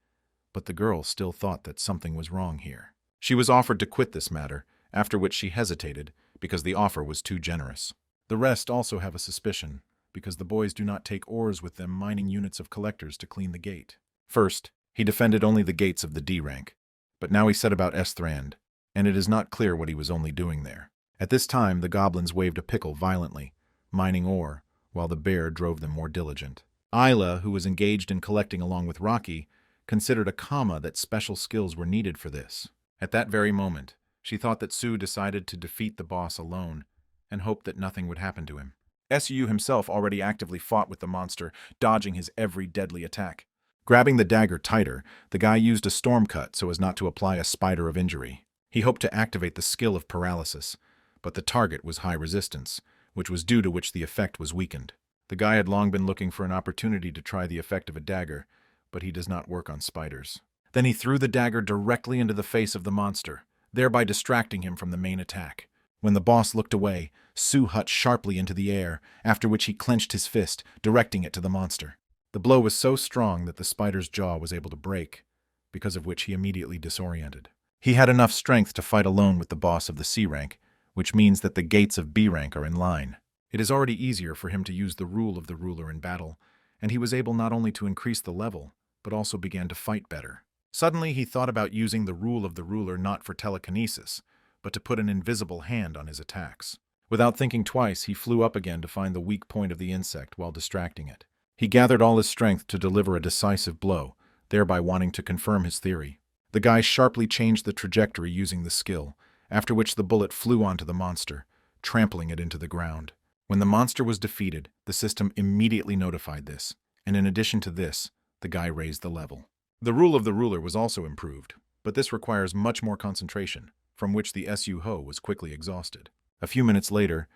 But the girl still thought that something was wrong here. She was offered to quit this matter, after which she hesitated because the offer was too generous. The rest also have a suspicion, because the boys do not take oars with them mining units of collectors to clean the gate. First, he defended only the gates of the D rank, but now he set about Esthrand, and it is not clear what he was only doing there. At this time, the goblins waved a pickle violently, mining ore, while the bear drove them more diligent. Isla, who was engaged in collecting along with Rocky, considered a comma that special skills were needed for this. At that very moment, she thought that Su decided to defeat the boss alone, and hoped that nothing would happen to him. Su himself already actively fought with the monster, dodging his every deadly attack. Grabbing the dagger tighter, the guy used a storm cut so as not to apply a spider of injury. He hoped to activate the skill of paralysis, but the target was high resistance, which was due to which the effect was weakened. The guy had long been looking for an opportunity to try the effect of a dagger, but he does not work on spiders. Then he threw the dagger directly into the face of the monster, thereby distracting him from the main attack. When the boss looked away, Su hut sharply into the air, after which he clenched his fist, directing it to the monster. The blow was so strong that the spider's jaw was able to break, because of which he immediately disoriented. He had enough strength to fight alone with the boss of the C rank, which means that the gates of B rank are in line. It is already easier for him to use the rule of the ruler in battle, and he was able not only to increase the level, but also began to fight better. Suddenly he thought about using the rule of the ruler not for telekinesis, but to put an invisible hand on his attacks. Without thinking twice, he flew up again to find the weak point of the insect while distracting it. He gathered all his strength to deliver a decisive blow, thereby wanting to confirm his theory. The guy sharply changed the trajectory using the skill, after which the bullet flew onto the monster, trampling it into the ground. When the monster was defeated, the system immediately notified this, and in addition to this, the guy raised the level. The rule of the ruler was also improved, but this requires much more concentration, from which the SU-Ho was quickly exhausted. A few minutes later,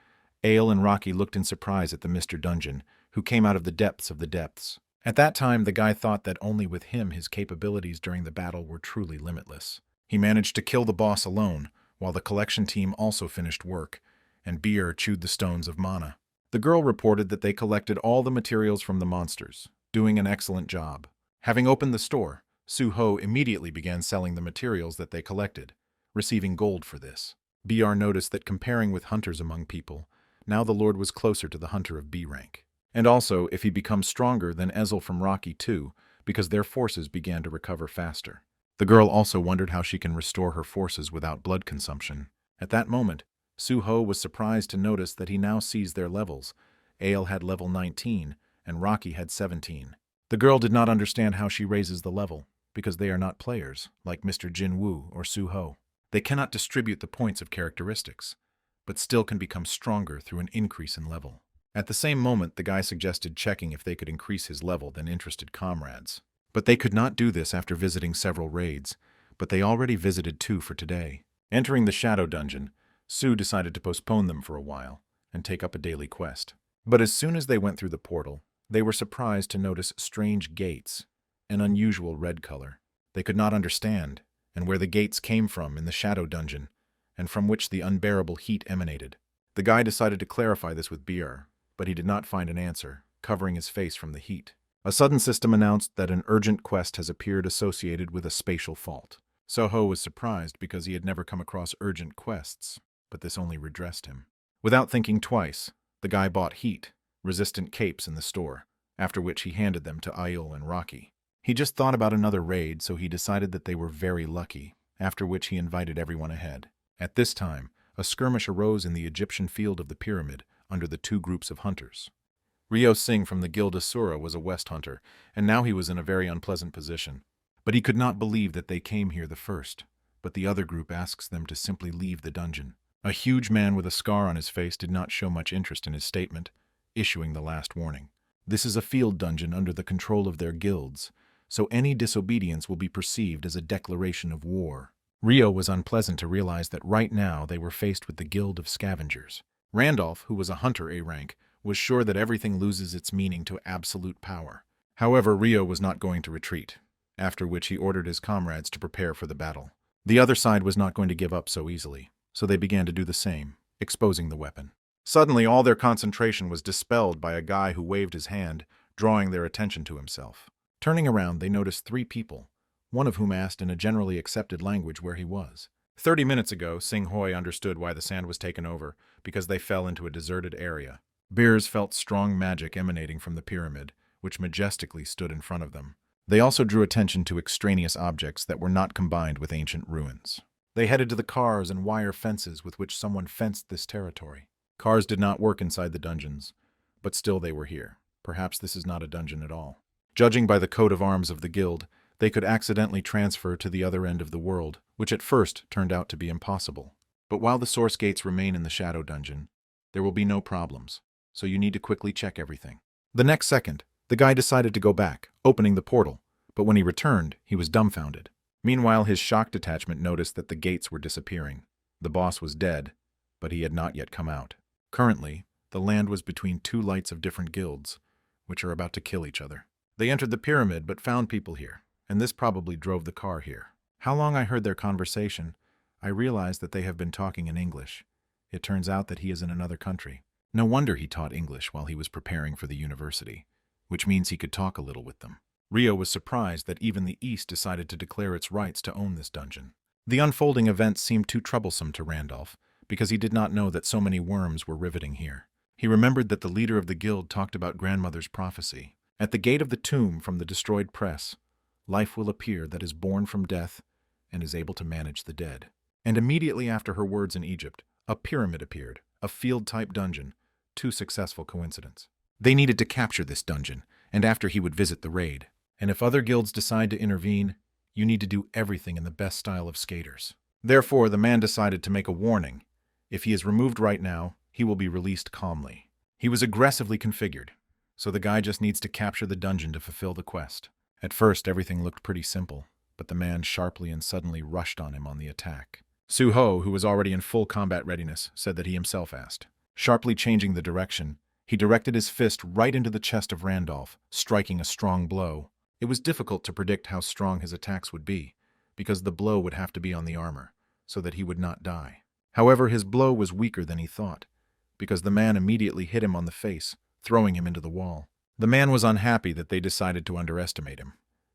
Ale and Rocky looked in surprise at the Mr. Dungeon, who came out of the depths of the depths. At that time, the guy thought that only with him his capabilities during the battle were truly limitless. He managed to kill the boss alone, while the collection team also finished work, and Beer chewed the stones of mana. The girl reported that they collected all the materials from the monsters, doing an excellent job. Having opened the store, Su-Ho immediately began selling the materials that they collected, receiving gold for this. BR noticed that comparing with hunters among people, now the Lord was closer to the hunter of B rank. And also, if he becomes stronger than Ezel from Rocky too, because their forces began to recover faster. The girl also wondered how she can restore her forces without blood consumption. At that moment, Su-Ho was surprised to notice that he now sees their levels. Ale had level 19, and Rocky had 17. The girl did not understand how she raises the level, because they are not players, like Mr. Jin Woo or Su-Ho. They cannot distribute the points of characteristics, but still can become stronger through an increase in level. At the same moment, the guy suggested checking if they could increase his level than interested comrades. But they could not do this after visiting several raids, but they already visited 2 for today. Entering the Shadow Dungeon, Su decided to postpone them for a while and take up a daily quest. But as soon as they went through the portal, they were surprised to notice strange gates, an unusual red color. They could not understand, and where the gates came from in the Shadow Dungeon, and from which the unbearable heat emanated. The guy decided to clarify this with Beer, but he did not find an answer, covering his face from the heat. A sudden system announced that an urgent quest has appeared associated with a spatial fault. Soho was surprised because he had never come across urgent quests, but this only redressed him. Without thinking twice, the guy bought heat-resistant capes in the store, after which he handed them to Aiul and Rocky. He just thought about another raid, so he decided that they were very lucky, after which he invited everyone ahead. At this time, a skirmish arose in the Egyptian field of the pyramid under the 2 groups of hunters. Ryo Singh from the Guild Asura was a West hunter, and now he was in a very unpleasant position. But he could not believe that they came here the first, but the other group asks them to simply leave the dungeon. A huge man with a scar on his face did not show much interest in his statement, issuing the last warning. This is a field dungeon under the control of their guilds, so any disobedience will be perceived as a declaration of war. Rio was unpleasant to realize that right now they were faced with the Guild of Scavengers. Randolph, who was a hunter A rank, was sure that everything loses its meaning to absolute power. However, Rio was not going to retreat, after which he ordered his comrades to prepare for the battle. The other side was not going to give up so easily, so they began to do the same, exposing the weapon. Suddenly, all their concentration was dispelled by a guy who waved his hand, drawing their attention to himself. Turning around, they noticed 3 people, one of whom asked in a generally accepted language where he was. 30 minutes ago, Sing Hoi understood why the sand was taken over, because they fell into a deserted area. Bears felt strong magic emanating from the pyramid, which majestically stood in front of them. They also drew attention to extraneous objects that were not combined with ancient ruins. They headed to the cars and wire fences with which someone fenced this territory. Cars did not work inside the dungeons, but still they were here. Perhaps this is not a dungeon at all. Judging by the coat of arms of the guild, they could accidentally transfer to the other end of the world, which at first turned out to be impossible. But while the source gates remain in the shadow dungeon, there will be no problems, so you need to quickly check everything. The next second, the guy decided to go back, opening the portal, but when he returned, he was dumbfounded. Meanwhile, his shock detachment noticed that the gates were disappearing. The boss was dead, but he had not yet come out. Currently, the land was between 2 lights of different guilds, which are about to kill each other. They entered the pyramid but found people here, and this probably drove the car here. How long I heard their conversation, I realized that they have been talking in English. It turns out that he is in another country. No wonder he taught English while he was preparing for the university, which means he could talk a little with them. Rio was surprised that even the East decided to declare its rights to own this dungeon. The unfolding events seemed too troublesome to Randolph, because he did not know that so many worms were riveting here. He remembered that the leader of the guild talked about grandmother's prophecy. At the gate of the tomb from the destroyed press, life will appear that is born from death and is able to manage the dead. And immediately after her words in Egypt, a pyramid appeared, a field-type dungeon. 2 successful coincidence. They needed to capture this dungeon, and after he would visit the raid. And if other guilds decide to intervene, you need to do everything in the best style of skaters. Therefore, the man decided to make a warning. If he is removed right now, he will be released calmly. He was aggressively configured, so the guy just needs to capture the dungeon to fulfill the quest. At first, everything looked pretty simple, but the man sharply and suddenly rushed on him on the attack. Su-ho, who was already in full combat readiness, said that he himself asked. Sharply changing the direction, he directed his fist right into the chest of Randolph, striking a strong blow. It was difficult to predict how strong his attacks would be, because the blow would have to be on the armor, so that he would not die. However, his blow was weaker than he thought, because the man immediately hit him on the face, throwing him into the wall. The man was unhappy that they decided to underestimate him,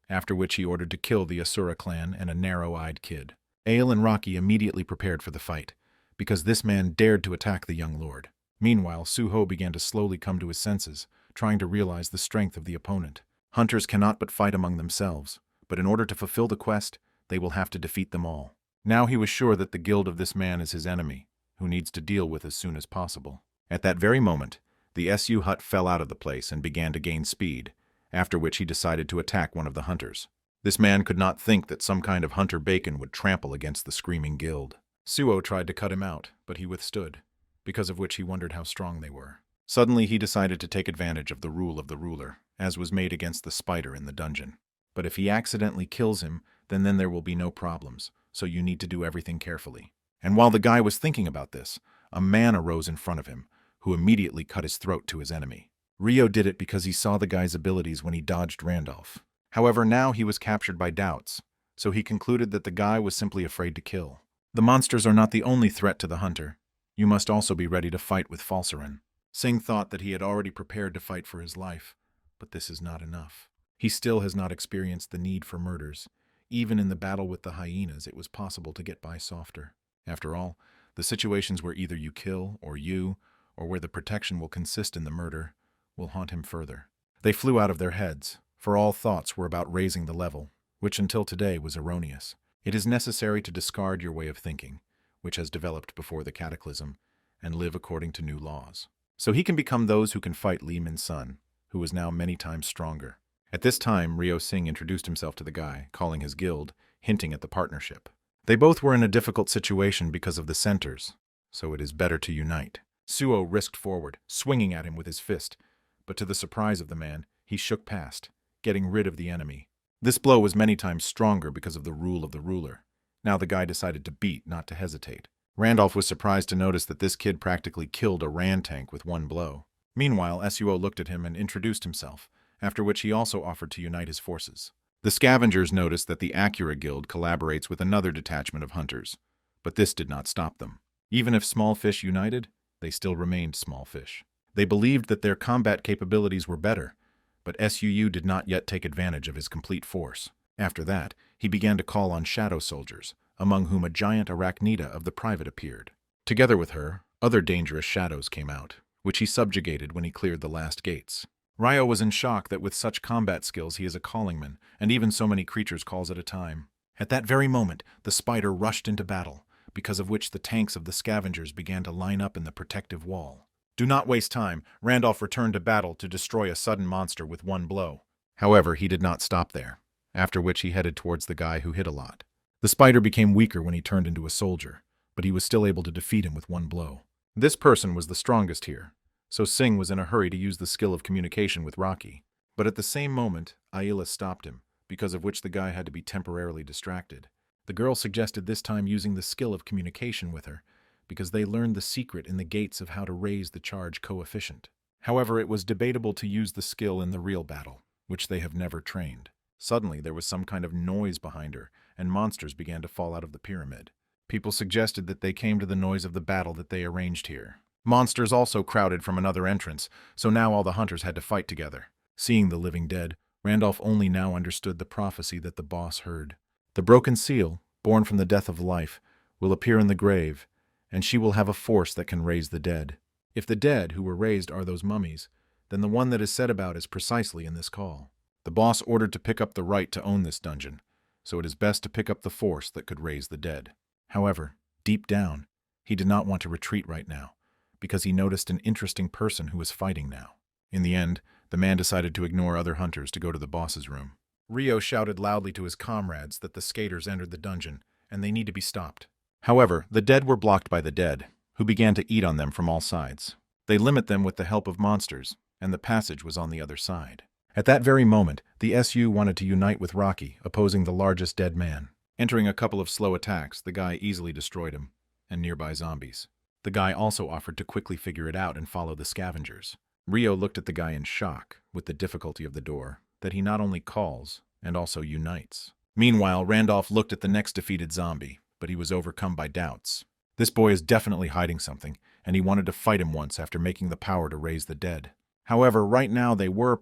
after which he ordered to kill the Asura clan and a narrow-eyed kid. Ale and Rocky immediately prepared for the fight, because this man dared to attack the young lord. Meanwhile, Su-ho began to slowly come to his senses, trying to realize the strength of the opponent. Hunters cannot but fight among themselves, but in order to fulfill the quest, they will have to defeat them all. Now he was sure that the guild of this man is his enemy, who needs to deal with as soon as possible. At that very moment, the SU hut fell out of the place and began to gain speed, after which he decided to attack one of the hunters. This man could not think that some kind of hunter bacon would trample against the screaming guild. Suo tried to cut him out, but he withstood, because of which he wondered how strong they were. Suddenly he decided to take advantage of the rule of the ruler, as was made against the spider in the dungeon. But if he accidentally kills him, then there will be no problems, so you need to do everything carefully. And while the guy was thinking about this, a man arose in front of him, who immediately cut his throat to his enemy. Rio did it because he saw the guy's abilities when he dodged Randolph. However, now he was captured by doubts, so he concluded that the guy was simply afraid to kill. The monsters are not the only threat to the hunter. You must also be ready to fight with Falsarin. Singh thought that he had already prepared to fight for his life, but this is not enough. He still has not experienced the need for murders. Even in the battle with the hyenas, it was possible to get by softer. After all, the situations where either you kill, or where the protection will consist in the murder, will haunt him further. They flew out of their heads, for all thoughts were about raising the level, which until today was erroneous. It is necessary to discard your way of thinking, which has developed before the cataclysm, and live according to new laws. So he can become those who can fight Li Min's son, who is now many times stronger. At this time, Ryo Singh introduced himself to the guy, calling his guild, hinting at the partnership. They both were in a difficult situation because of the centers, so it is better to unite. Suo risked forward, swinging at him with his fist, but to the surprise of the man, he shook past, getting rid of the enemy. This blow was many times stronger because of the rule of the ruler. Now the guy decided to beat, not to hesitate. Randolph was surprised to notice that this kid practically killed a Ran tank with one blow. Meanwhile, Suo looked at him and introduced himself, after which he also offered to unite his forces. The scavengers noticed that the Acura Guild collaborates with another detachment of hunters, but this did not stop them. Even if small fish united, they still remained small fish. They believed that their combat capabilities were better, but Suu did not yet take advantage of his complete force. After that, he began to call on shadow soldiers, among whom a giant arachnida of the private appeared. Together with her, other dangerous shadows came out, which he subjugated when he cleared the last gates. Ryo was in shock that with such combat skills he is a callingman, and even so many creatures calls at a time. At that very moment, the spider rushed into battle, because of which the tanks of the scavengers began to line up in the protective wall. Do not waste time. Randolph returned to battle to destroy a sudden monster with one blow. However, he did not stop there, after which he headed towards the guy who hit a lot. The spider became weaker when he turned into a soldier, but he was still able to defeat him with one blow. This person was the strongest here, so Singh was in a hurry to use the skill of communication with Rocky. But at the same moment, Ayla stopped him, because of which the guy had to be temporarily distracted. The girl suggested this time using the skill of communication with her, because they learned the secret in the gates of how to raise the charge coefficient. However, it was debatable to use the skill in the real battle, which they have never trained. Suddenly, there was some kind of noise behind her, and monsters began to fall out of the pyramid. People suggested that they came to the noise of the battle that they arranged here. Monsters also crowded from another entrance, so now all the hunters had to fight together. Seeing the living dead, Randolph only now understood the prophecy that the boss heard. The broken seal, born from the death of life, will appear in the grave, and she will have a force that can raise the dead. If the dead who were raised are those mummies, then the one that is said about is precisely in this call. The boss ordered to pick up the right to own this dungeon, so it is best to pick up the force that could raise the dead. However, deep down, he did not want to retreat right now, because he noticed an interesting person who was fighting now. In the end, the man decided to ignore other hunters to go to the boss's room. Ryo shouted loudly to his comrades that the skaters entered the dungeon, and they need to be stopped. However, the dead were blocked by the dead, who began to eat on them from all sides. They limit them with the help of monsters, and the passage was on the other side. At that very moment, the SU wanted to unite with Rocky, opposing the largest dead man. Entering a couple of slow attacks, the guy easily destroyed him, and nearby zombies. The guy also offered to quickly figure it out and follow the scavengers. Ryo looked at the guy in shock, with the difficulty of the door, that he not only calls, and also unites. Meanwhile, Randolph looked at the next defeated zombie, but he was overcome by doubts. This boy is definitely hiding something, and he wanted to fight him once after making the power to raise the dead. However, right now they were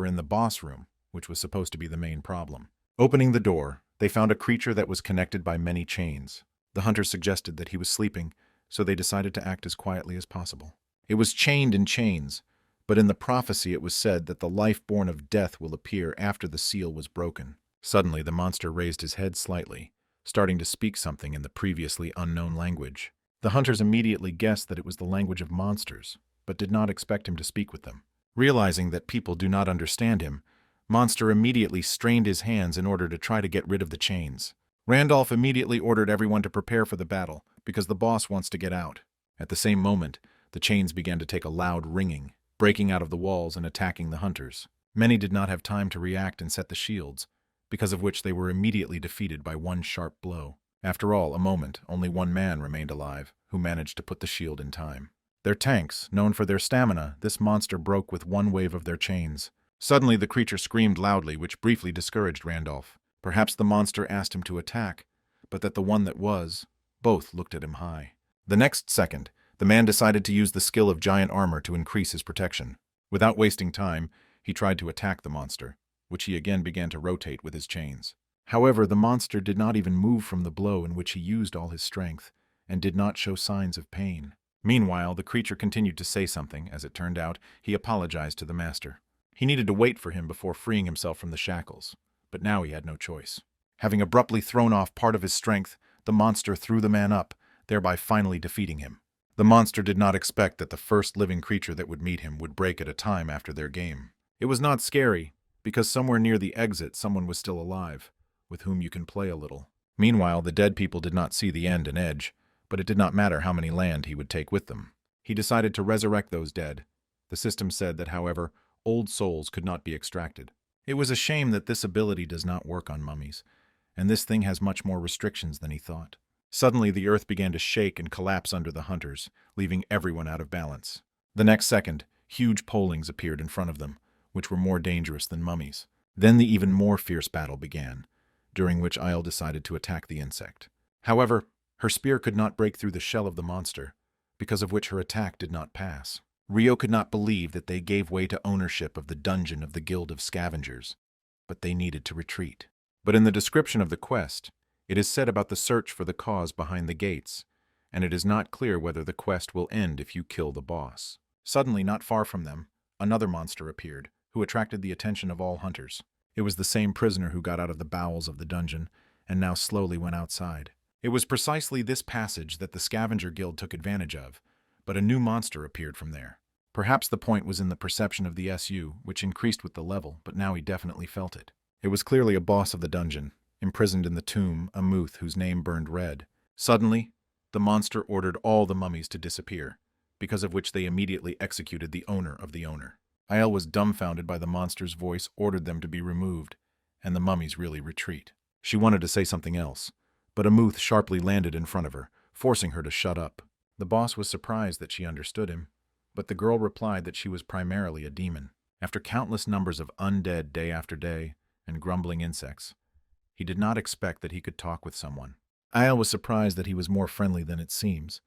in the boss room, which was supposed to be the main problem. Opening the door, they found a creature that was connected by many chains. The hunters suggested that he was sleeping, so they decided to act as quietly as possible. It was chained in chains, but in the prophecy it was said that the life born of death will appear after the seal was broken. Suddenly, the monster raised his head slightly, starting to speak something in the previously unknown language. The hunters immediately guessed that it was the language of monsters, but did not expect him to speak with them. Realizing that people do not understand him, Monster immediately strained his hands in order to try to get rid of the chains. Randolph immediately ordered everyone to prepare for the battle, because the boss wants to get out. At the same moment, the chains began to take a loud ringing, breaking out of the walls and attacking the hunters. Many did not have time to react and set the shields, because of which they were immediately defeated by one sharp blow. After all, a moment, only one man remained alive, who managed to put the shield in time. Their tanks, known for their stamina, this monster broke with one wave of their chains. Suddenly the creature screamed loudly, which briefly discouraged Randolph. Perhaps the monster asked him to attack, but that the one that was, both looked at him high. The next second, the man decided to use the skill of giant armor to increase his protection. Without wasting time, he tried to attack the monster, which he again began to rotate with his chains. However, the monster did not even move from the blow in which he used all his strength, and did not show signs of pain. Meanwhile, the creature continued to say something. As it turned out, he apologized to the master. He needed to wait for him before freeing himself from the shackles, but now he had no choice. Having abruptly thrown off part of his strength, the monster threw the man up, thereby finally defeating him. The monster did not expect that the first living creature that would meet him would break at a time after their game. It was not scary, because somewhere near the exit someone was still alive, with whom you can play a little. Meanwhile, the dead people did not see the end and edge, but it did not matter how many land he would take with them. He decided to resurrect those dead. The system said that, however, old souls could not be extracted. It was a shame that this ability does not work on mummies, and this thing has much more restrictions than he thought. Suddenly, the earth began to shake and collapse under the hunters, leaving everyone out of balance. The next second, huge polings appeared in front of them, which were more dangerous than mummies. Then the even more fierce battle began, during which Isle decided to attack the insect. However, her spear could not break through the shell of the monster, because of which her attack did not pass. Rio could not believe that they gave way to ownership of the dungeon of the Guild of Scavengers, but they needed to retreat. But in the description of the quest, it is said about the search for the cause behind the gates, and it is not clear whether the quest will end if you kill the boss. Suddenly, not far from them, another monster appeared, who attracted the attention of all hunters. It was the same prisoner who got out of the bowels of the dungeon, and now slowly went outside. It was precisely this passage that the Scavenger Guild took advantage of, but a new monster appeared from there. Perhaps the point was in the perception of the SU, which increased with the level, but now he definitely felt it. It was clearly a boss of the dungeon, imprisoned in the tomb, a Muth whose name burned red. Suddenly, the monster ordered all the mummies to disappear, because of which they immediately executed the owner of the owner. Aiel was dumbfounded by the monster's voice, ordered them to be removed, and the mummies really retreat. She wanted to say something else, but a Muth sharply landed in front of her, forcing her to shut up. The boss was surprised that she understood him, but the girl replied that she was primarily a demon. After countless numbers of undead day after day and grumbling insects, he did not expect that he could talk with someone. Aiel was surprised that he was more friendly than it seems,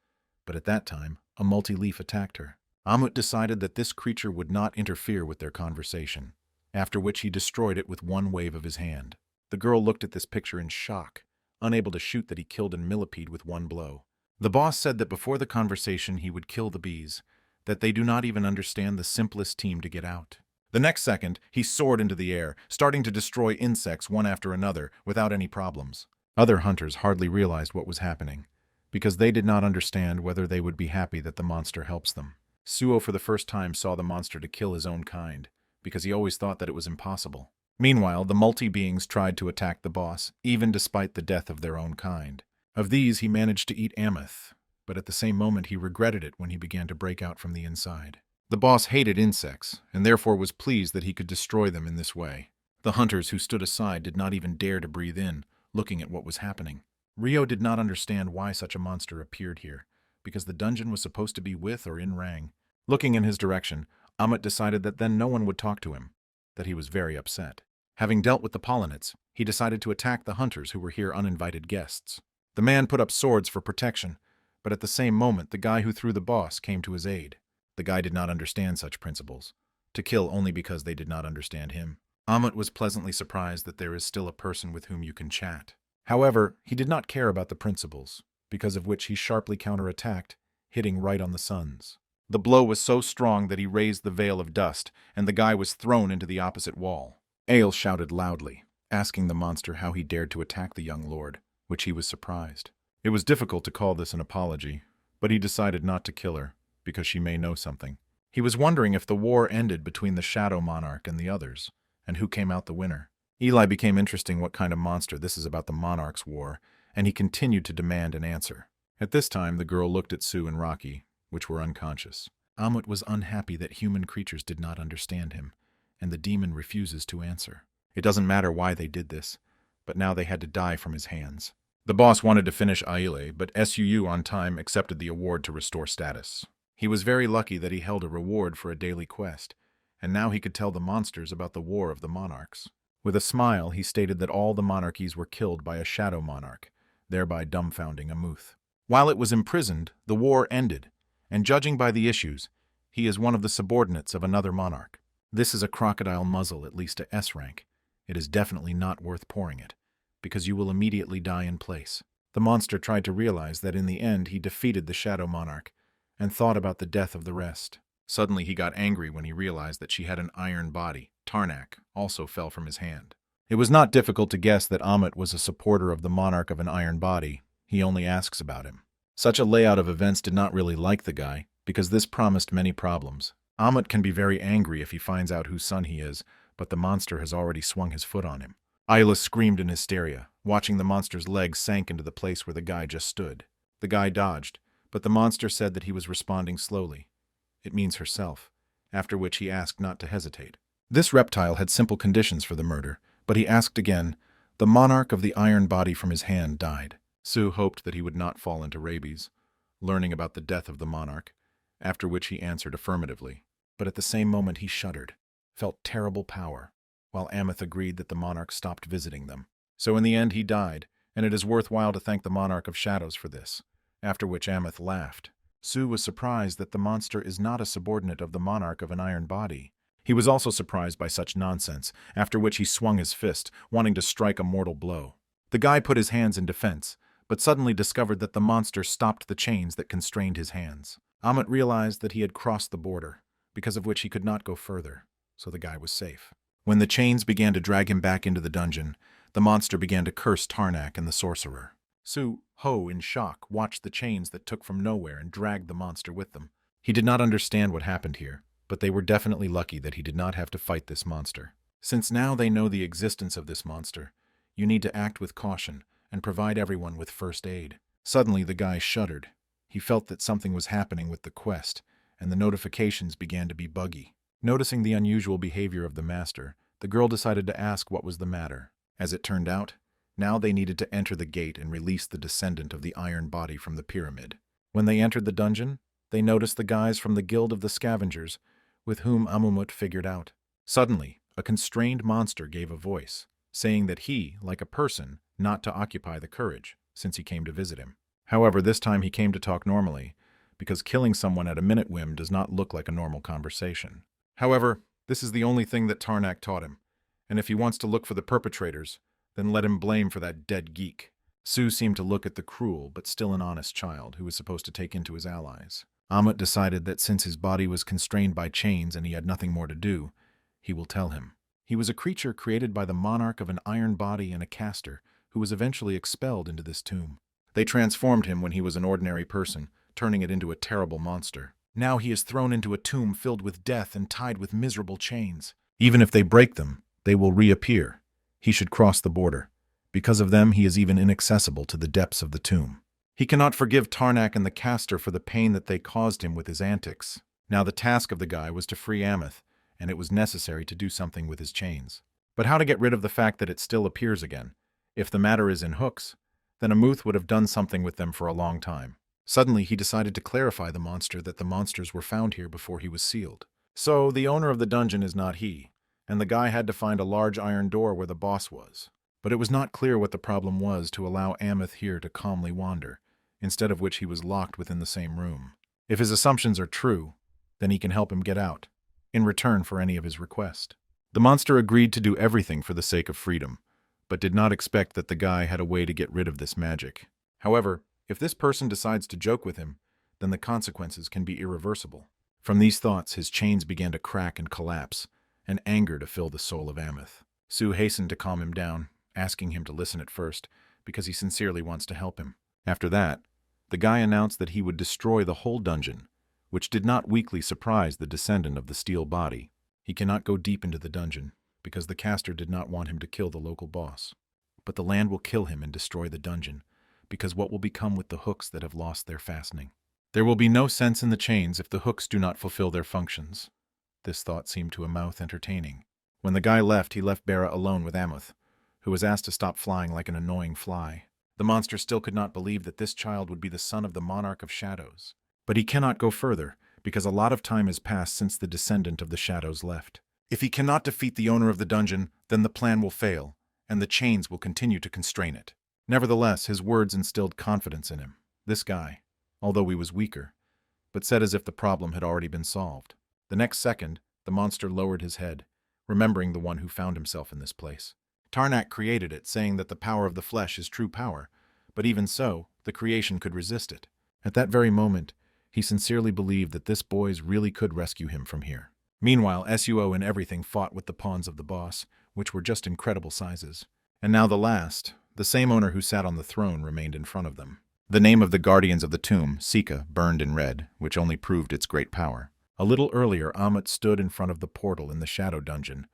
but at that time, a multi-leaf attacked her. Amut decided that this creature would not interfere with their conversation, after which he destroyed it with one wave of his hand. The girl looked at this picture in shock, unable to shoot that he killed a millipede with one blow. The boss said that before the conversation he would kill the bees, that they do not even understand the simplest team to get out. The next second, he soared into the air, starting to destroy insects one after another without any problems. Other hunters hardly realized what was happening, because they did not understand whether they would be happy that the monster helps them. Suo for the first time saw the monster to kill his own kind, because he always thought that it was impossible. Meanwhile, the multi-beings tried to attack the boss, even despite the death of their own kind. Of these, he managed to eat Ameth, but at the same moment he regretted it when he began to break out from the inside. The boss hated insects, and therefore was pleased that he could destroy them in this way. The hunters who stood aside did not even dare to breathe in, looking at what was happening. Rio did not understand why such a monster appeared here, because the dungeon was supposed to be with or in Rang. Looking in his direction, Amut decided that then no one would talk to him, that he was very upset. Having dealt with the Pollinates, he decided to attack the hunters who were here uninvited guests. The man put up swords for protection, but at the same moment the guy who threw the boss came to his aid. The guy did not understand such principles, to kill only because they did not understand him. Amut was pleasantly surprised that there is still a person with whom you can chat. However, he did not care about the principles, because of which he sharply counterattacked, hitting right on the suns. The blow was so strong that he raised the veil of dust, and the guy was thrown into the opposite wall. Ale shouted loudly, asking the monster how he dared to attack the young lord, which he was surprised. It was difficult to call this an apology, but he decided not to kill her, because she may know something. He was wondering if the war ended between the Shadow Monarch and the others, and who came out the winner. Eli became interested what kind of monster this is about the Monarch's war, and he continued to demand an answer. At this time, the girl looked at Sue and Rocky, which were unconscious. Amut was unhappy that human creatures did not understand him, and the demon refuses to answer. It doesn't matter why they did this, but now they had to die from his hands. The boss wanted to finish Aile, but SUU on time accepted the award to restore status. He was very lucky that he held a reward for a daily quest, and now he could tell the monsters about the War of the Monarchs. With a smile, he stated that all the monarchies were killed by a shadow monarch, thereby dumbfounding a Muth. While it was imprisoned, the war ended, and judging by the issues, he is one of the subordinates of another monarch. This is a crocodile muzzle, at least to S rank. It is definitely not worth pouring it, because you will immediately die in place. The monster tried to realize that in the end he defeated the shadow monarch, and thought about the death of the rest. Suddenly he got angry when he realized that she had an iron body. Tarnak also fell from his hand. It was not difficult to guess that Amut was a supporter of the monarch of an iron body. He only asks about him. Such a layout of events did not really like the guy, because this promised many problems. Amut can be very angry if he finds out whose son he is, but the monster has already swung his foot on him. Ayla screamed in hysteria, watching the monster's legs sank into the place where the guy just stood. The guy dodged, but the monster said that he was responding slowly. It means herself, after which he asked not to hesitate. This reptile had simple conditions for the murder, but he asked again. The monarch of the iron body from his hand died. Sue hoped that he would not fall into rabies, learning about the death of the monarch, after which he answered affirmatively. But at the same moment he shuddered, felt terrible power, while Ameth agreed that the monarch stopped visiting them. So in the end he died, and it is worthwhile to thank the monarch of shadows for this, after which Ameth laughed. Sue was surprised that the monster is not a subordinate of the monarch of an iron body. He was also surprised by such nonsense, after which he swung his fist, wanting to strike a mortal blow. The guy put his hands in defense, but suddenly discovered that the monster stopped the chains that constrained his hands. Amit realized that he had crossed the border, because of which he could not go further, so the guy was safe. When the chains began to drag him back into the dungeon, the monster began to curse Tarnak and the sorcerer. Su Ho, in shock, watched the chains that took from nowhere and dragged the monster with them. He did not understand what happened here, but they were definitely lucky that he did not have to fight this monster. Since now they know the existence of this monster, you need to act with caution and provide everyone with first aid. Suddenly the guy shuddered. He felt that something was happening with the quest, and the notifications began to be buggy. Noticing the unusual behavior of the master, the girl decided to ask what was the matter. As it turned out, now they needed to enter the gate and release the descendant of the iron body from the pyramid. When they entered the dungeon, they noticed the guys from the Guild of the Scavengers, with whom Amumut figured out. Suddenly, a constrained monster gave a voice, saying that he, like a person, not to occupy the courage, since he came to visit him. However, this time he came to talk normally, because killing someone at a minute whim does not look like a normal conversation. However, this is the only thing that Tarnak taught him, and if he wants to look for the perpetrators, then let him blame for that dead geek. Sue seemed to look at the cruel but still an honest child who was supposed to take into his allies. Amit decided that since his body was constrained by chains and he had nothing more to do, he will tell him. He was a creature created by the monarch of an iron body and a caster, who was eventually expelled into this tomb. They transformed him when he was an ordinary person, turning it into a terrible monster. Now he is thrown into a tomb filled with death and tied with miserable chains. Even if they break them, they will reappear. He should cross the border. Because of them, he is even inaccessible to the depths of the tomb. He cannot forgive Tarnak and the caster for the pain that they caused him with his antics. Now the task of the guy was to free Ameth, and it was necessary to do something with his chains. But how to get rid of the fact that it still appears again? If the matter is in hooks, then Amuth would have done something with them for a long time. Suddenly he decided to clarify the monster that the monsters were found here before he was sealed. So the owner of the dungeon is not he, and the guy had to find a large iron door where the boss was. But it was not clear what the problem was to allow Ameth here to calmly wander, instead of which he was locked within the same room. If his assumptions are true, then he can help him get out, in return for any of his request. The monster agreed to do everything for the sake of freedom, but did not expect that the guy had a way to get rid of this magic. However, if this person decides to joke with him, then the consequences can be irreversible. From these thoughts, his chains began to crack and collapse, and anger to fill the soul of Ameth. Sue hastened to calm him down, asking him to listen at first, because he sincerely wants to help him. After that, the guy announced that he would destroy the whole dungeon, which did not weakly surprise the descendant of the steel body. He cannot go deep into the dungeon, because the caster did not want him to kill the local boss. But the land will kill him and destroy the dungeon, because what will become with the hooks that have lost their fastening? There will be no sense in the chains if the hooks do not fulfill their functions. This thought seemed to Amouth entertaining. When the guy left, he left Bera alone with Amuth, who was asked to stop flying like an annoying fly. The monster still could not believe that this child would be the son of the Monarch of Shadows. But he cannot go further, because a lot of time has passed since the descendant of the Shadows left. If he cannot defeat the owner of the dungeon, then the plan will fail, and the chains will continue to constrain it. Nevertheless, his words instilled confidence in him. This guy, although he was weaker, but said as if the problem had already been solved. The next second, the monster lowered his head, remembering the one who found himself in this place. Tarnak created it, saying that the power of the flesh is true power, but even so, the creation could resist it. At that very moment, he sincerely believed that this boys really could rescue him from here. Meanwhile, Suo and everything fought with the pawns of the boss, which were just incredible sizes. And now the last, the same owner who sat on the throne, remained in front of them. The name of the guardians of the tomb, Sika, burned in red, which only proved its great power. A little earlier, Amit stood in front of the portal in the shadow dungeon,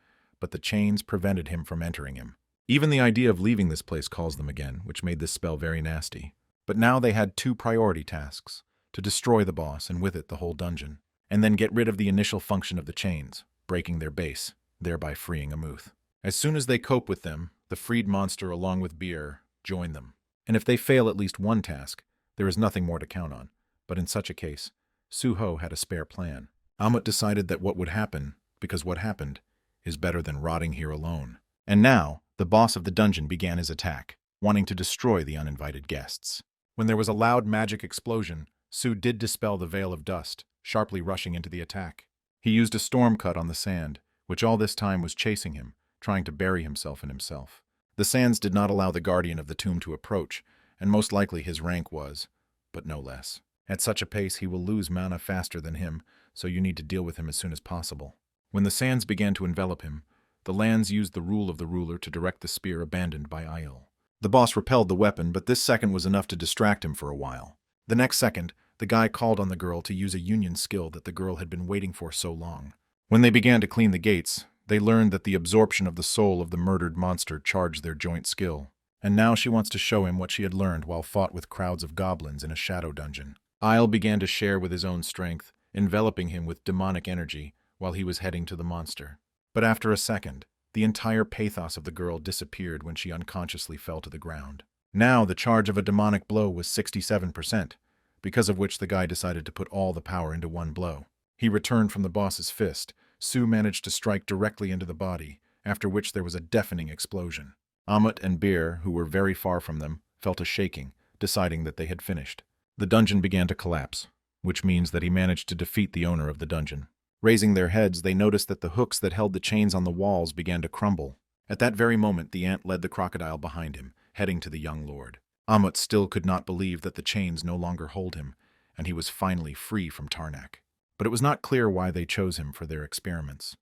but the chains prevented him from entering him. Even the idea of leaving this place calls them again, which made this spell very nasty. But now they had two priority tasks: to destroy the boss and with it the whole dungeon, and then get rid of the initial function of the chains, breaking their base, thereby freeing Amuth. As soon as they cope with them, the freed monster along with Beer join them. And if they fail at least one task, there is nothing more to count on. But in such a case, Suho had a spare plan. Amut decided that what would happen, because what happened, is better than rotting here alone. And now, the boss of the dungeon began his attack, wanting to destroy the uninvited guests. When there was a loud magic explosion, Su did dispel the veil of dust, sharply rushing into the attack. He used a storm cut on the sand, which all this time was chasing him, trying to bury himself in himself. The sands did not allow the guardian of the tomb to approach, and most likely his rank was, but no less. At such a pace he will lose mana faster than him, so you need to deal with him as soon as possible. When the sands began to envelop him, the lands used the rule of the ruler to direct the spear abandoned by Aiel. The boss repelled the weapon, but this second was enough to distract him for a while. The next second, the guy called on the girl to use a union skill that the girl had been waiting for so long. When they began to clean the gates, they learned that the absorption of the soul of the murdered monster charged their joint skill. And now she wants to show him what she had learned while fought with crowds of goblins in a shadow dungeon. Aiel began to share with his own strength, enveloping him with demonic energy while he was heading to the monster. But after a second, the entire pathos of the girl disappeared when she unconsciously fell to the ground. Now the charge of a demonic blow was 67%, because of which the guy decided to put all the power into one blow. He returned from the boss's fist. Su managed to strike directly into the body, after which there was a deafening explosion. Amut and Beer, who were very far from them, felt a shaking, deciding that they had finished. The dungeon began to collapse, which means that he managed to defeat the owner of the dungeon. Raising their heads, they noticed that the hooks that held the chains on the walls began to crumble. At that very moment, the ant led the crocodile behind him, heading to the young lord. Amut still could not believe that the chains no longer hold him, and he was finally free from Tarnak. But it was not clear why they chose him for their experiments,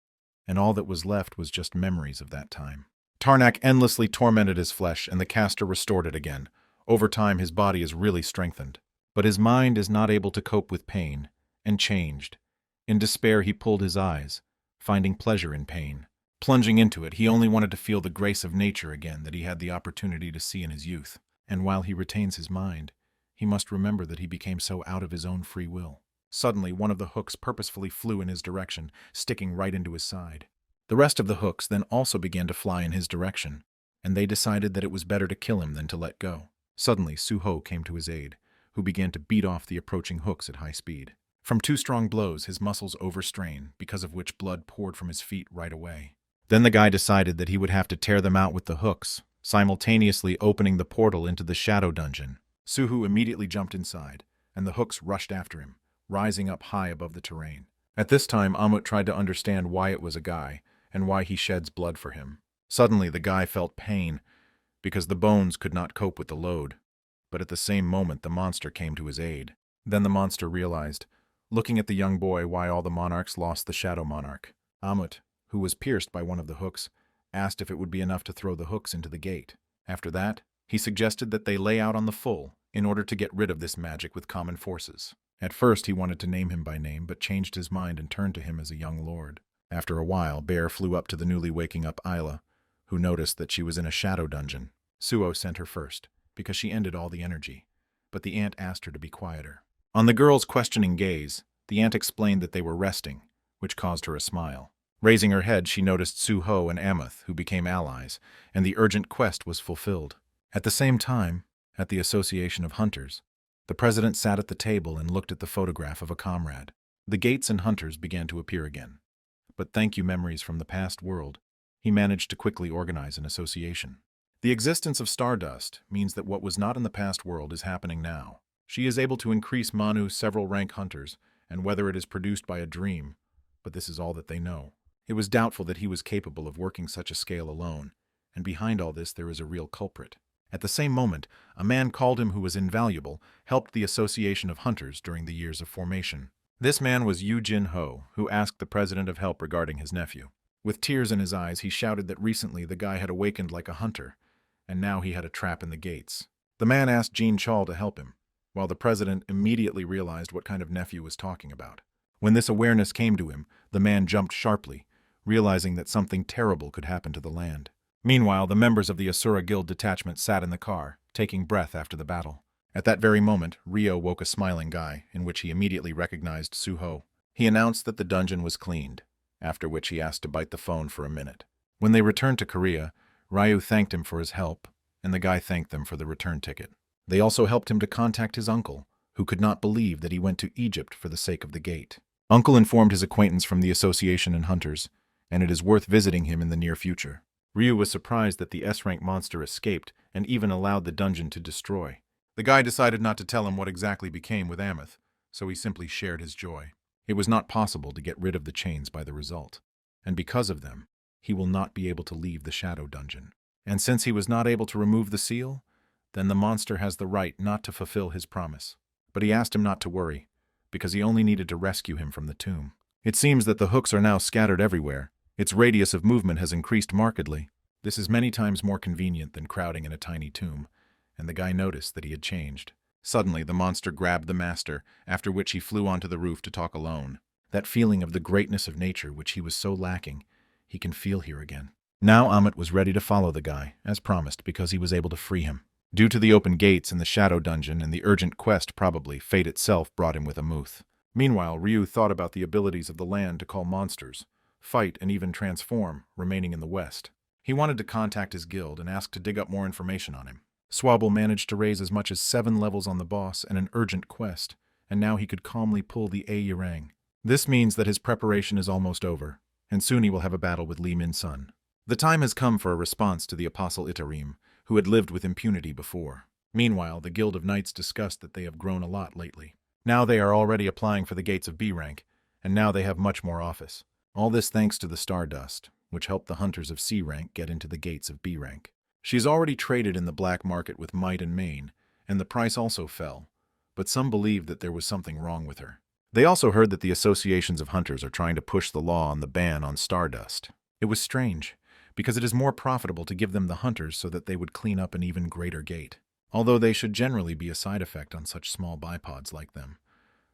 and all that was left was just memories of that time. Tarnak endlessly tormented his flesh, and the caster restored it again. Over time, his body is really strengthened. But his mind is not able to cope with pain, and changed. In despair, he pulled his eyes, finding pleasure in pain. Plunging into it, he only wanted to feel the grace of nature again that he had the opportunity to see in his youth. And while he retains his mind, he must remember that he became so out of his own free will. Suddenly, one of the hooks purposefully flew in his direction, sticking right into his side. The rest of the hooks then also began to fly in his direction, and they decided that it was better to kill him than to let go. Suddenly, Suho came to his aid, who began to beat off the approaching hooks at high speed. From 2 strong blows, his muscles overstrained, because of which blood poured from his feet right away. Then the guy decided that he would have to tear them out with the hooks, simultaneously opening the portal into the shadow dungeon. Suho immediately jumped inside, and the hooks rushed after him, rising up high above the terrain. At this time, Amut tried to understand why it was a guy, and why he sheds blood for him. Suddenly, the guy felt pain, because the bones could not cope with the load. But at the same moment, the monster came to his aid. Then the monster realized, looking at the young boy, why all the monarchs lost the shadow monarch. Amut, who was pierced by one of the hooks, asked if it would be enough to throw the hooks into the gate. After that, he suggested that they lay out on the full, in order to get rid of this magic with common forces. At first, he wanted to name him by name, but changed his mind and turned to him as a young lord. After a while, Bear flew up to the newly waking up Isla, who noticed that she was in a shadow dungeon. Suo sent her first, because she ended all the energy, but the ant asked her to be quieter. On the girl's questioning gaze, the ant explained that they were resting, which caused her a smile. Raising her head, she noticed Suho and Amuth, who became allies, and the urgent quest was fulfilled. At the same time, at the Association of Hunters, the president sat at the table and looked at the photograph of a comrade. The gates and hunters began to appear again. But thank you memories from the past world, he managed to quickly organize an association. The existence of Stardust means that what was not in the past world is happening now. She is able to increase Manu several rank hunters, and whether it is produced by a dream, but this is all that they know. It was doubtful that he was capable of working such a scale alone, and behind all this there is a real culprit. At the same moment, a man called him who was invaluable, helped the Association of Hunters during the years of formation. This man was Yu Jin Ho, who asked the president of help regarding his nephew. With tears in his eyes, he shouted that recently the guy had awakened like a hunter, and now he had a trap in the gates. The man asked Jean Chal to help him, while the president immediately realized what kind of nephew was talking about. When this awareness came to him, the man jumped sharply, realizing that something terrible could happen to the land. Meanwhile, the members of the Asura Guild detachment sat in the car, taking breath after the battle. At that very moment, Ryo woke a smiling guy, in which he immediately recognized Suho. He announced that the dungeon was cleaned, after which he asked to bite the phone for a minute. When they returned to Korea, Ryu thanked him for his help, and the guy thanked them for the return ticket. They also helped him to contact his uncle, who could not believe that he went to Egypt for the sake of the gate. Uncle informed his acquaintance from the association and hunters, and it is worth visiting him in the near future. Ryu was surprised that the S-rank monster escaped and even allowed the dungeon to destroy. The guy decided not to tell him what exactly became with Ameth, so he simply shared his joy. It was not possible to get rid of the chains by the result, and because of them, he will not be able to leave the Shadow Dungeon. And since he was not able to remove the seal, then the monster has the right not to fulfill his promise. But he asked him not to worry, because he only needed to rescue him from the tomb. It seems that the hooks are now scattered everywhere. Its radius of movement has increased markedly. This is many times more convenient than crowding in a tiny tomb, and the guy noticed that he had changed. Suddenly, the monster grabbed the master, after which he flew onto the roof to talk alone. That feeling of the greatness of nature which he was so lacking, he can feel here again. Now Amit was ready to follow the guy, as promised, because he was able to free him. Due to the open gates in the Shadow Dungeon and the urgent quest, probably, fate itself brought him with a Muth. Meanwhile, Ryu thought about the abilities of the land to call monsters, fight, and even transform, remaining in the west. He wanted to contact his guild and ask to dig up more information on him. Swabble managed to raise as much as 7 levels on the boss and an urgent quest, and now he could calmly pull the A Yurang. This means that his preparation is almost over, and soon he will have a battle with Lee Min-sun. The time has come for a response to the Apostle Itarim, who had lived with impunity before. Meanwhile, the Guild of Knights discussed that they have grown a lot lately. Now they are already applying for the gates of B rank, and now they have much more office. All this thanks to the Stardust, which helped the hunters of C rank get into the gates of B rank. She's already traded in the black market with might and main, and the price also fell, but some believed that there was something wrong with her. They also heard that the associations of hunters are trying to push the law on the ban on Stardust. It was strange, because it is more profitable to give them the hunters so that they would clean up an even greater gate, although they should generally be a side effect on such small bipods like them,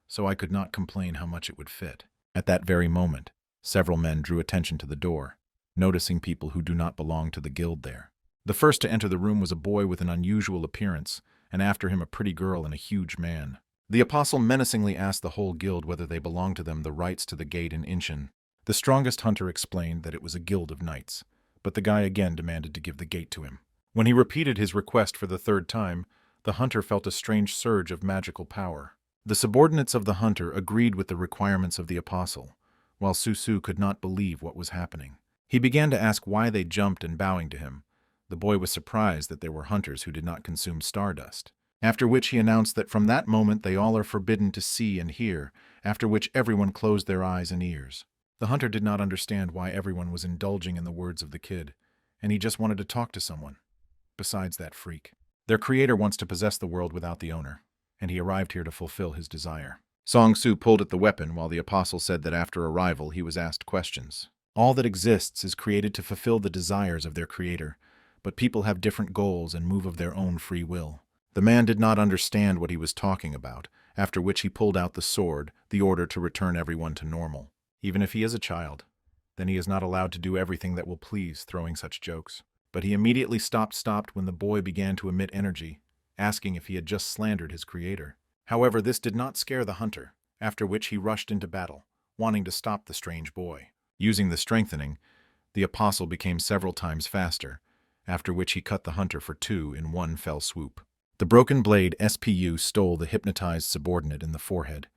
so I could not complain how much it would fit. At that very moment, several men drew attention to the door, noticing people who do not belong to the guild there. The first to enter the room was a boy with an unusual appearance, and after him a pretty girl and a huge man. The apostle menacingly asked the whole guild whether they belonged to them the rights to the gate in Inshin. The strongest hunter explained that it was a guild of knights, but the guy again demanded to give the gate to him. When he repeated his request for the 3rd time, the hunter felt a strange surge of magical power. The subordinates of the hunter agreed with the requirements of the apostle, while Susu could not believe what was happening. He began to ask why they jumped and bowing to him. The boy was surprised that there were hunters who did not consume stardust, after which he announced that from that moment they all are forbidden to see and hear, after which everyone closed their eyes and ears. The hunter did not understand why everyone was indulging in the words of the kid, and he just wanted to talk to someone. Besides that freak. Their creator wants to possess the world without the owner, and he arrived here to fulfill his desire. Song Su pulled at the weapon while the apostle said that after arrival he was asked questions. All that exists is created to fulfill the desires of their creator, but people have different goals and move of their own free will. The man did not understand what he was talking about, after which he pulled out the sword, the order to return everyone to normal. Even if he is a child, then he is not allowed to do everything that will please, throwing such jokes. But he immediately stopped when the boy began to emit energy, asking if he had just slandered his creator. However, this did not scare the hunter, after which he rushed into battle, wanting to stop the strange boy. Using the strengthening, the apostle became several times faster, after which he cut the hunter for 2 in one fell swoop. The broken blade SPU stole the hypnotized subordinate in the forehead,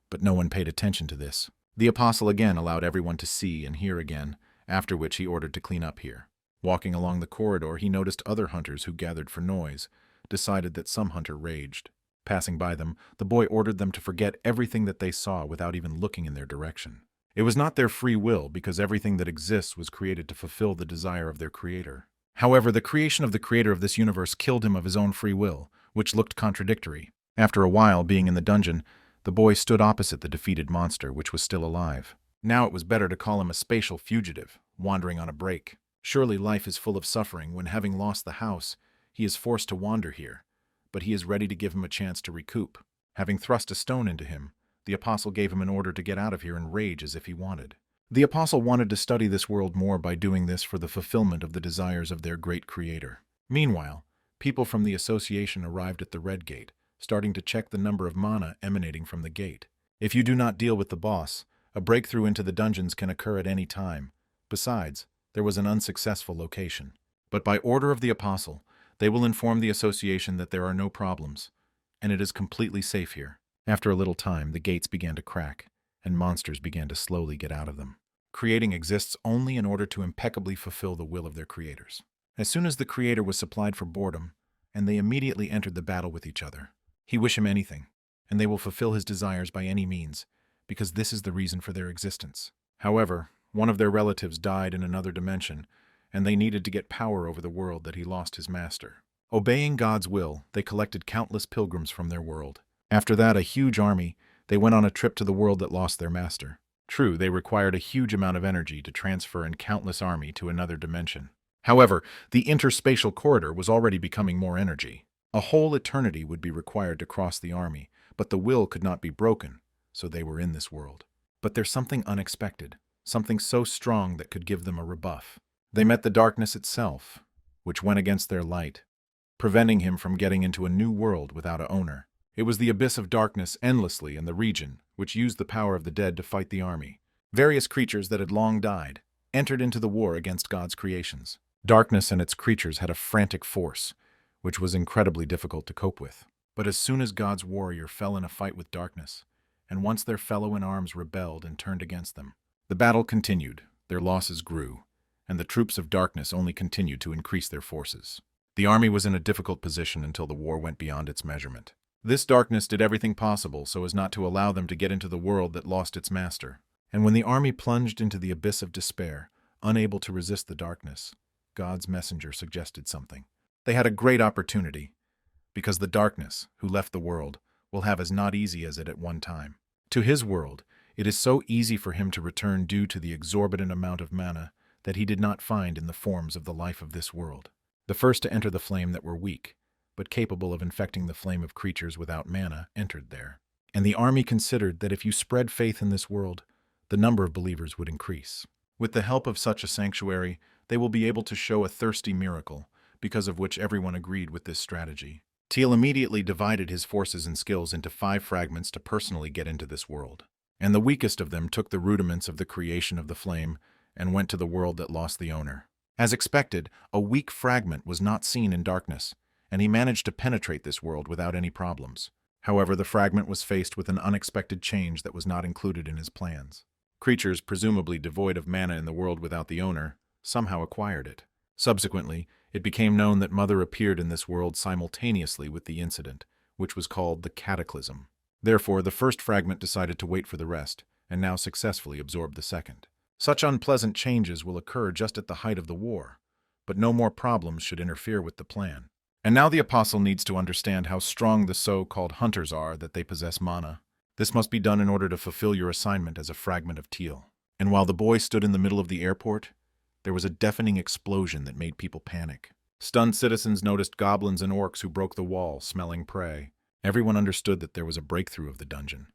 but no one paid attention to this. The apostle again allowed everyone to see and hear again, after which he ordered to clean up here. Walking along the corridor, he noticed other hunters who gathered for noise, decided that some hunter raged. Passing by them, the boy ordered them to forget everything that they saw without even looking in their direction. It was not their free will, because everything that exists was created to fulfill the desire of their creator. However, the creation of the creator of this universe killed him of his own free will, which looked contradictory. After a while, being in the dungeon, the boy stood opposite the defeated monster, which was still alive. Now it was better to call him a spatial fugitive, wandering on a break. Surely life is full of suffering when, having lost the house, he is forced to wander here, but he is ready to give him a chance to recoup. Having thrust a stone into him, the apostle gave him an order to get out of here and rage as if he wanted. The apostle wanted to study this world more by doing this for the fulfillment of the desires of their great creator. Meanwhile, people from the association arrived at the Red Gate, starting to check the number of mana emanating from the gate. If you do not deal with the boss, a breakthrough into the dungeons can occur at any time. Besides, there was an unsuccessful location. But by order of the apostle, they will inform the association that there are no problems, and it is completely safe here. After a little time, the gates began to crack, and monsters began to slowly get out of them. Creating exists only in order to impeccably fulfill the will of their creators. As soon as the creator was supplied for boredom, and they immediately entered the battle with each other. He wish him anything, and they will fulfill his desires by any means, because this is the reason for their existence. However, one of their relatives died in another dimension, and they needed to get power over the world that he lost his master. Obeying God's will, they collected countless pilgrims from their world. After that, a huge army, they went on a trip to the world that lost their master. True, they required a huge amount of energy to transfer an countless army to another dimension. However, the interspatial corridor was already becoming more energy. A whole eternity would be required to cross the army, but the will could not be broken, so they were in this world. But there's something unexpected, something so strong that could give them a rebuff. They met the darkness itself, which went against their light, preventing him from getting into a new world without an owner. It was the abyss of darkness endlessly in the region, which used the power of the dead to fight the army. Various creatures that had long died entered into the war against God's creations. Darkness and its creatures had a frantic force, which was incredibly difficult to cope with. But as soon as God's warrior fell in a fight with darkness, and once their fellow in arms rebelled and turned against them, the battle continued, their losses grew, and the troops of darkness only continued to increase their forces. The army was in a difficult position until the war went beyond its measurement. This darkness did everything possible so as not to allow them to get into the world that lost its master. And when the army plunged into the abyss of despair, unable to resist the darkness, God's messenger suggested something. They had a great opportunity, because the darkness, who left the world, will have as not easy as it at one time. To his world, it is so easy for him to return due to the exorbitant amount of mana that he did not find in the forms of the life of this world. The first to enter the flame that were weak, but capable of infecting the flame of creatures without mana, entered there. And the army considered that if you spread faith in this world, the number of believers would increase. With the help of such a sanctuary, they will be able to show a thirsty miracle, because of which everyone agreed with this strategy. Teal immediately divided his forces and skills into 5 fragments to personally get into this world. And the weakest of them took the rudiments of the creation of the flame and went to the world that lost the owner. As expected, a weak fragment was not seen in darkness, and he managed to penetrate this world without any problems. However, the fragment was faced with an unexpected change that was not included in his plans. Creatures, presumably devoid of mana in the world without the owner, somehow acquired it. Subsequently, it became known that Mother appeared in this world simultaneously with the incident, which was called the Cataclysm. Therefore, the first fragment decided to wait for the rest, and now successfully absorbed the second. Such unpleasant changes will occur just at the height of the war, but no more problems should interfere with the plan. And now the apostle needs to understand how strong the so-called hunters are that they possess mana. This must be done in order to fulfill your assignment as a fragment of Teal. And while the boy stood in the middle of the airport, there was a deafening explosion that made people panic. Stunned citizens noticed goblins and orcs who broke the wall, smelling prey. Everyone understood that there was a breakthrough of the dungeon,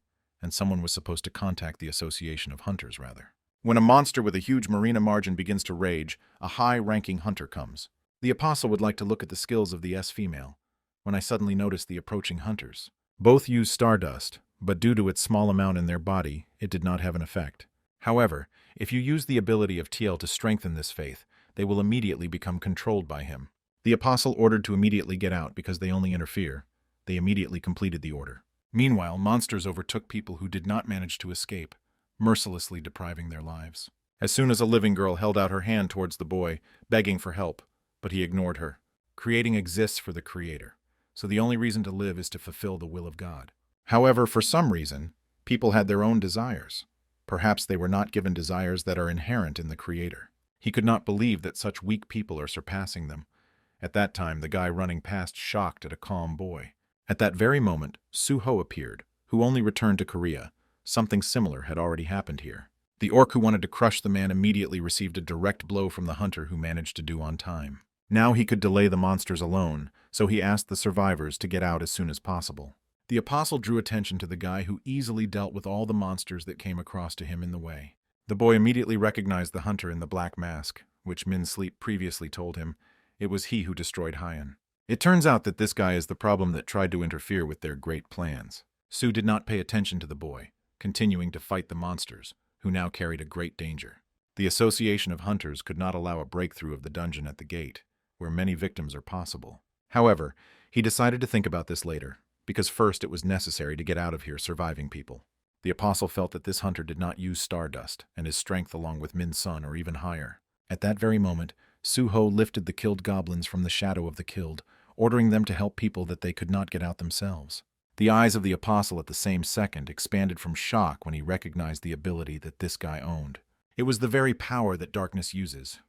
and someone was supposed to contact the Association of Hunters, rather. When a monster with a huge marina margin begins to rage, a high-ranking hunter comes. The apostle would like to look at the skills of the S-female, when I suddenly noticed the approaching hunters. Both used stardust, but due to its small amount in their body, it did not have an effect. However, if you use the ability of Teal to strengthen this faith, they will immediately become controlled by him. The apostle ordered to immediately get out because they only interfere. They immediately completed the order. Meanwhile, monsters overtook people who did not manage to escape, mercilessly depriving their lives. As soon as a living girl held out her hand towards the boy, begging for help, but he ignored her. Creating exists for the Creator, so the only reason to live is to fulfill the will of God. However, for some reason, people had their own desires. Perhaps they were not given desires that are inherent in the Creator. He could not believe that such weak people are surpassing them. At that time, the guy running past shocked at a calm boy. At that very moment, Suho appeared, who only returned to Korea. Something similar had already happened here. The orc who wanted to crush the man immediately received a direct blow from the hunter who managed to do on time. Now he could delay the monsters alone, so he asked the survivors to get out as soon as possible. The apostle drew attention to the guy who easily dealt with all the monsters that came across to him in the way. The boy immediately recognized the hunter in the black mask, which Min Sleep previously told him it was he who destroyed Hyan. It turns out that this guy is the problem that tried to interfere with their great plans. Su did not pay attention to the boy, continuing to fight the monsters, who now carried a great danger. The association of hunters could not allow a breakthrough of the dungeon at the gate, where many victims are possible. However, he decided to think about this later, because first it was necessary to get out of here surviving people. The apostle felt that this hunter did not use stardust, and his strength along with Min's son or even higher. At that very moment, Su-ho lifted the killed goblins from the shadow of the killed, ordering them to help people that they could not get out themselves. The eyes of the apostle at the same second expanded from shock when he recognized the ability that this guy owned. It was the very power that darkness uses.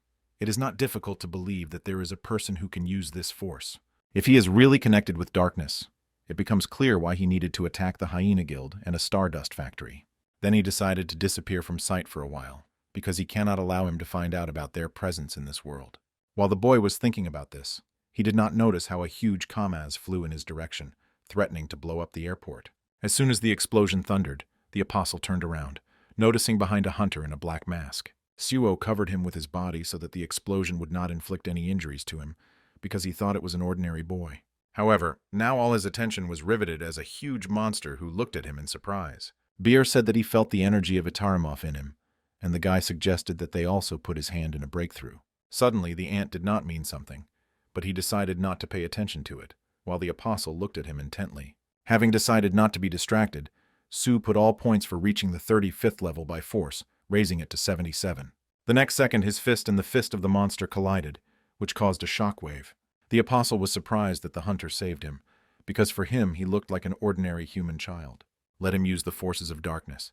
It is not difficult to believe that there is a person who can use this force. If he is really connected with darkness, it becomes clear why he needed to attack the Hyena Guild and a Stardust factory. Then he decided to disappear from sight for a while, because he cannot allow him to find out about their presence in this world. While the boy was thinking about this, he did not notice how a huge Kamaz flew in his direction, threatening to blow up the airport. As soon as the explosion thundered, the apostle turned around, noticing behind a hunter in a black mask. Suo covered him with his body so that the explosion would not inflict any injuries to him, because he thought it was an ordinary boy. However, now all his attention was riveted as a huge monster who looked at him in surprise. Beer said that he felt the energy of Itarimov in him, and the guy suggested that they also put his hand in a breakthrough. Suddenly, the ant did not mean something, but he decided not to pay attention to it, while the apostle looked at him intently. Having decided not to be distracted, Su put all points for reaching the 35th level by force, raising it to 77. The next second, his fist and the fist of the monster collided, which caused a shockwave. The apostle was surprised that the hunter saved him, because for him he looked like an ordinary human child. Let him use the forces of darkness.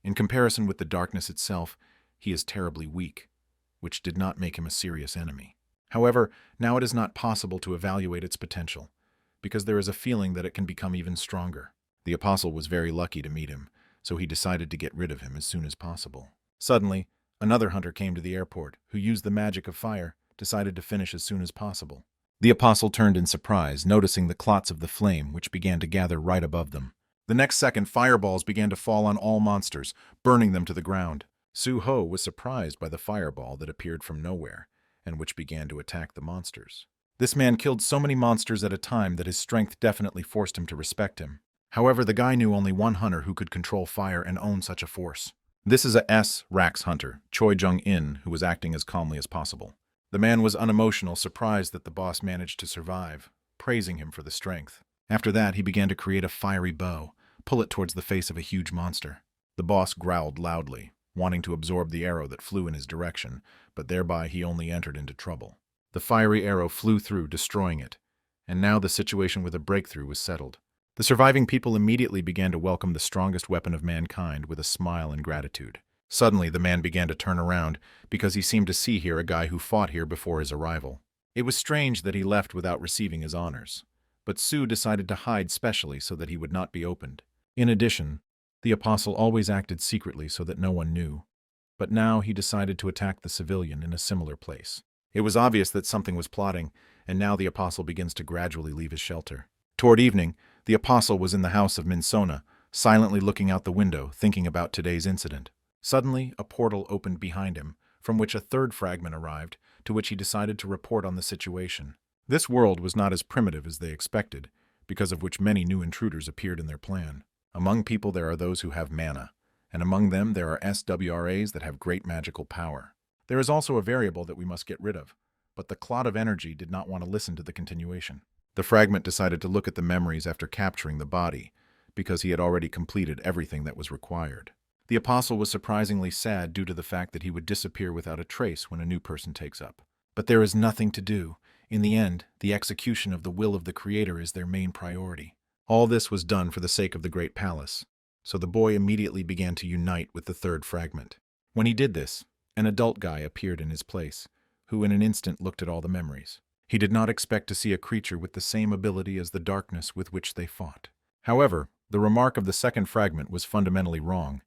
In comparison with the darkness itself, he is terribly weak, which did not make him a serious enemy. However, now it is not possible to evaluate its potential, because there is a feeling that it can become even stronger. The apostle was very lucky to meet him, so he decided to get rid of him as soon as possible. Suddenly, another hunter came to the airport, who used the magic of fire, decided to finish as soon as possible. The apostle turned in surprise, noticing the clots of the flame which began to gather right above them. The next second, fireballs began to fall on all monsters, burning them to the ground. Su-ho was surprised by the fireball that appeared from nowhere, and which began to attack the monsters. This man killed so many monsters at a time that his strength definitely forced him to respect him. However, the guy knew only one hunter who could control fire and own such a force. This is a S-Rax hunter, Choi Jung-in, who was acting as calmly as possible. The man was unemotional, surprised that the boss managed to survive, praising him for the strength. After that, he began to create a fiery bow, pull it towards the face of a huge monster. The boss growled loudly, wanting to absorb the arrow that flew in his direction, but thereby he only entered into trouble. The fiery arrow flew through, destroying it, and now the situation with a breakthrough was settled. The surviving people immediately began to welcome the strongest weapon of mankind with a smile and gratitude. Suddenly, the man began to turn around, because he seemed to see here a guy who fought here before his arrival. It was strange that he left without receiving his honors, but Su decided to hide specially so that he would not be opened. In addition, the apostle always acted secretly so that no one knew, but now he decided to attack the civilian in a similar place. It was obvious that something was plotting, and now the apostle begins to gradually leave his shelter. Toward evening, the apostle was in the house of Minsona, silently looking out the window, thinking about today's incident. Suddenly, a portal opened behind him, from which a third fragment arrived, to which he decided to report on the situation. This world was not as primitive as they expected, because of which many new intruders appeared in their plan. Among people there are those who have mana, and among them there are SWRAs that have great magical power. There is also a variable that we must get rid of, but the clot of energy did not want to listen to the continuation. The fragment decided to look at the memories after capturing the body, because he had already completed everything that was required. The apostle was surprisingly sad due to the fact that he would disappear without a trace when a new person takes up. But there is nothing to do. In the end, the execution of the will of the Creator is their main priority. All this was done for the sake of the great palace, so the boy immediately began to unite with the third fragment. When he did this, an adult guy appeared in his place, who in an instant looked at all the memories. He did not expect to see a creature with the same ability as the darkness with which they fought. However, the remark of the second fragment was fundamentally wrong,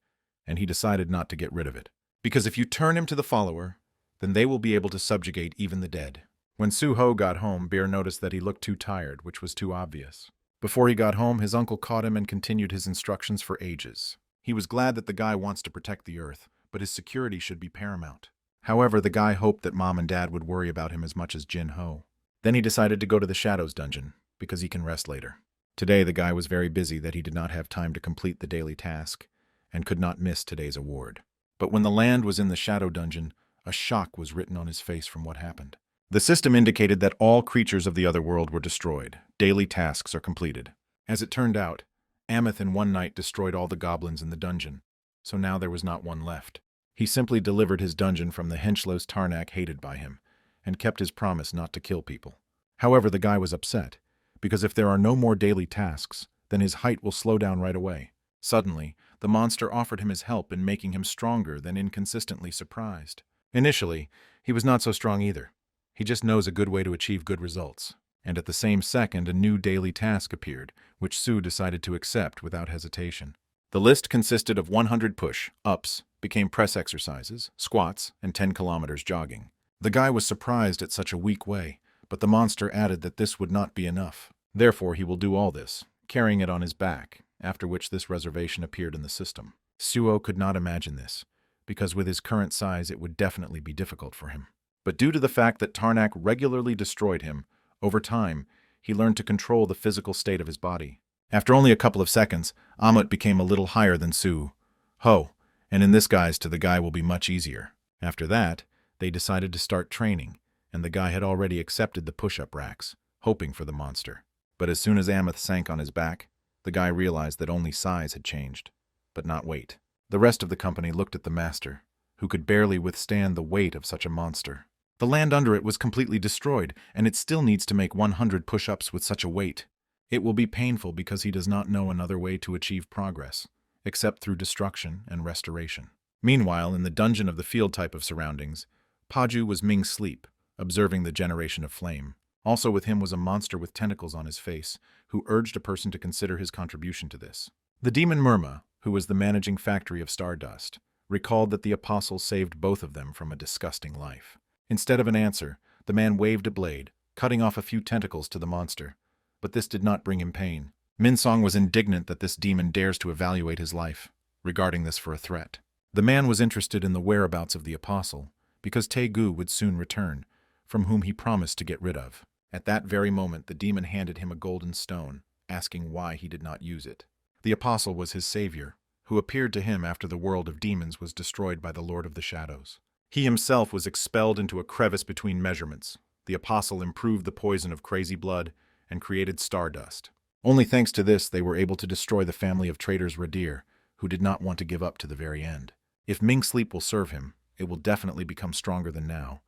and he decided not to get rid of it. Because if you turn him to the follower, then they will be able to subjugate even the dead. When Su-ho got home, Beer noticed that he looked too tired, which was too obvious. Before he got home, his uncle caught him and continued his instructions for ages. He was glad that the guy wants to protect the earth, but his security should be paramount. However, the guy hoped that Mom and Dad would worry about him as much as Jin Ho. Then he decided to go to the Shadows dungeon, because he can rest later. Today, the guy was very busy that he did not have time to complete the daily task, and could not miss today's award. But when the land was in the Shadow dungeon, a shock was written on his face from what happened. The system indicated that all creatures of the other world were destroyed. Daily tasks are completed. As it turned out, Ameth in one night destroyed all the goblins in the dungeon, so now there was not one left. He simply delivered his dungeon from the henchlos Tarnak hated by him, and kept his promise not to kill people. However, the guy was upset, because if there are no more daily tasks, then his height will slow down right away. Suddenly, the monster offered him his help in making him stronger than inconsistently surprised. Initially, he was not so strong either. He just knows a good way to achieve good results. And at the same second, a new daily task appeared, which Sue decided to accept without hesitation. The list consisted of 100 push-ups, became press exercises, squats, and 10 kilometers jogging. The guy was surprised at such a weak way, but the monster added that this would not be enough. Therefore, he will do all this, carrying it on his back, after which this reservation appeared in the system. Suo could not imagine this, because with his current size it would definitely be difficult for him. But due to the fact that Tarnak regularly destroyed him, over time, he learned to control the physical state of his body. After only a couple of seconds, Amut became a little higher than Su Ho, and in this guise to the guy will be much easier. After that, they decided to start training, and the guy had already accepted the push-up racks, hoping for the monster. But as soon as Ameth sank on his back, the guy realized that only size had changed, but not weight. The rest of the company looked at the master, who could barely withstand the weight of such a monster. The land under it was completely destroyed, and it still needs to make 100 push-ups with such a weight. It will be painful because he does not know another way to achieve progress, except through destruction and restoration. Meanwhile, in the dungeon of the field type of surroundings, Paju was Ming's sleep, observing the generation of flame. Also with him was a monster with tentacles on his face, who urged a person to consider his contribution to this. The demon Murma, who was the managing factory of Stardust, recalled that the apostle saved both of them from a disgusting life. Instead of an answer, the man waved a blade, cutting off a few tentacles to the monster. But this did not bring him pain. Minsong was indignant that this demon dares to evaluate his life, regarding this for a threat. The man was interested in the whereabouts of the apostle, because Taegu would soon return, from whom he promised to get rid of. At that very moment, the demon handed him a golden stone, asking why he did not use it. The apostle was his savior, who appeared to him after the world of demons was destroyed by the Lord of the Shadows. He himself was expelled into a crevice between measurements. The apostle improved the poison of crazy blood and created stardust. Only thanks to this they were able to destroy the family of traitors Radir, who did not want to give up to the very end. If Ming's sleep will serve him, it will definitely become stronger than now,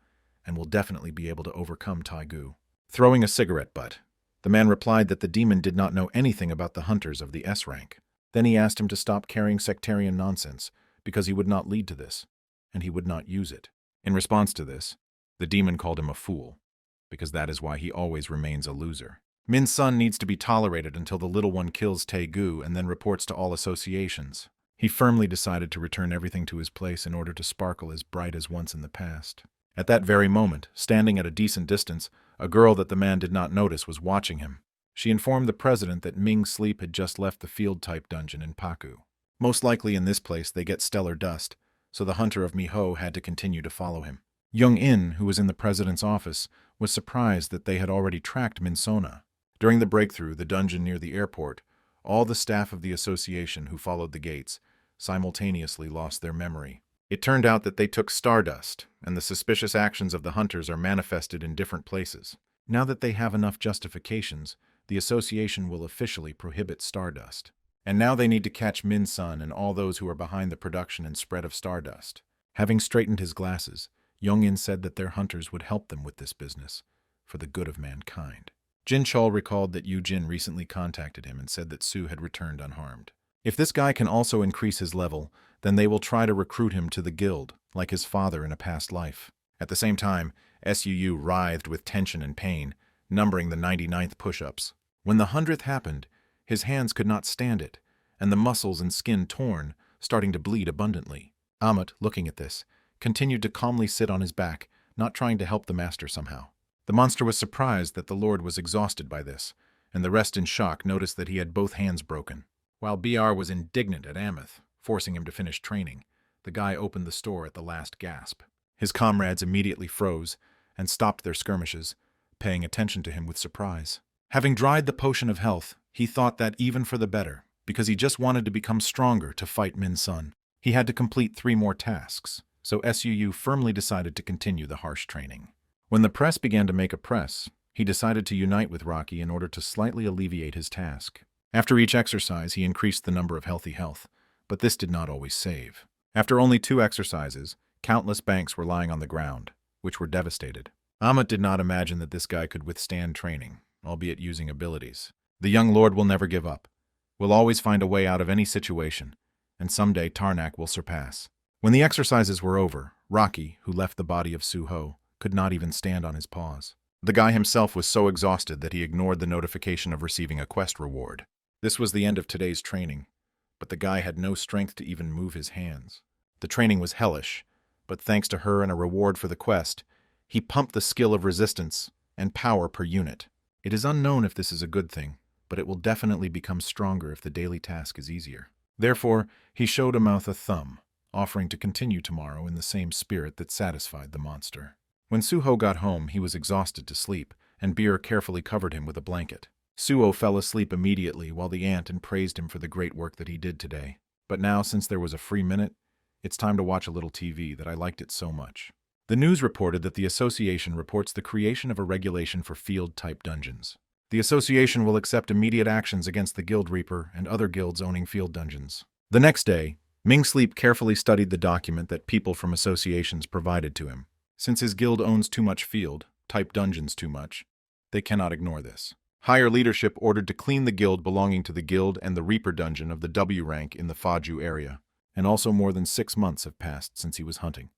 and will definitely be able to overcome Taegu. Throwing a cigarette butt, the man replied that the demon did not know anything about the hunters of the S rank. Then he asked him to stop carrying sectarian nonsense, because he would not lead to this, and he would not use it. In response to this, the demon called him a fool, because that is why he always remains a loser. Min's son needs to be tolerated until the little one kills Taegu and then reports to all associations. He firmly decided to return everything to his place in order to sparkle as bright as once in the past. At that very moment, standing at a decent distance, a girl that the man did not notice was watching him. She informed the president that Ming's sleep had just left the field-type dungeon in Paku. Most likely in this place they get stellar dust, so the hunter of Miho had to continue to follow him. Young-in, who was in the president's office, was surprised that they had already tracked Minsona. During the breakthrough, the dungeon near the airport, all the staff of the association who followed the gates simultaneously lost their memory. It turned out that they took stardust, and the suspicious actions of the hunters are manifested in different places. Now that they have enough justifications, the association will officially prohibit stardust. And now they need to catch Min-sun and all those who are behind the production and spread of stardust. Having straightened his glasses, Young-in said that their hunters would help them with this business, for the good of mankind. Jin Chol recalled that Yu Jin recently contacted him and said that Su had returned unharmed. If this guy can also increase his level, then they will try to recruit him to the guild, like his father in a past life. At the same time, Suu writhed with tension and pain, numbering the 99th push-ups. When the 100th happened, his hands could not stand it, and the muscles and skin torn, starting to bleed abundantly. Amut, looking at this, continued to calmly sit on his back, not trying to help the master somehow. The monster was surprised that the Lord was exhausted by this, and the rest in shock noticed that he had both hands broken. While BR was indignant at Ameth, forcing him to finish training, The guy opened the store at the last gasp. His comrades immediately froze and stopped their skirmishes, paying attention to him with surprise. Having dried the potion of health, he thought that even for the better, because he just wanted to become stronger to fight Min Sun. He had to complete 3 more tasks, so Suu firmly decided to continue the harsh training. When the press began to make a press, he decided to unite with Rocky in order to slightly alleviate his task. After each exercise, he increased the number of healthy health, but this did not always save. After only 2 exercises, countless banks were lying on the ground, which were devastated. Amit did not imagine that this guy could withstand training, albeit using abilities. The young lord will never give up. Will always find a way out of any situation, and someday Tarnak will surpass. When the exercises were over, Rocky, who left the body of Suho, could not even stand on his paws. The guy himself was so exhausted that he ignored the notification of receiving a quest reward. This was the end of today's training, but the guy had no strength to even move his hands. The training was hellish, but thanks to her and a reward for the quest, he pumped the skill of resistance and power per unit. It is unknown if this is a good thing, but it will definitely become stronger if the daily task is easier. Therefore, he showed Amouth a thumb, offering to continue tomorrow in the same spirit that satisfied the monster. When Suho got home, he was exhausted to sleep, and Beer carefully covered him with a blanket. Suho fell asleep immediately while the aunt praised him for the great work that he did today. But now, since there was a free minute, it's time to watch a little TV that I liked it so much. The news reported that the association reports the creation of a regulation for field-type dungeons. The association will accept immediate actions against the Guild Reaper and other guilds owning field dungeons. The next day, Ming Sleep carefully studied the document that people from associations provided to him. Since his guild owns too much field-type dungeons too much, they cannot ignore this. Higher leadership ordered to clean the guild belonging to the guild and the Reaper dungeon of the W rank in the Faju area, and also more than 6 months have passed since he was hunting,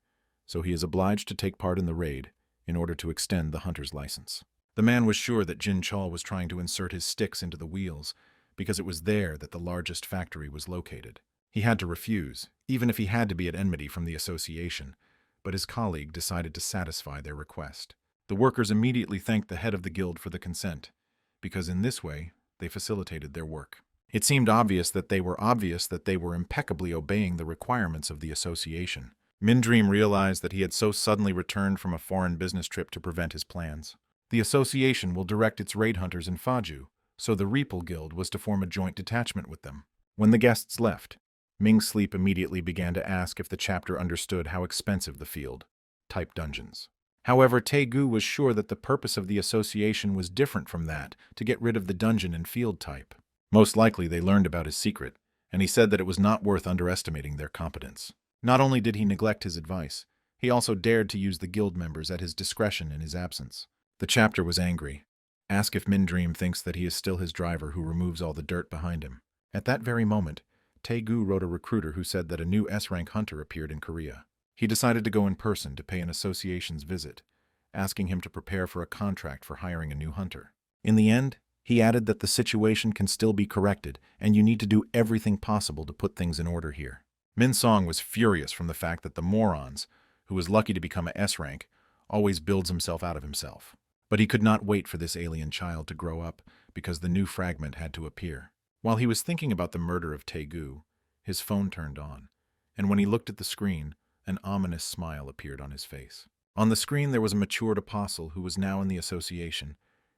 so he is obliged to take part in the raid in order to extend the hunter's license. The man was sure that Jin Chal was trying to insert his sticks into the wheels, because it was there that the largest factory was located. He had to refuse, even if he had to be at enmity from the association, but his colleague decided to satisfy their request. The workers immediately thanked the head of the guild for the consent, because in this way, they facilitated their work. It seemed obvious that they were impeccably obeying the requirements of the association. Mindream realized that he had so suddenly returned from a foreign business trip to prevent his plans. The association will direct its raid hunters in Faju, so the Reapel Guild was to form a joint detachment with them. When the guests left, Ming Sleep immediately began to ask if the chapter understood how expensive the field-type dungeons. However, Taegu was sure that the purpose of the association was different from that, to get rid of the dungeon and field type. Most likely they learned about his secret, and he said that it was not worth underestimating their competence. Not only did he neglect his advice, he also dared to use the guild members at his discretion in his absence. The chapter was angry. Ask if Mindream thinks that he is still his driver who removes all the dirt behind him. At that very moment, Taegu wrote a recruiter who said that a new S-rank hunter appeared in Korea. He decided to go in person to pay an association's visit, asking him to prepare for a contract for hiring a new hunter. In the end, he added that the situation can still be corrected, and you need to do everything possible to put things in order here. Min Song was furious from the fact that the morons, who was lucky to become a S-rank, always builds himself out of himself. But he could not wait for this alien child to grow up, because the new fragment had to appear. While he was thinking about the murder of Taegu, his phone turned on, and when he looked at the screen, an ominous smile appeared on his face. On the screen there was a matured apostle who was now in the association,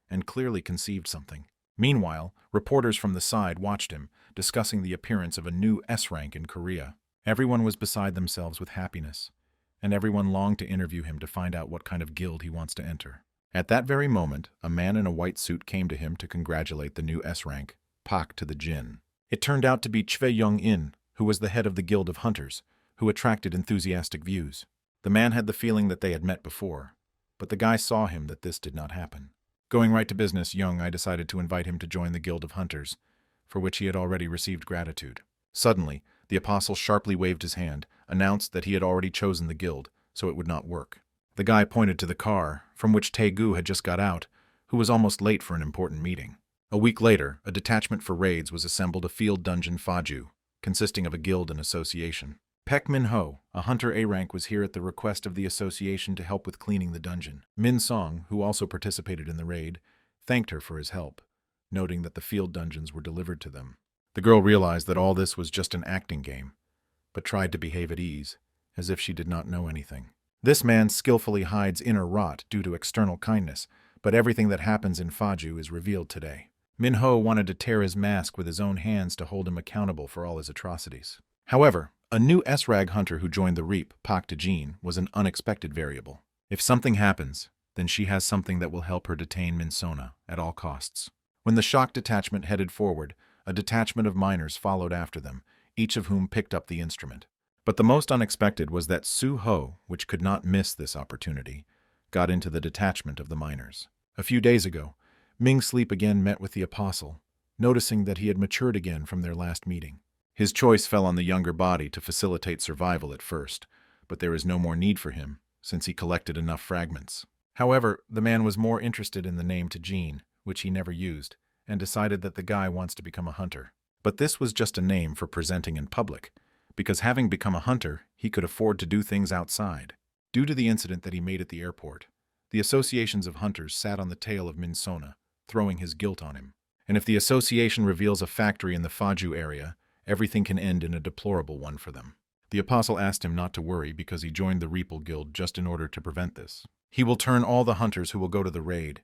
and clearly conceived something. Meanwhile, reporters from the side watched him, discussing the appearance of a new S-rank in Korea. Everyone was beside themselves with happiness, and everyone longed to interview him to find out what kind of guild he wants to enter. At that very moment, a man in a white suit came to him to congratulate the new S-rank, Pak to the Jin. It turned out to be Chve Young-in, who was the head of the Guild of Hunters, who attracted enthusiastic views. The man had the feeling that they had met before, but the guy saw him that this did not happen. Going right to business, I decided to invite him to join the Guild of Hunters, for which he had already received gratitude. Suddenly, the apostle sharply waved his hand, announced that he had already chosen the guild, so it would not work. The guy pointed to the car, from which Taegu had just got out, who was almost late for an important meeting. A week later, a detachment for raids was assembled a field dungeon Faju, consisting of a guild and association. Pek Min Ho, a hunter A-rank, was here at the request of the association to help with cleaning the dungeon. Min Song, who also participated in the raid, thanked her for his help, noting that the field dungeons were delivered to them. The girl realized that all this was just an acting game, but tried to behave at ease, as if she did not know anything. This man skillfully hides inner rot due to external kindness, but everything that happens in Faju is revealed today. Minho wanted to tear his mask with his own hands to hold him accountable for all his atrocities. However, a new S-Rag hunter who joined the Reap, Pak Tajin, was an unexpected variable. If something happens, then she has something that will help her detain Minsona at all costs. When the shock detachment headed forward, a detachment of miners followed after them, each of whom picked up the instrument. But the most unexpected was that Su Ho, which could not miss this opportunity, got into the detachment of the miners. A few days ago, Ming Sleep again met with the apostle, noticing that he had matured again from their last meeting. His choice fell on the younger body to facilitate survival at first, but there is no more need for him, since he collected enough fragments. However, the man was more interested in the name Tajin, which he never used, and decided that the guy wants to become a hunter. But this was just a name for presenting in public, because having become a hunter, he could afford to do things outside. Due to the incident that he made at the airport, the associations of hunters sat on the tail of Minsona, throwing his guilt on him. And if the association reveals a factory in the Faju area, everything can end in a deplorable one for them. The apostle asked him not to worry because he joined the Reapel Guild just in order to prevent this. He will turn all the hunters who will go to the raid,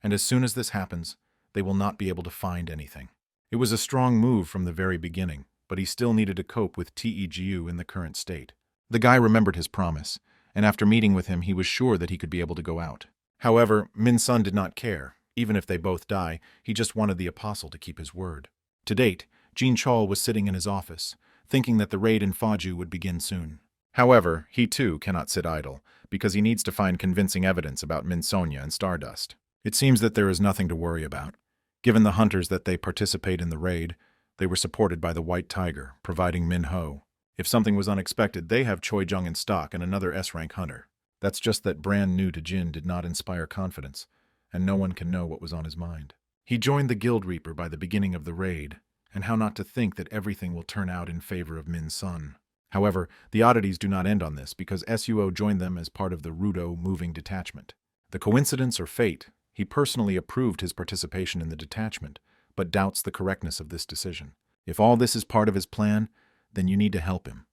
and as soon as this happens, they will not be able to find anything. It was a strong move from the very beginning, but he still needed to cope with TEGU in the current state. The guy remembered his promise, and after meeting with him, he was sure that he could be able to go out. However, Min Sun did not care. Even if they both die, he just wanted the apostle to keep his word. To date, Jean Chol was sitting in his office, thinking that the raid in Faju would begin soon. However, he too cannot sit idle, because he needs to find convincing evidence about Minsonia and Stardust. It seems that there is nothing to worry about. Given the hunters that they participate in the raid, they were supported by the White Tiger, providing Min Ho. If something was unexpected, they have Choi Jung in stock and another S-rank hunter. That's just that brand new to Jin did not inspire confidence, and no one can know what was on his mind. He joined the Guild Reaper by the beginning of the raid, and how not to think that everything will turn out in favor of Min Sun. However, the oddities do not end on this because Suo joined them as part of the Rudo moving detachment. The coincidence or fate, he personally approved his participation in the detachment, but doubts the correctness of this decision. If all this is part of his plan, then you need to help him.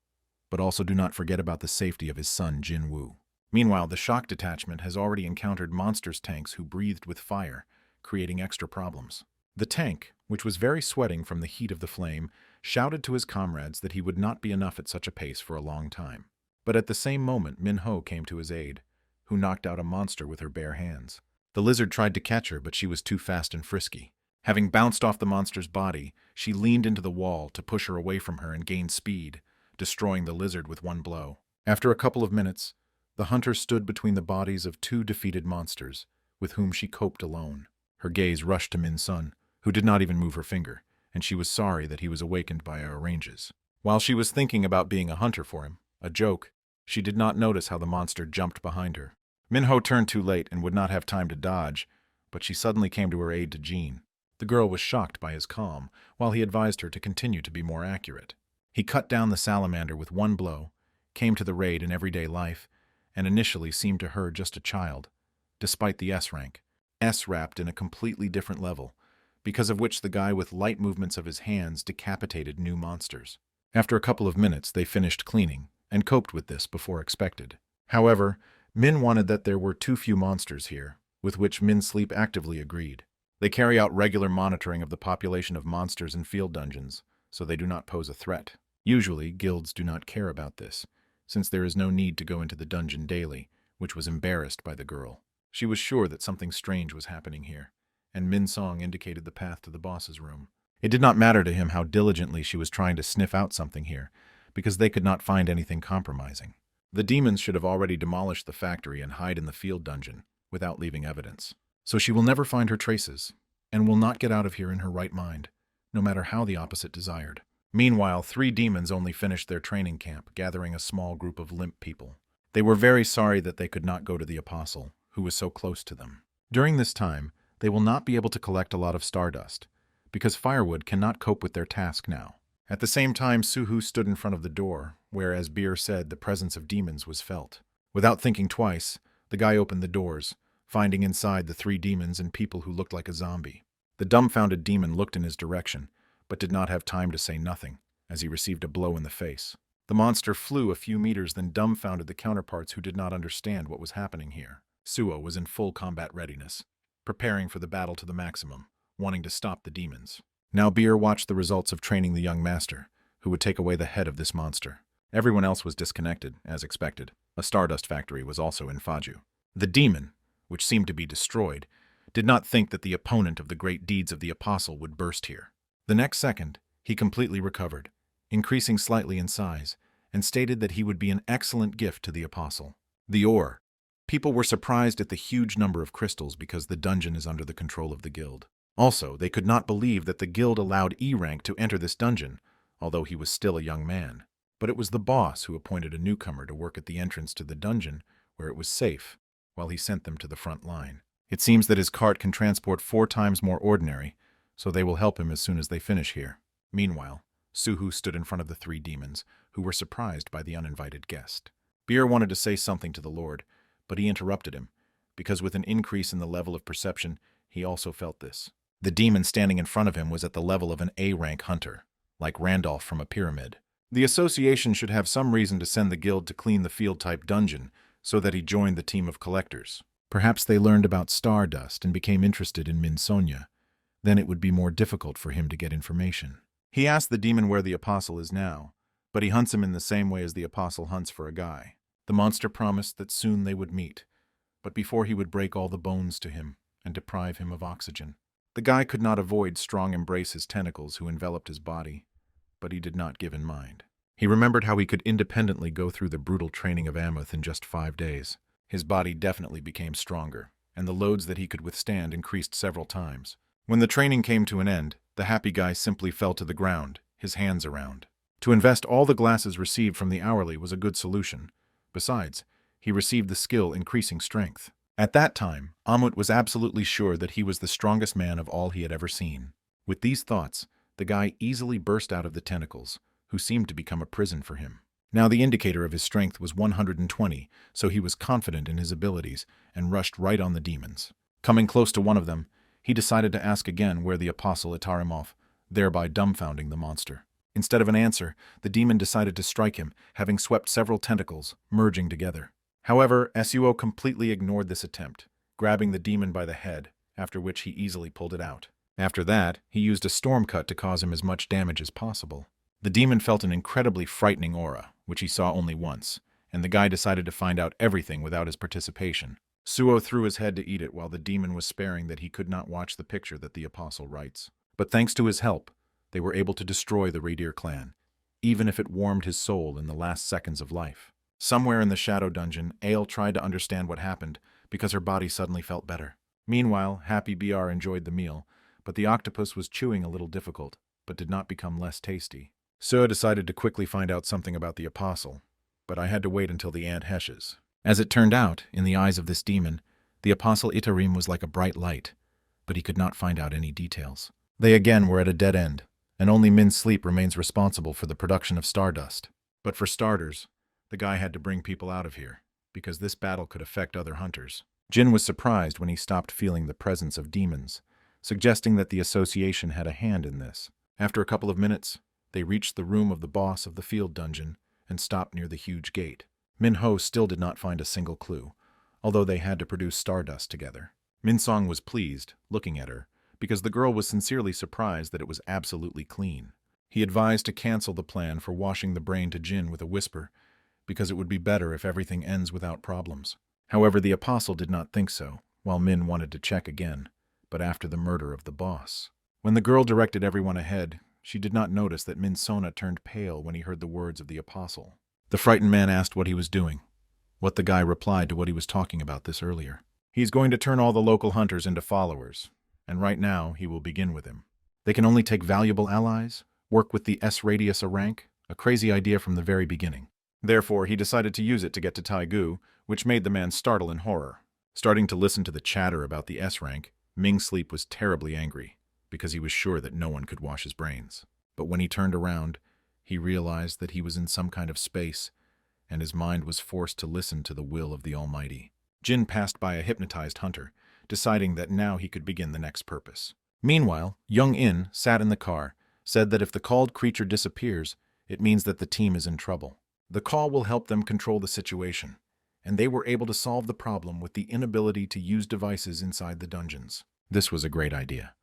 But also do not forget about the safety of his son, Jin Woo. Meanwhile, the shock detachment has already encountered monsters tanks who breathed with fire, creating extra problems. The tank, which was very sweating from the heat of the flame, shouted to his comrades that he would not be enough at such a pace for a long time. But at the same moment, Min Ho came to his aid, who knocked out a monster with her bare hands. The lizard tried to catch her, but she was too fast and frisky. Having bounced off the monster's body, she leaned into the wall to push her away from her and gain speed, destroying the lizard with one blow. After a couple of minutes, the hunter stood between the bodies of two defeated monsters, with whom she coped alone. Her gaze rushed to Min Sun, who did not even move her finger, and she was sorry that he was awakened by our ranges. While she was thinking about being a hunter for him, a joke, she did not notice how the monster jumped behind her. Minho turned too late and would not have time to dodge, but she suddenly came to her aid to Jean. The girl was shocked by his calm, while he advised her to continue to be more accurate. He cut down the salamander with one blow, came to the raid in everyday life, and initially seemed to her just a child, despite the S-rank. S-wrapped in a completely different level, because of which the guy with light movements of his hands decapitated new monsters. After a couple of minutes, they finished cleaning, and coped with this before expected. However, Min wanted that there were too few monsters here, with which Min Sleep actively agreed. They carry out regular monitoring of the population of monsters in field dungeons, so they do not pose a threat. Usually, guilds do not care about this, since there is no need to go into the dungeon daily, which was embarrassed by the girl. She was sure that something strange was happening here, and Min Song indicated the path to the boss's room. It did not matter to him how diligently she was trying to sniff out something here, because they could not find anything compromising. The demons should have already demolished the factory and hide in the field dungeon, without leaving evidence. So she will never find her traces, and will not get out of here in her right mind, no matter how the opposite desired. Meanwhile, 3 demons only finished their training camp, gathering a small group of limp people. They were very sorry that they could not go to the apostle, who was so close to them. During this time, they will not be able to collect a lot of stardust, because firewood cannot cope with their task now. At the same time, Suhu stood in front of the door, where, as Beer said, the presence of demons was felt. Without thinking twice, the guy opened the doors, finding inside the 3 demons and people who looked like a zombie. The dumbfounded demon looked in his direction, but did not have time to say nothing, as he received a blow in the face. The monster flew a few meters, then dumbfounded the counterparts who did not understand what was happening here. Suo was in full combat readiness, preparing for the battle to the maximum, wanting to stop the demons. Now Beer watched the results of training the young master, who would take away the head of this monster. Everyone else was disconnected, as expected. A stardust factory was also in Faju. The demon, which seemed to be destroyed, did not think that the opponent of the great deeds of the apostle would burst here. The next second, he completely recovered, increasing slightly in size, and stated that he would be an excellent gift to the apostle. The ore. People were surprised at the huge number of crystals because the dungeon is under the control of the guild. Also, they could not believe that the guild allowed E rank to enter this dungeon, although he was still a young man. But it was the boss who appointed a newcomer to work at the entrance to the dungeon, where it was safe, while he sent them to the front line. It seems that his cart can transport 4 times more ordinary, so they will help him as soon as they finish here. Meanwhile, Suhu stood in front of the 3 demons, who were surprised by the uninvited guest. Beer wanted to say something to the Lord, but he interrupted him, because with an increase in the level of perception, he also felt this. The demon standing in front of him was at the level of an A-rank hunter, like Randolph from a pyramid. The association should have some reason to send the guild to clean the field-type dungeon, so that he joined the team of collectors. Perhaps they learned about Stardust and became interested in Minsonia. Then it would be more difficult for him to get information. He asked the demon where the apostle is now, but he hunts him in the same way as the apostle hunts for a guy. The monster promised that soon they would meet, but before he would break all the bones to him and deprive him of oxygen. The guy could not avoid strong embrace his tentacles who enveloped his body, but he did not give in mind. He remembered how he could independently go through the brutal training of Amuth in just 5 days. His body definitely became stronger, and the loads that he could withstand increased several times. When the training came to an end, the happy guy simply fell to the ground, his hands around. To invest all the glasses received from the hourly was a good solution. Besides, he received the skill increasing strength. At that time, Amut was absolutely sure that he was the strongest man of all he had ever seen. With these thoughts, the guy easily burst out of the tentacles, who seemed to become a prison for him. Now the indicator of his strength was 120, so he was confident in his abilities and rushed right on the demons. Coming close to one of them, he decided to ask again where the apostle Itarimov, thereby dumbfounding the monster. Instead of an answer, the demon decided to strike him, having swept several tentacles, merging together. However, Suo completely ignored this attempt, grabbing the demon by the head, after which he easily pulled it out. After that, he used a storm cut to cause him as much damage as possible. The demon felt an incredibly frightening aura, which he saw only once, and the guy decided to find out everything without his participation. Suo threw his head to eat it while the demon was sparing that he could not watch the picture that the apostle writes. But thanks to his help, they were able to destroy the Reindeer clan, even if it warmed his soul in the last seconds of life. Somewhere in the shadow dungeon, Ale tried to understand what happened because her body suddenly felt better. Meanwhile, Happy BR enjoyed the meal, but the octopus was chewing a little difficult, but did not become less tasty. Suo decided to quickly find out something about the apostle, but I had to wait until the ant heshes. As it turned out, in the eyes of this demon, the apostle Itarim was like a bright light, but he could not find out any details. They again were at a dead end, and only Min's sleep remains responsible for the production of stardust. But for starters, the guy had to bring people out of here, because this battle could affect other hunters. Jin was surprised when he stopped feeling the presence of demons, suggesting that the association had a hand in this. After a couple of minutes, they reached the room of the boss of the field dungeon and stopped near the huge gate. Minho still did not find a single clue, although they had to produce stardust together. Minsong was pleased, looking at her, because the girl was sincerely surprised that it was absolutely clean. He advised to cancel the plan for washing the brain to Jin with a whisper, because it would be better if everything ends without problems. However, the apostle did not think so, while Min wanted to check again, but after the murder of the boss. When the girl directed everyone ahead, she did not notice that Minsona turned pale when he heard the words of the apostle. The frightened man asked what he was doing. What the guy replied to what he was talking about this earlier. He's going to turn all the local hunters into followers, and right now he will begin with him. They can only take valuable allies, work with the S-Radius a rank, a crazy idea from the very beginning. Therefore, he decided to use it to get to Taigu, which made the man startle in horror. Starting to listen to the chatter about the S-rank, Ming Sleep was terribly angry, because he was sure that no one could wash his brains. But when he turned around, he realized that he was in some kind of space, and his mind was forced to listen to the will of the Almighty. Jin passed by a hypnotized hunter, deciding that now he could begin the next purpose. Meanwhile, Young In sat in the car, said that if the called creature disappears, it means that the team is in trouble. The call will help them control the situation, and they were able to solve the problem with the inability to use devices inside the dungeons. This was a great idea,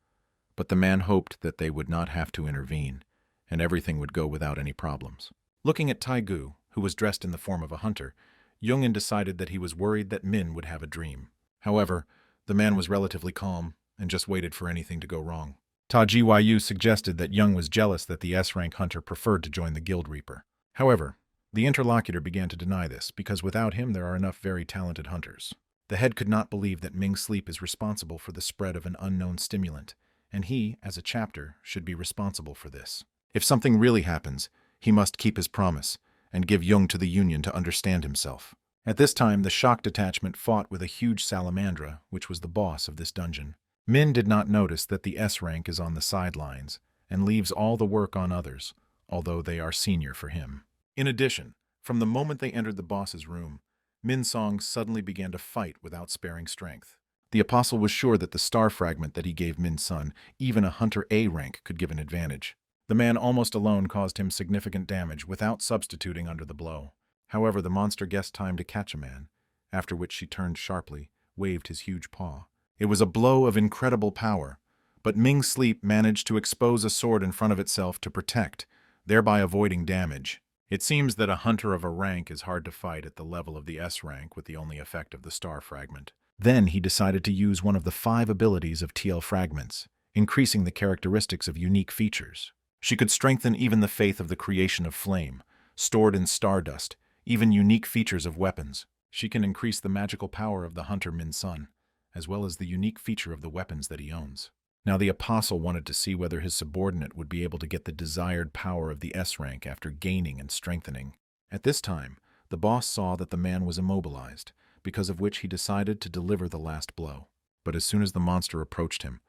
but the man hoped that they would not have to intervene, and everything would go without any problems. Looking at Taegu, who was dressed in the form of a hunter, Jungin decided that he was worried that Min would have a dream. However, the man was relatively calm and just waited for anything to go wrong. Tajiyu suggested that Jung was jealous that the S-rank hunter preferred to join the Guild Reaper. However, the interlocutor began to deny this because without him there are enough very talented hunters. The head could not believe that Ming's sleep is responsible for the spread of an unknown stimulant, and he, as a chapter, should be responsible for this. If something really happens, he must keep his promise and give Jung to the Union to understand himself. At this time, the shock detachment fought with a huge salamandra, which was the boss of this dungeon. Min did not notice that the S-rank is on the sidelines and leaves all the work on others, although they are senior for him. In addition, from the moment they entered the boss's room, Min Song suddenly began to fight without sparing strength. The apostle was sure that the star fragment that he gave Min Sun, even a Hunter A rank, could give an advantage. The man almost alone caused him significant damage without substituting under the blow. However, the monster guessed time to catch a man, after which she turned sharply, waved his huge paw. It was a blow of incredible power, but Ming's sleep managed to expose a sword in front of itself to protect, thereby avoiding damage. It seems that a hunter of a rank is hard to fight at the level of the S rank with the only effect of the star fragment. Then he decided to use one of the 5 abilities of TL fragments, increasing the characteristics of unique features. She could strengthen even the faith of the creation of flame, stored in stardust, even unique features of weapons. She can increase the magical power of the hunter Min Sun, as well as the unique feature of the weapons that he owns. Now the apostle wanted to see whether his subordinate would be able to get the desired power of the S rank after gaining and strengthening. At this time, the boss saw that the man was immobilized, because of which he decided to deliver the last blow. But as soon as the monster approached him,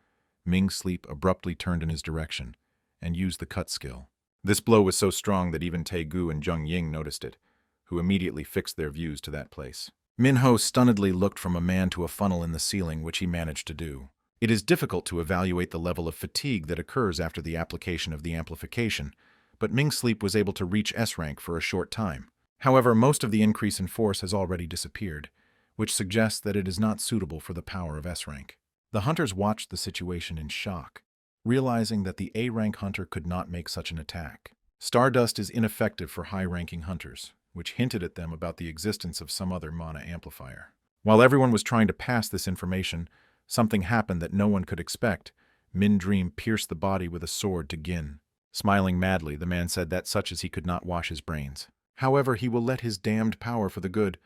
Ming's sleep abruptly turned in his direction and used the cut skill. This blow was so strong that even Taegu and Zheng Ying noticed it, who immediately fixed their views to that place. Minho stunnedly looked from a man to a funnel in the ceiling, which he managed to do. It is difficult to evaluate the level of fatigue that occurs after the application of the amplification, but Ming's sleep was able to reach S rank for a short time. However, most of the increase in force has already disappeared, which suggests that it is not suitable for the power of S rank. The hunters watched the situation in shock, realizing that the A rank hunter could not make such an attack. Stardust is ineffective for high-ranking hunters, which hinted at them about the existence of some other mana amplifier. While everyone was trying to pass this information, something happened that no one could expect. Min Dream pierced the body with a sword to Gin. Smiling madly, the man said that such as he could not wash his brains. However, he will let his damned power for the good,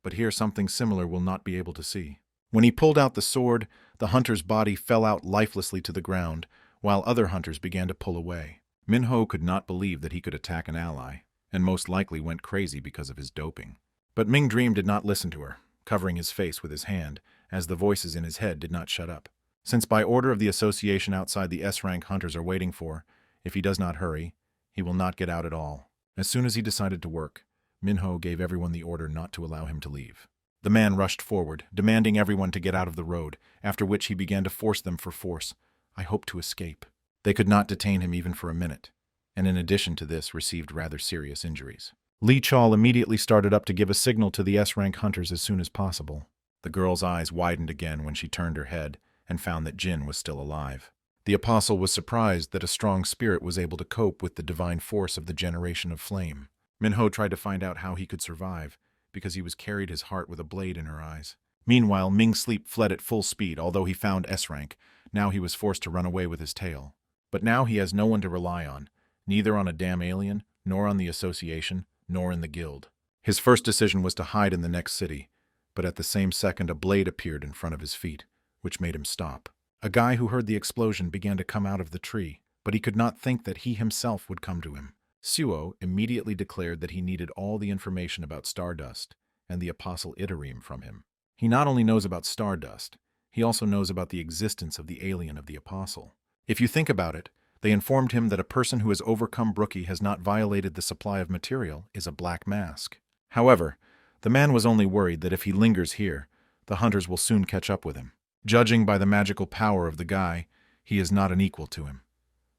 but here something similar will not be able to see. When he pulled out the sword, the hunter's body fell out lifelessly to the ground, while other hunters began to pull away. Minho could not believe that he could attack an ally, and most likely went crazy because of his doping. But Ming Dream did not listen to her, covering his face with his hand, as the voices in his head did not shut up. Since by order of the association outside the S-rank hunters are waiting for, if he does not hurry, he will not get out at all. As soon as he decided to work, Minho gave everyone the order not to allow him to leave. The man rushed forward, demanding everyone to get out of the road, after which he began to force them for force. I hope to escape. They could not detain him even for a minute, and in addition to this received rather serious injuries. Li Chal immediately started up to give a signal to the S-rank hunters as soon as possible. The girl's eyes widened again when she turned her head and found that Jin was still alive. The apostle was surprised that a strong spirit was able to cope with the divine force of the generation of flame. Minho tried to find out how he could survive, because he was carried his heart with a blade in her eyes. Meanwhile, Ming Sleep fled at full speed, although he found S-rank. Now he was forced to run away with his tail. But now he has no one to rely on, neither on a damn alien, nor on the association, nor in the guild. His first decision was to hide in the next city, but at the same second a blade appeared in front of his feet, which made him stop. A guy who heard the explosion began to come out of the tree, but he could not think that he himself would come to him. Suo immediately declared that he needed all the information about Stardust and the Apostle Itarim from him. He not only knows about Stardust, he also knows about the existence of the alien of the Apostle. If you think about it, they informed him that a person who has overcome Brookie has not violated the supply of material is a black mask. However, the man was only worried that if he lingers here, the hunters will soon catch up with him. Judging by the magical power of the guy, he is not an equal to him.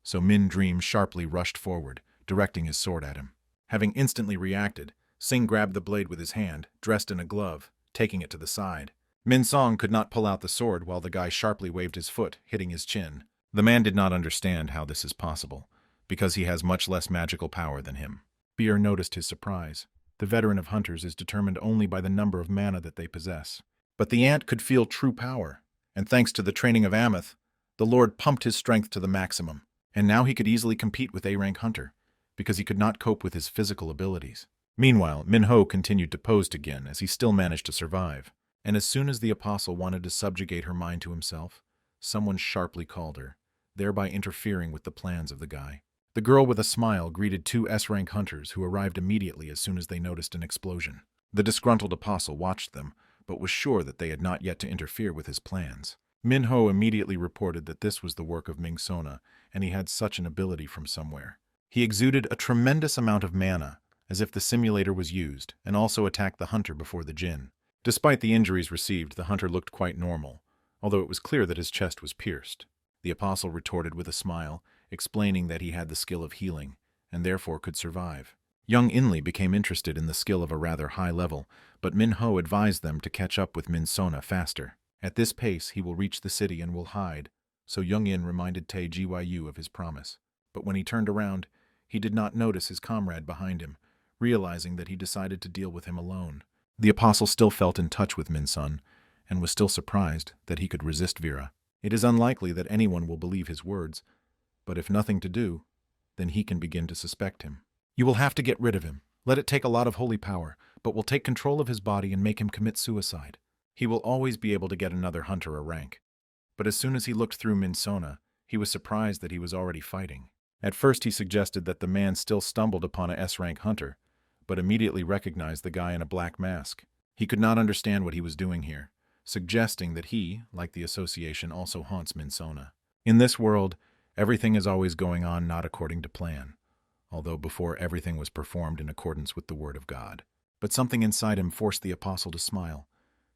So Min Dream sharply rushed forward, directing his sword at him. Having instantly reacted, Singh grabbed the blade with his hand, dressed in a glove, taking it to the side. Min Song could not pull out the sword while the guy sharply waved his foot, hitting his chin. The man did not understand how this is possible, because he has much less magical power than him. Beer noticed his surprise. The veteran of hunters is determined only by the number of mana that they possess. But the ant could feel true power, and thanks to the training of Ameth, the Lord pumped his strength to the maximum, and now he could easily compete with A-rank hunter, because he could not cope with his physical abilities. Meanwhile, Minho continued to pose to Gin as he still managed to survive, and as soon as the apostle wanted to subjugate her mind to himself, someone sharply called her, thereby interfering with the plans of the guy. The girl with a smile greeted two S-rank hunters who arrived immediately as soon as they noticed an explosion. The disgruntled apostle watched them, but was sure that they had not yet to interfere with his plans. Minho immediately reported that this was the work of Ming Sona, and he had such an ability from somewhere. He exuded a tremendous amount of mana, as if the simulator was used, and also attacked the hunter before the Jinn. Despite the injuries received, the hunter looked quite normal, although it was clear that his chest was pierced. The apostle retorted with a smile, explaining that he had the skill of healing, and therefore could survive. Young Inli became interested in the skill of a rather high level, but Minho advised them to catch up with Min Sona faster. At this pace, he will reach the city and will hide, so Young In reminded Tae Gyu of his promise. But when he turned around, he did not notice his comrade behind him, realizing that he decided to deal with him alone. The apostle still felt in touch with Min Sun, and was still surprised that he could resist Vera. It is unlikely that anyone will believe his words, but if nothing to do, then he can begin to suspect him. You will have to get rid of him. Let it take a lot of holy power, but we'll take control of his body and make him commit suicide. He will always be able to get another hunter a rank. But as soon as he looked through Min Sona, he was surprised that he was already fighting. At first he suggested that the man still stumbled upon a S-rank hunter, but immediately recognized the guy in a black mask. He could not understand what he was doing here, suggesting that he, like the association, also haunts Min Sona. In this world, everything is always going on not according to plan, although before everything was performed in accordance with the word of God. But something inside him forced the apostle to smile.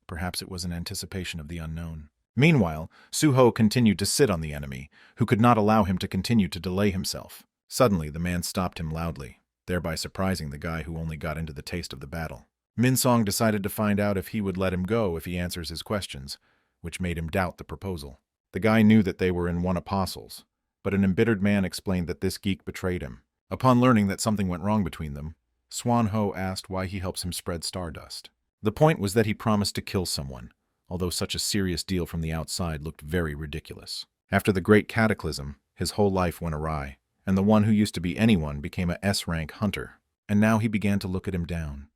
Perhaps it was an anticipation of the unknown. Meanwhile, Suho continued to sit on the enemy, who could not allow him to continue to delay himself. Suddenly, the man stopped him loudly, thereby surprising the guy who only got into the taste of the battle. Min Song decided to find out if he would let him go if he answers his questions, which made him doubt the proposal. The guy knew that they were in one apostles, but an embittered man explained that this geek betrayed him. Upon learning that something went wrong between them, Swan Ho asked why he helps him spread stardust. The point was that he promised to kill someone, although such a serious deal from the outside looked very ridiculous. After the great cataclysm, his whole life went awry, and the one who used to be anyone became a S-rank hunter, and now he began to look at him down.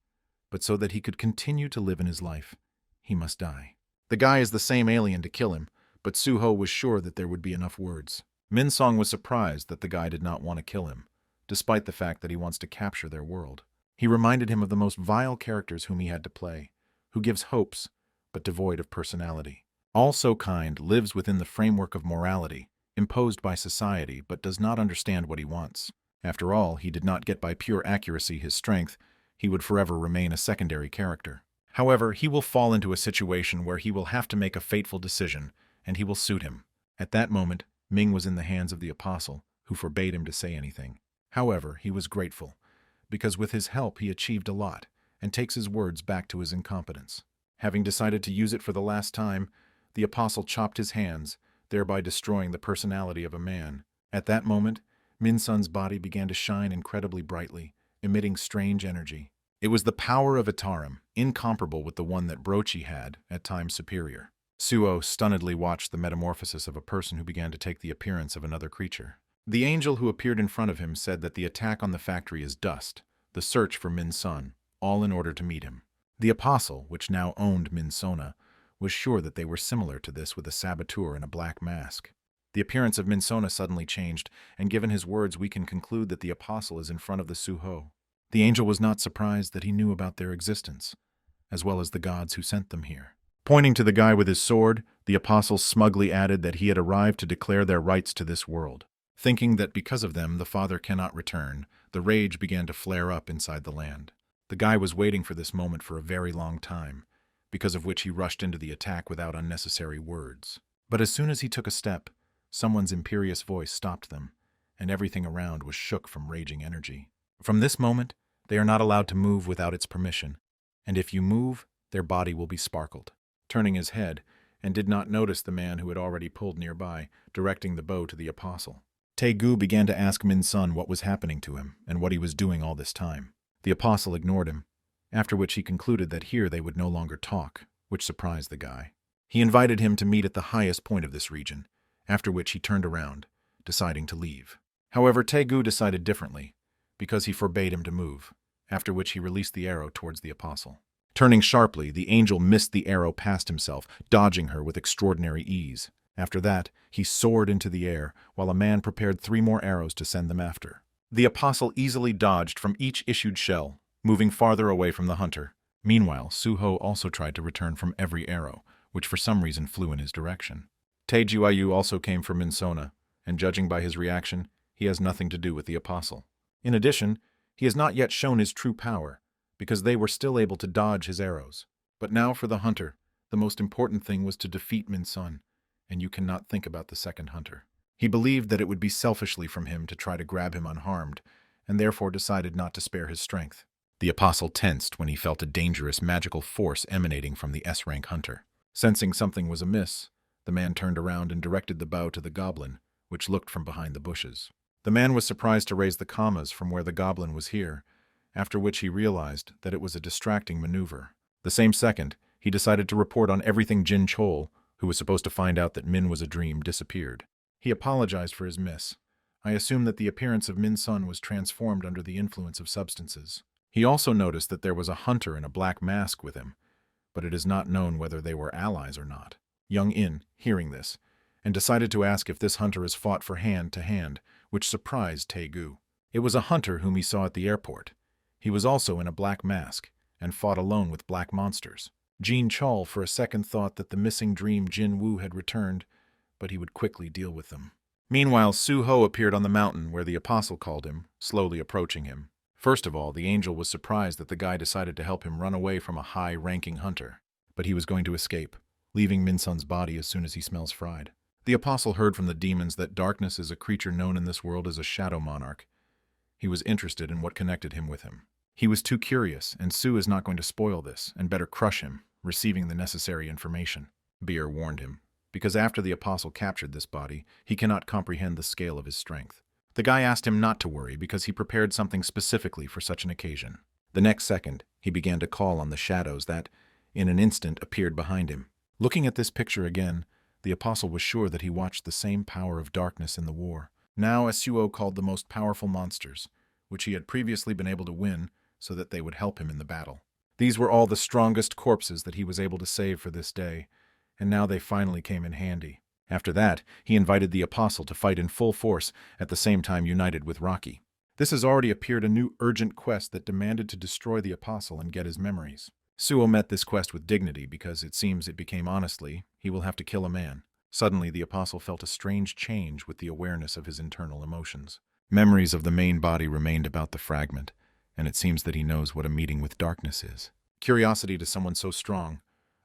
But so that he could continue to live in his life, he must die. The guy is the same alien to kill him, but Suho was sure that there would be enough words. Min Song was surprised that the guy did not want to kill him, despite the fact that he wants to capture their world. He reminded him of the most vile characters whom he had to play, who gives hopes, but devoid of personality. All so kind lives within the framework of morality, imposed by society, but does not understand what he wants. After all, he did not get by pure accuracy his strength. He would forever remain a secondary character. However, he will fall into a situation where he will have to make a fateful decision, and he will suit him. At that moment, Ming was in the hands of the apostle, who forbade him to say anything. However, he was grateful, because with his help he achieved a lot, and takes his words back to his incompetence. Having decided to use it for the last time, the apostle chopped his hands, thereby destroying the personality of a man. At that moment, Min Sun's body began to shine incredibly brightly, emitting strange energy. It was the power of Itaram, incomparable with the one that Brochi had, at times superior. Suo stunnedly watched the metamorphosis of a person who began to take the appearance of another creature. The angel who appeared in front of him said that the attack on the factory is dust, the search for Min Sun, all in order to meet him. The apostle, which now owned Min Sona, was sure that they were similar to this with a saboteur in a black mask. The appearance of Min Sona suddenly changed, and given his words we can conclude that the apostle is in front of the Suho. The angel was not surprised that he knew about their existence, as well as the gods who sent them here. Pointing to the guy with his sword, the apostle smugly added that he had arrived to declare their rights to this world. Thinking that because of them the father cannot return, the rage began to flare up inside the land. The guy was waiting for this moment for a very long time, because of which he rushed into the attack without unnecessary words. But as soon as he took a step, someone's imperious voice stopped them, and everything around was shook from raging energy. From this moment, they are not allowed to move without its permission, and if you move, their body will be sparkled. Turning his head, and did not notice the man who had already pulled nearby, directing the bow to the apostle. Tae-gu began to ask Min-sun what was happening to him and what he was doing all this time. The apostle ignored him, after which he concluded that here they would no longer talk, which surprised the guy. He invited him to meet at the highest point of this region, after which he turned around, deciding to leave. However, Tae-gu decided differently, because he forbade him to move, after which he released the arrow towards the apostle. Turning sharply, the angel missed the arrow past himself, dodging her with extraordinary ease. After that, he soared into the air, while a man prepared 3 more arrows to send them after. The apostle easily dodged from each issued shell, moving farther away from the hunter. Meanwhile, Suho also tried to return from every arrow, which for some reason flew in his direction. Tae-ju also came from Minsona, and judging by his reaction, he has nothing to do with the apostle. In addition, he has not yet shown his true power, because they were still able to dodge his arrows. But now for the hunter, the most important thing was to defeat Min-sun, and you cannot think about the second hunter. He believed that it would be selfishly from him to try to grab him unharmed, and therefore decided not to spare his strength. The apostle tensed when he felt a dangerous magical force emanating from the S-rank hunter. Sensing something was amiss, the man turned around and directed the bow to the goblin, which looked from behind the bushes. The man was surprised to raise the commas from where the goblin was here, after which he realized that it was a distracting maneuver. The same second, he decided to report on everything Jin Chol, who was supposed to find out that Min was a dream, disappeared. He apologized for his miss. I assume that the appearance of Min-sun was transformed under the influence of substances. He also noticed that there was a hunter in a black mask with him, but it is not known whether they were allies or not. Young In, hearing this, and decided to ask if this hunter has fought for hand to hand, which surprised Tae-gu. It was a hunter whom he saw at the airport. He was also in a black mask, and fought alone with black monsters. Jin Chol for a second thought that the missing dream Jin Woo had returned, but he would quickly deal with them. Meanwhile, Suho appeared on the mountain where the apostle called him, slowly approaching him. First of all, the angel was surprised that the guy decided to help him run away from a high-ranking hunter, but he was going to escape, leaving Min-sun's body as soon as he smells fried. The apostle heard from the demons that darkness is a creature known in this world as a shadow monarch. He was interested in what connected him with him. He was too curious, and Su is not going to spoil this, and better crush him, receiving the necessary information. Beer warned him, because after the apostle captured this body, he cannot comprehend the scale of his strength. The guy asked him not to worry because he prepared something specifically for such an occasion. The next second, he began to call on the shadows that, in an instant, appeared behind him. Looking at this picture again, the apostle was sure that he watched the same power of darkness in the war. Now Suo called the most powerful monsters, which he had previously been able to win so that they would help him in the battle. These were all the strongest corpses that he was able to save for this day, and now they finally came in handy. After that, he invited the apostle to fight in full force, at the same time united with Rocky. This has already appeared a new urgent quest that demanded to destroy the apostle and get his memories. Suo met this quest with dignity because it seems it became honestly, he will have to kill a man. Suddenly, the apostle felt a strange change with the awareness of his internal emotions. Memories of the main body remained about the fragment, and it seems that he knows what a meeting with darkness is. Curiosity to someone so strong,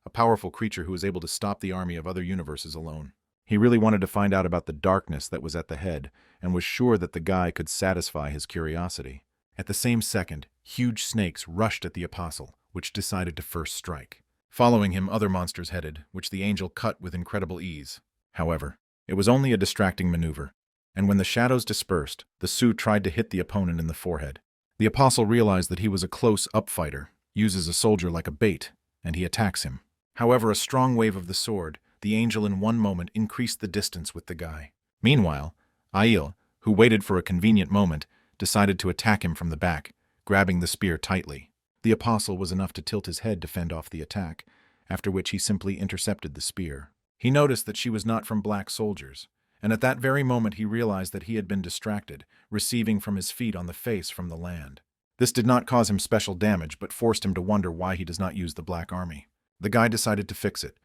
a powerful creature who is able to stop the army of other universes alone. He really wanted to find out about the darkness that was at the head, and was sure that the guy could satisfy his curiosity. At the same second, huge snakes rushed at the apostle, which decided to first strike. Following him, other monsters headed, which the angel cut with incredible ease. However, it was only a distracting maneuver, and when the shadows dispersed, the Su tried to hit the opponent in the forehead. The apostle realized that he was a close-up fighter, uses a soldier like a bait, and he attacks him. However, a strong wave of the sword, the angel in one moment increased the distance with the guy. Meanwhile, Ail, who waited for a convenient moment, decided to attack him from the back, grabbing the spear tightly. The apostle was enough to tilt his head to fend off the attack, after which he simply intercepted the spear. He noticed that she was not from black soldiers, and at that very moment he realized that he had been distracted, receiving from his feet on the face from the land. This did not cause him special damage, but forced him to wonder why he does not use the Black Army. The guy decided to fix it,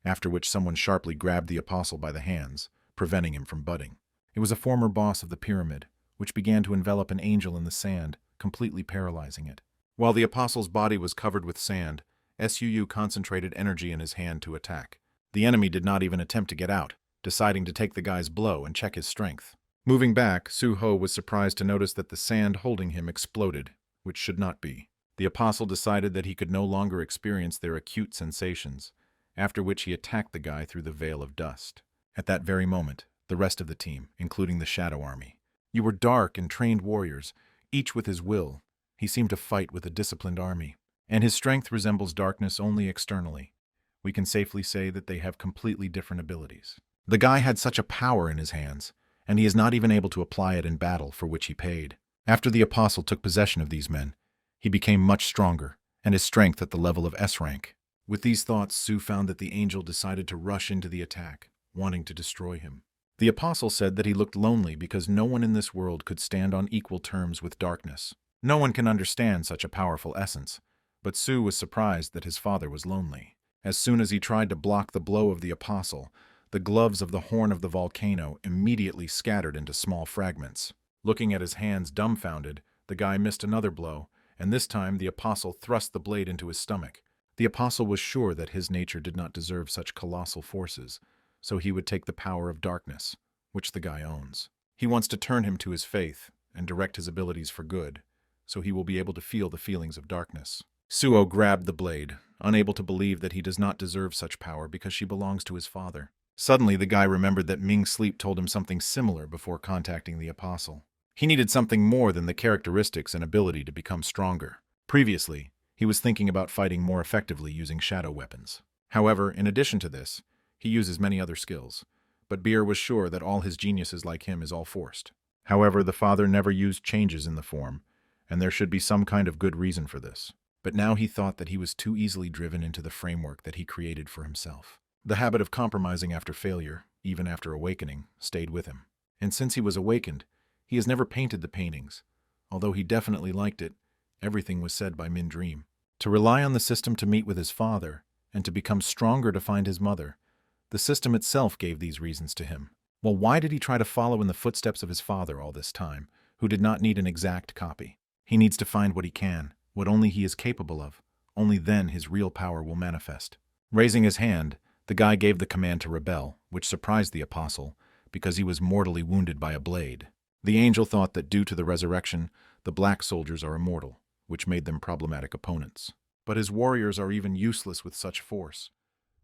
after which someone sharply grabbed the apostle by the hands, preventing him from butting. It was a former boss of the pyramid, which began to envelop an angel in the sand, completely paralyzing it. While the apostle's body was covered with sand, Suu concentrated energy in his hand to attack. The enemy did not even attempt to get out, deciding to take the guy's blow and check his strength. Moving back, Su-ho was surprised to notice that the sand holding him exploded, which should not be. The apostle decided that he could no longer experience their acute sensations, after which he attacked the guy through the veil of dust. At that very moment, the rest of the team, including the Shadow Army. You were dark and trained warriors, each with his will. He seemed to fight with a disciplined army, and his strength resembles darkness only externally. We can safely say that they have completely different abilities. The guy had such a power in his hands, and he is not even able to apply it in battle, for which he paid. After the apostle took possession of these men, he became much stronger, and his strength at the level of S rank. With these thoughts, Su found that the angel decided to rush into the attack, wanting to destroy him. The apostle said that he looked lonely because no one in this world could stand on equal terms with darkness. No one can understand such a powerful essence, but Su was surprised that his father was lonely. As soon as he tried to block the blow of the apostle, the gloves of the horn of the volcano immediately scattered into small fragments. Looking at his hands dumbfounded, the guy missed another blow, and this time the apostle thrust the blade into his stomach. The apostle was sure that his nature did not deserve such colossal forces, so he would take the power of darkness, which the guy owns. He wants to turn him to his faith and direct his abilities for good, so he will be able to feel the feelings of darkness. Suo grabbed the blade, unable to believe that he does not deserve such power because she belongs to his father. Suddenly, the guy remembered that Ming's sleep told him something similar before contacting the apostle. He needed something more than the characteristics and ability to become stronger. Previously, he was thinking about fighting more effectively using shadow weapons. However, in addition to this, he uses many other skills, but Beer was sure that all his geniuses like him is all forced. However, the father never used changes in the form, and there should be some kind of good reason for this. But now he thought that he was too easily driven into the framework that he created for himself. The habit of compromising after failure, even after awakening, stayed with him. And since he was awakened, he has never painted the paintings. Although he definitely liked it, everything was said by Min Dream. To rely on the system to meet with his father, and to become stronger to find his mother, the system itself gave these reasons to him. Well, why did he try to follow in the footsteps of his father all this time, who did not need an exact copy? He needs to find what he can, what only he is capable of. Only then his real power will manifest. Raising his hand, the guy gave the command to rebel, which surprised the apostle, because he was mortally wounded by a blade. The angel thought that due to the resurrection, the black soldiers are immortal, which made them problematic opponents. But his warriors are even useless with such force.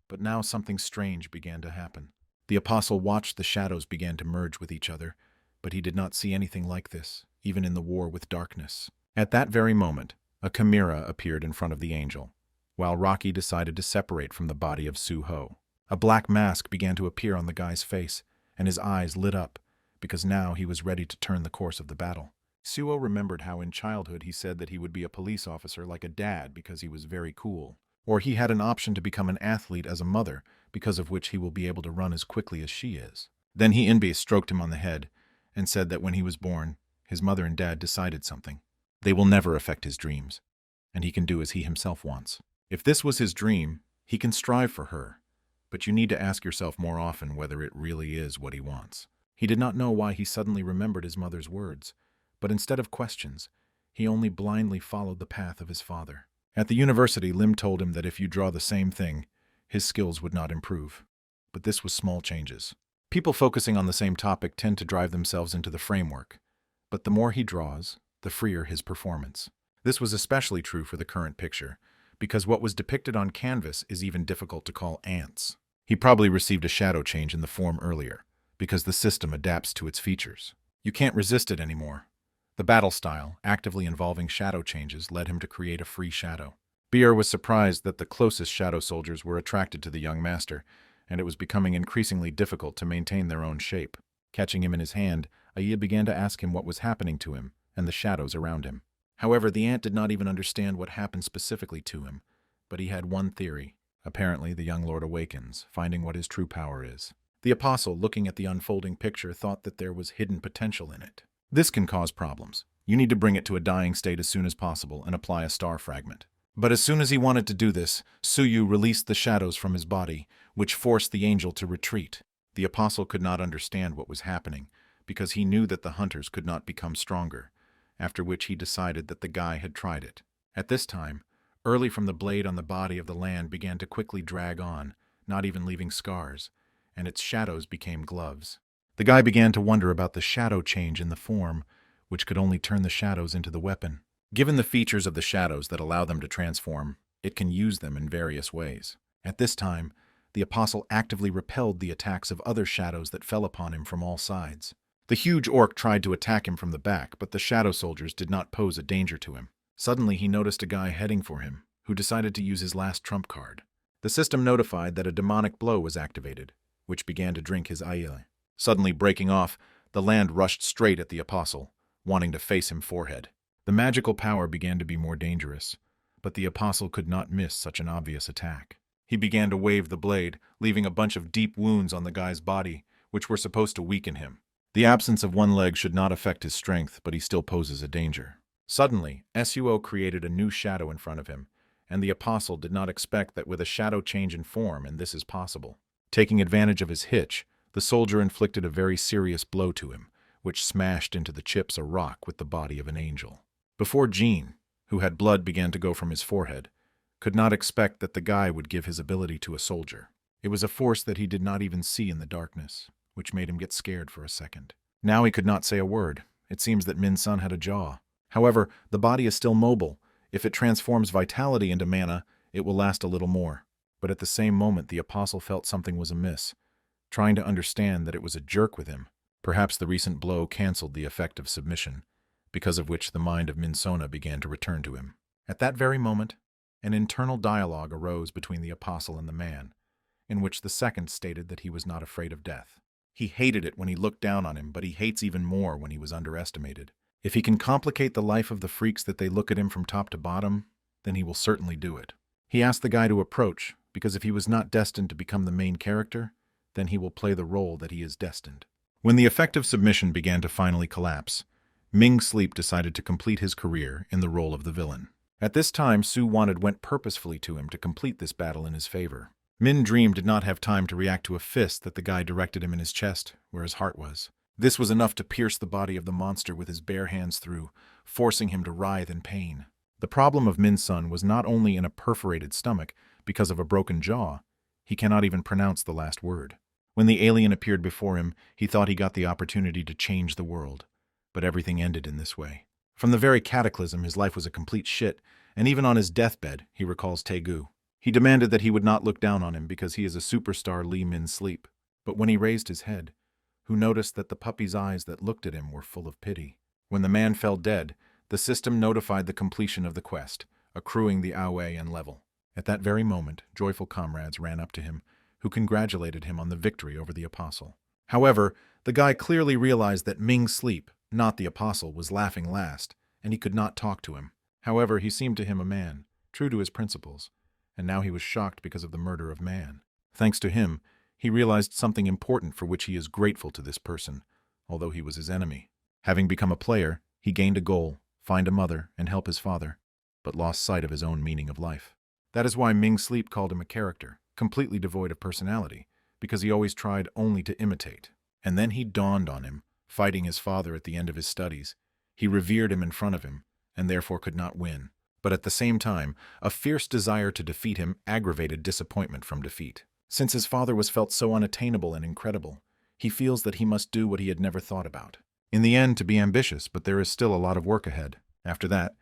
But now something strange began to happen. The apostle watched the shadows begin to merge with each other, but he did not see anything like this, even in the war with darkness. At that very moment, a chimera appeared in front of the angel, while Rocky decided to separate from the body of Su-ho. A black mask began to appear on the guy's face, and his eyes lit up, because now he was ready to turn the course of the battle. Suo remembered how in childhood he said that he would be a police officer like a dad because he was very cool. Or he had an option to become an athlete as a mother, because of which he will be able to run as quickly as she is. Then Inbe stroked him on the head, and said that when he was born, his mother and dad decided something. They will never affect his dreams, and he can do as he himself wants. If this was his dream, he can strive for her, but you need to ask yourself more often whether it really is what he wants. He did not know why he suddenly remembered his mother's words, but instead of questions, he only blindly followed the path of his father. At the university, Lim told him that if you draw the same thing, his skills would not improve. But this was small changes. People focusing on the same topic tend to drive themselves into the framework, but the more he draws, the freer his performance. This was especially true for the current picture, because what was depicted on canvas is even difficult to call ants. He probably received a shadow change in the form earlier, because the system adapts to its features. You can't resist it anymore. The battle style, actively involving shadow changes, led him to create a free shadow. Beer was surprised that the closest shadow soldiers were attracted to the young master, and it was becoming increasingly difficult to maintain their own shape. Catching him in his hand, Aya began to ask him what was happening to him and the shadows around him. However, the ant did not even understand what happened specifically to him, but he had one theory. Apparently, the young lord awakens, finding what his true power is. The apostle, looking at the unfolding picture, thought that there was hidden potential in it. This can cause problems. You need to bring it to a dying state as soon as possible and apply a star fragment. But as soon as he wanted to do this, Suyu released the shadows from his body, which forced the angel to retreat. The apostle could not understand what was happening, because he knew that the hunters could not become stronger, after which he decided that the guy had tried it. At this time, early from the blade on the body of the land began to quickly drag on, not even leaving scars, and its shadows became gloves. The guy began to wonder about the shadow change in the form, which could only turn the shadows into the weapon. Given the features of the shadows that allow them to transform, it can use them in various ways. At this time, the apostle actively repelled the attacks of other shadows that fell upon him from all sides. The huge orc tried to attack him from the back, but the shadow soldiers did not pose a danger to him. Suddenly, he noticed a guy heading for him, who decided to use his last trump card. The system notified that a demonic blow was activated, which began to drink his aile. Suddenly breaking off, the land rushed straight at the apostle, wanting to face him forehead. The magical power began to be more dangerous, but the apostle could not miss such an obvious attack. He began to wave the blade, leaving a bunch of deep wounds on the guy's body, which were supposed to weaken him. The absence of one leg should not affect his strength, but he still poses a danger. Suddenly, Suo created a new shadow in front of him, and the apostle did not expect that with a shadow change in form, and this is possible. Taking advantage of his hitch, the soldier inflicted a very serious blow to him, which smashed into the chips a rock with the body of an angel. Before Jean, who had blood began to go from his forehead, could not expect that the guy would give his ability to a soldier. It was a force that he did not even see in the darkness, which made him get scared for a second. Now he could not say a word. It seems that Min-sun had a jaw. However, the body is still mobile. If it transforms vitality into mana, it will last a little more. But at the same moment, the apostle felt something was amiss, trying to understand that it was a jerk with him. Perhaps the recent blow canceled the effect of submission, because of which the mind of Min-sona began to return to him. At that very moment, an internal dialogue arose between the apostle and the man, in which the second stated that he was not afraid of death. He hated it when he looked down on him, but he hates even more when he was underestimated. If he can complicate the life of the freaks that they look at him from top to bottom, then he will certainly do it. He asked the guy to approach, because if he was not destined to become the main character, then he will play the role that he is destined. When the effect of submission began to finally collapse, Ming Sleep decided to complete his career in the role of the villain. At this time, Su Wanted went purposefully to him to complete this battle in his favor. Min Dream did not have time to react to a fist that the guy directed him in his chest, where his heart was. This was enough to pierce the body of the monster with his bare hands through, forcing him to writhe in pain. The problem of Min-sun was not only in a perforated stomach because of a broken jaw, he cannot even pronounce the last word. When the alien appeared before him, he thought he got the opportunity to change the world. But everything ended in this way. From the very cataclysm, his life was a complete shit, and even on his deathbed, he recalls Taegu. He demanded that he would not look down on him because he is a superstar Lee Min Sleep. But when he raised his head, who noticed that the puppy's eyes that looked at him were full of pity. When the man fell dead, the system notified the completion of the quest, accruing the Aue and level. At that very moment, joyful comrades ran up to him, who congratulated him on the victory over the apostle. However, the guy clearly realized that Ming Sleep, not the apostle, was laughing last, and he could not talk to him. However, he seemed to him a man, true to his principles, and now he was shocked because of the murder of man. Thanks to him, he realized something important for which he is grateful to this person, although he was his enemy. Having become a player, he gained a goal, find a mother, and help his father, but lost sight of his own meaning of life. That is why Ming Sleep called him a character, completely devoid of personality, because he always tried only to imitate. And then he dawned on him, fighting his father at the end of his studies. He revered him in front of him, and therefore could not win. But at the same time, a fierce desire to defeat him aggravated disappointment from defeat. Since his father was felt so unattainable and incredible, he feels that he must do what he had never thought about. In the end, to be ambitious, but there is still a lot of work ahead. After that,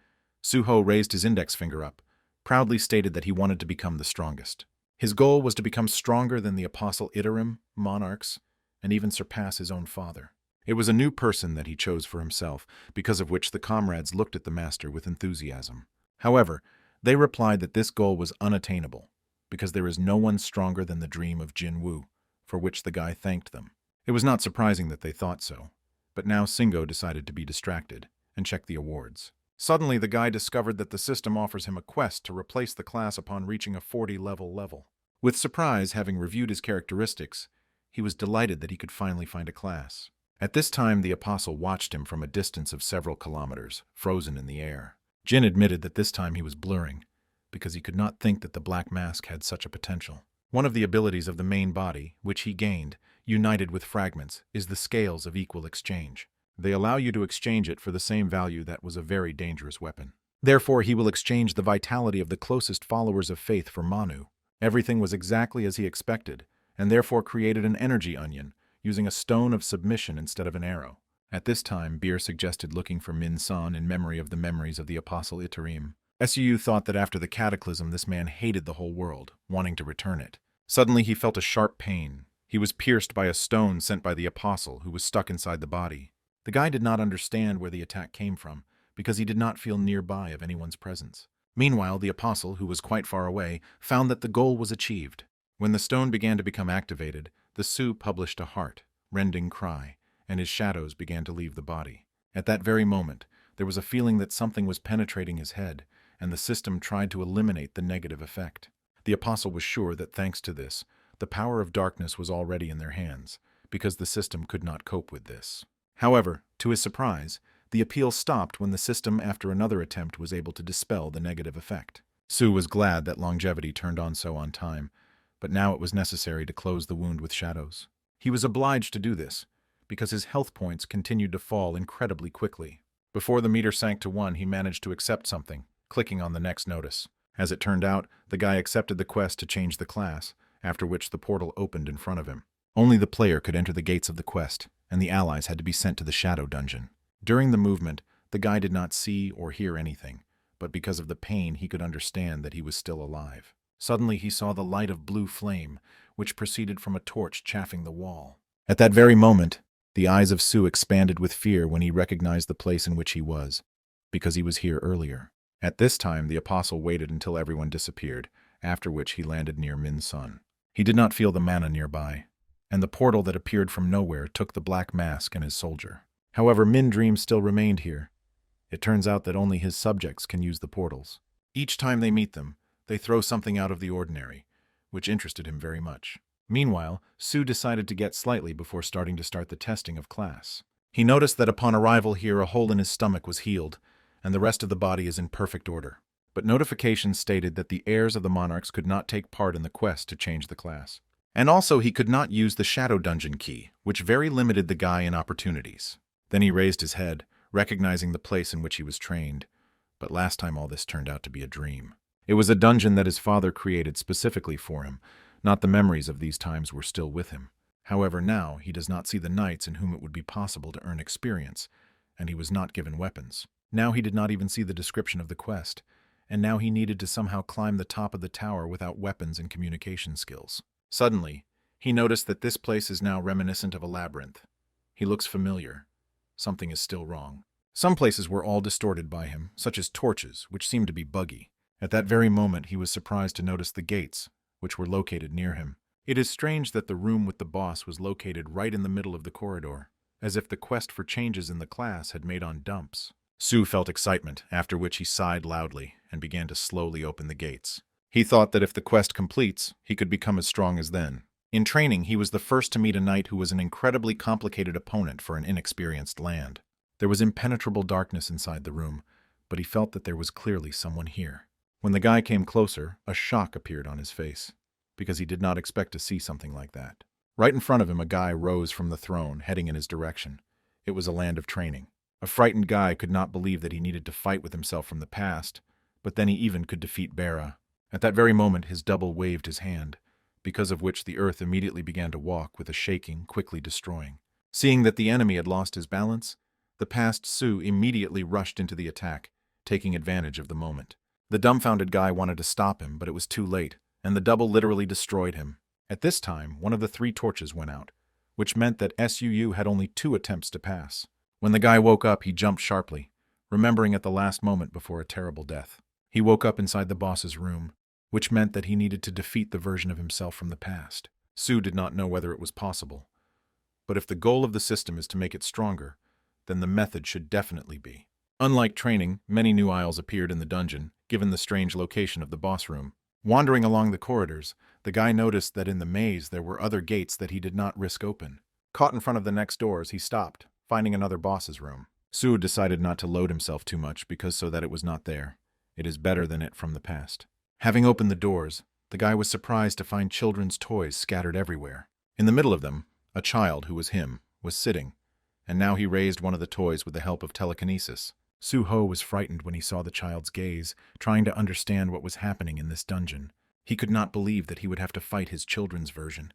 Suho raised his index finger up, proudly stated that he wanted to become the strongest. His goal was to become stronger than the Apostle Iterim, monarchs, and even surpass his own father. It was a new person that he chose for himself, because of which the comrades looked at the master with enthusiasm. However, they replied that this goal was unattainable, because there is no one stronger than the dream of Jinwoo, for which the guy thanked them. It was not surprising that they thought so, but now Singo decided to be distracted and check the awards. Suddenly, the guy discovered that the system offers him a quest to replace the class upon reaching a 40-level level. With surprise, having reviewed his characteristics, he was delighted that he could finally find a class. At this time, the apostle watched him from a distance of several kilometers, frozen in the air. Jin admitted that this time he was blurring, because he could not think that the black mask had such a potential. One of the abilities of the main body, which he gained, united with fragments, is the scales of equal exchange. They allow you to exchange it for the same value that was a very dangerous weapon. Therefore, he will exchange the vitality of the closest followers of faith for Manu. Everything was exactly as he expected, and therefore created an energy onion, using a stone of submission instead of an arrow. At this time, Beer suggested looking for Min-san in memory of the memories of the Apostle Itarim. Suu thought that after the cataclysm this man hated the whole world, wanting to return it. Suddenly he felt a sharp pain. He was pierced by a stone sent by the Apostle, who was stuck inside the body. The guy did not understand where the attack came from, because he did not feel nearby of anyone's presence. Meanwhile, the Apostle, who was quite far away, found that the goal was achieved. When the stone began to become activated, the Su published a heart-rending cry, and his shadows began to leave the body. At that very moment, there was a feeling that something was penetrating his head, and the system tried to eliminate the negative effect. The Apostle was sure that thanks to this, the power of darkness was already in their hands, because the system could not cope with this. However, to his surprise, the appeal stopped when the system, after another attempt, was able to dispel the negative effect. Su was glad that longevity turned on so on time, but now it was necessary to close the wound with shadows. He was obliged to do this, because his health points continued to fall incredibly quickly. Before the meter sank to 1, he managed to accept something, clicking on the next notice. As it turned out, the guy accepted the quest to change the class, after which the portal opened in front of him. Only the player could enter the gates of the quest, and the allies had to be sent to the Shadow Dungeon. During the movement, the guy did not see or hear anything, but because of the pain he could understand that he was still alive. Suddenly he saw the light of blue flame, which proceeded from a torch chaffing the wall. At that very moment, the eyes of Su expanded with fear when he recognized the place in which he was, because he was here earlier. At this time, the Apostle waited until everyone disappeared, after which he landed near Min-sun. He did not feel the mana nearby, and the portal that appeared from nowhere took the black mask and his soldier. However, Min Dream still remained here. It turns out that only his subjects can use the portals. Each time they meet them, they throw something out of the ordinary, which interested him very much. Meanwhile, Su decided to get slightly before starting the testing of class. He noticed that upon arrival here a hole in his stomach was healed, and the rest of the body is in perfect order. But notifications stated that the heirs of the monarchs could not take part in the quest to change the class. And also he could not use the Shadow Dungeon key, which very limited the guy in opportunities. Then he raised his head, recognizing the place in which he was trained. But last time all this turned out to be a dream. It was a dungeon that his father created specifically for him. Not the memories of these times were still with him. However, now he does not see the knights in whom it would be possible to earn experience, and he was not given weapons. Now he did not even see the description of the quest, and now he needed to somehow climb the top of the tower without weapons and communication skills. Suddenly, he noticed that this place is now reminiscent of a labyrinth. He looks familiar. Something is still wrong. Some places were all distorted by him, such as torches, which seemed to be buggy. At that very moment, he was surprised to notice the gates, which were located near him. It is strange that the room with the boss was located right in the middle of the corridor, as if the quest for changes in the class had made on dumps. Su felt excitement, after which he sighed loudly and began to slowly open the gates. He thought that if the quest completes, he could become as strong as then. In training, he was the first to meet a knight who was an incredibly complicated opponent for an inexperienced land. There was impenetrable darkness inside the room, but he felt that there was clearly someone here. When the guy came closer, a shock appeared on his face, because he did not expect to see something like that. Right in front of him, a guy rose from the throne, heading in his direction. It was a land of training. A frightened guy could not believe that he needed to fight with himself from the past, but then he even could defeat Bera. At that very moment, his double waved his hand, because of which the earth immediately began to walk with a shaking, quickly destroying. Seeing that the enemy had lost his balance, the past Su immediately rushed into the attack, taking advantage of the moment. The dumbfounded guy wanted to stop him, but it was too late, and the double literally destroyed him. At this time, one of the 3 torches went out, which meant that Suu had only 2 attempts to pass. When the guy woke up, he jumped sharply, remembering at the last moment before a terrible death. He woke up inside the boss's room, which meant that he needed to defeat the version of himself from the past. Su did not know whether it was possible, but if the goal of the system is to make it stronger, then the method should definitely be. Unlike training, many new aisles appeared in the dungeon, given the strange location of the boss room. Wandering along the corridors, the guy noticed that in the maze there were other gates that he did not risk open. Caught in front of the next doors, he stopped, finding another boss's room. Su decided not to load himself too much because so that it was not there. It is better than it from the past. Having opened the doors, the guy was surprised to find children's toys scattered everywhere. In the middle of them, a child, who was him, was sitting, and now he raised one of the toys with the help of telekinesis. Su-ho was frightened when he saw the child's gaze, trying to understand what was happening in this dungeon. He could not believe that he would have to fight his children's version,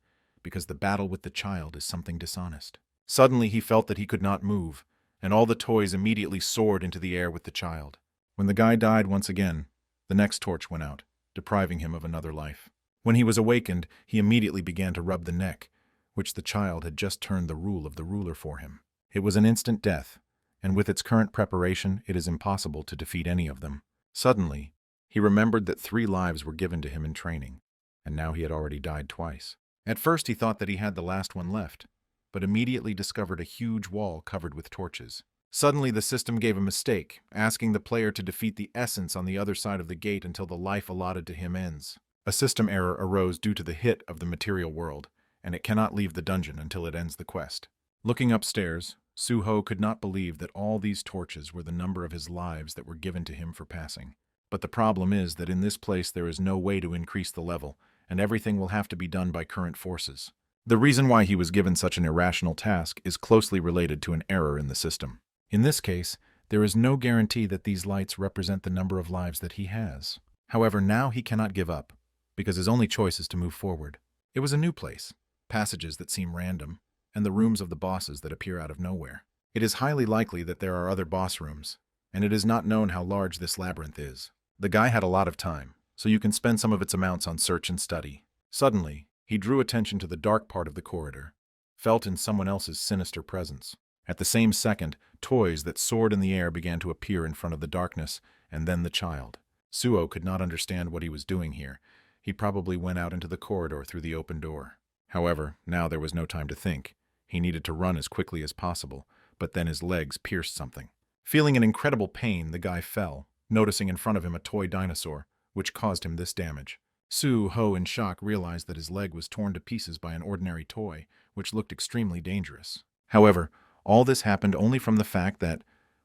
because the battle with the child is something dishonest. Suddenly he felt that he could not move, and all the toys immediately soared into the air with the child. When the guy died once again, the next torch went out, depriving him of another life. When he was awakened, he immediately began to rub the neck, which the child had just turned the rule of the ruler for him. It was an instant death, and with its current preparation, it is impossible to defeat any of them. Suddenly, he remembered that 3 lives were given to him in training, and now he had already died twice. At first he thought that he had the last one left, but immediately discovered a huge wall covered with torches. Suddenly the system gave a mistake, asking the player to defeat the essence on the other side of the gate until the life allotted to him ends. A system error arose due to the hit of the material world, and it cannot leave the dungeon until it ends the quest. Looking upstairs, Suho could not believe that all these torches were the number of his lives that were given to him for passing. But the problem is that in this place there is no way to increase the level, and everything will have to be done by current forces. The reason why he was given such an irrational task is closely related to an error in the system. In this case, there is no guarantee that these lights represent the number of lives that he has. However, now he cannot give up, because his only choice is to move forward. It was a new place, passages that seem random, and the rooms of the bosses that appear out of nowhere. It is highly likely that there are other boss rooms, and it is not known how large this labyrinth is. The guy had a lot of time, so you can spend some of its amounts on search and study. Suddenly, he drew attention to the dark part of the corridor, felt in someone else's sinister presence. At the same second, toys that soared in the air began to appear in front of the darkness, and then the child. Suo could not understand what he was doing here. He probably went out into the corridor through the open door. However, now there was no time to think. He needed to run as quickly as possible, but then his legs pierced something. Feeling an incredible pain, the guy fell, noticing in front of him a toy dinosaur, which caused him this damage. Suho, in shock, realized that his leg was torn to pieces by an ordinary toy, which looked extremely dangerous. However, all this happened only from the fact that,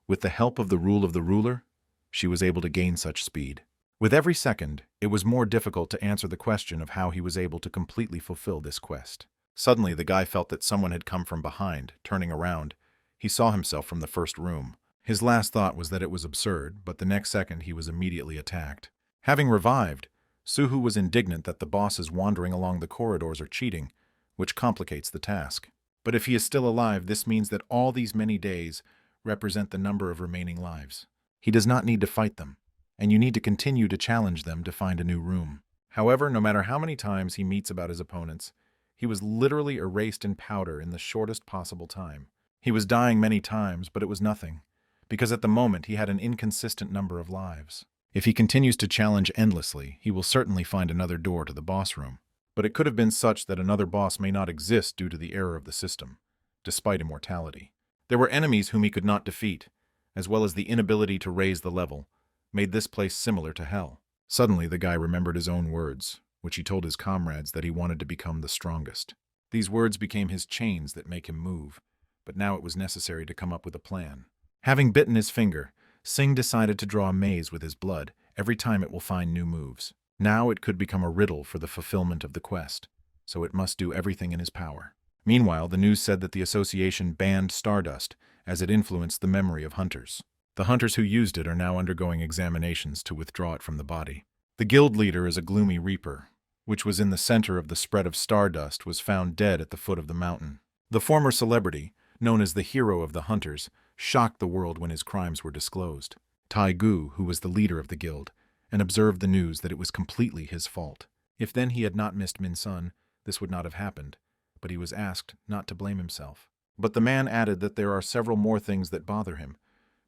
with the help of the rule of the ruler, she was able to gain such speed. With every second, it was more difficult to answer the question of how he was able to completely fulfill this quest. Suddenly, the guy felt that someone had come from behind. Turning around, he saw himself from the first room. His last thought was that it was absurd, but the next second he was immediately attacked. Having revived, Suhu was indignant that the bosses wandering along the corridors are cheating, which complicates the task. But if he is still alive, this means that all these many days represent the number of remaining lives. He does not need to fight them, and you need to continue to challenge them to find a new room. However, no matter how many times he meets about his opponents, he was literally erased in powder in the shortest possible time. He was dying many times, but it was nothing, because at the moment he had an inconsistent number of lives. If he continues to challenge endlessly, he will certainly find another door to the boss room. But it could have been such that another boss may not exist due to the error of the system, despite immortality. There were enemies whom he could not defeat, as well as the inability to raise the level, made this place similar to hell. Suddenly the guy remembered his own words, which he told his comrades that he wanted to become the strongest. These words became his chains that make him move, but now it was necessary to come up with a plan. Having bitten his finger, Singh decided to draw a maze with his blood. Every time it will find new moves. Now it could become a riddle for the fulfillment of the quest, so it must do everything in his power. Meanwhile, the news said that the association banned Stardust, as it influenced the memory of hunters. The hunters who used it are now undergoing examinations to withdraw it from the body. The guild leader is a gloomy reaper, which was in the center of the spread of Stardust, was found dead at the foot of the mountain. The former celebrity, known as the hero of the hunters, shocked the world when his crimes were disclosed. Tai Gu, who was the leader of the guild, and observed the news that it was completely his fault. If then he had not missed Min Sun, this would not have happened, but he was asked not to blame himself. But the man added that there are several more things that bother him,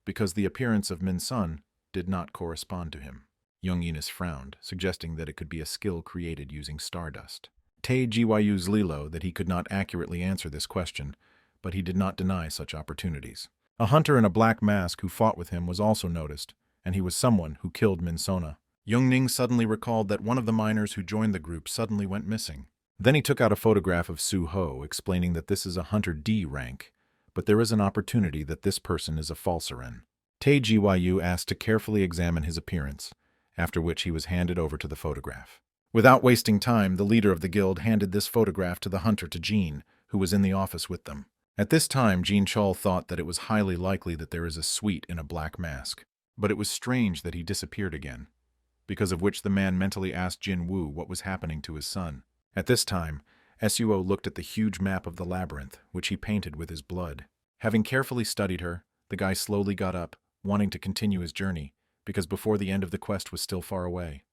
because the appearance of Min Sun did not correspond to him. Young Enos frowned, suggesting that it could be a skill created using Stardust. Tae Gyu's Lilo that he could not accurately answer this question, but he did not deny such opportunities. A hunter in a black mask who fought with him was also noticed, and he was someone who killed Min Sona. Youngning suddenly recalled that one of the miners who joined the group suddenly went missing. Then he took out a photograph of Su Ho, explaining that this is a Hunter D rank, but there is an opportunity that this person is a falserin. Tae Gyu asked to carefully examine his appearance, after which he was handed over to the photograph. Without wasting time, the leader of the guild handed this photograph to the hunter to Jean, who was in the office with them. At this time, Jean Chol thought that it was highly likely that there is a suite in a black mask, but it was strange that he disappeared again, because of which the man mentally asked Jin Woo what was happening to his son. At this time, Suo looked at the huge map of the labyrinth, which he painted with his blood. Having carefully studied her, the guy slowly got up, wanting to continue his journey, because before the end of the quest was still far away.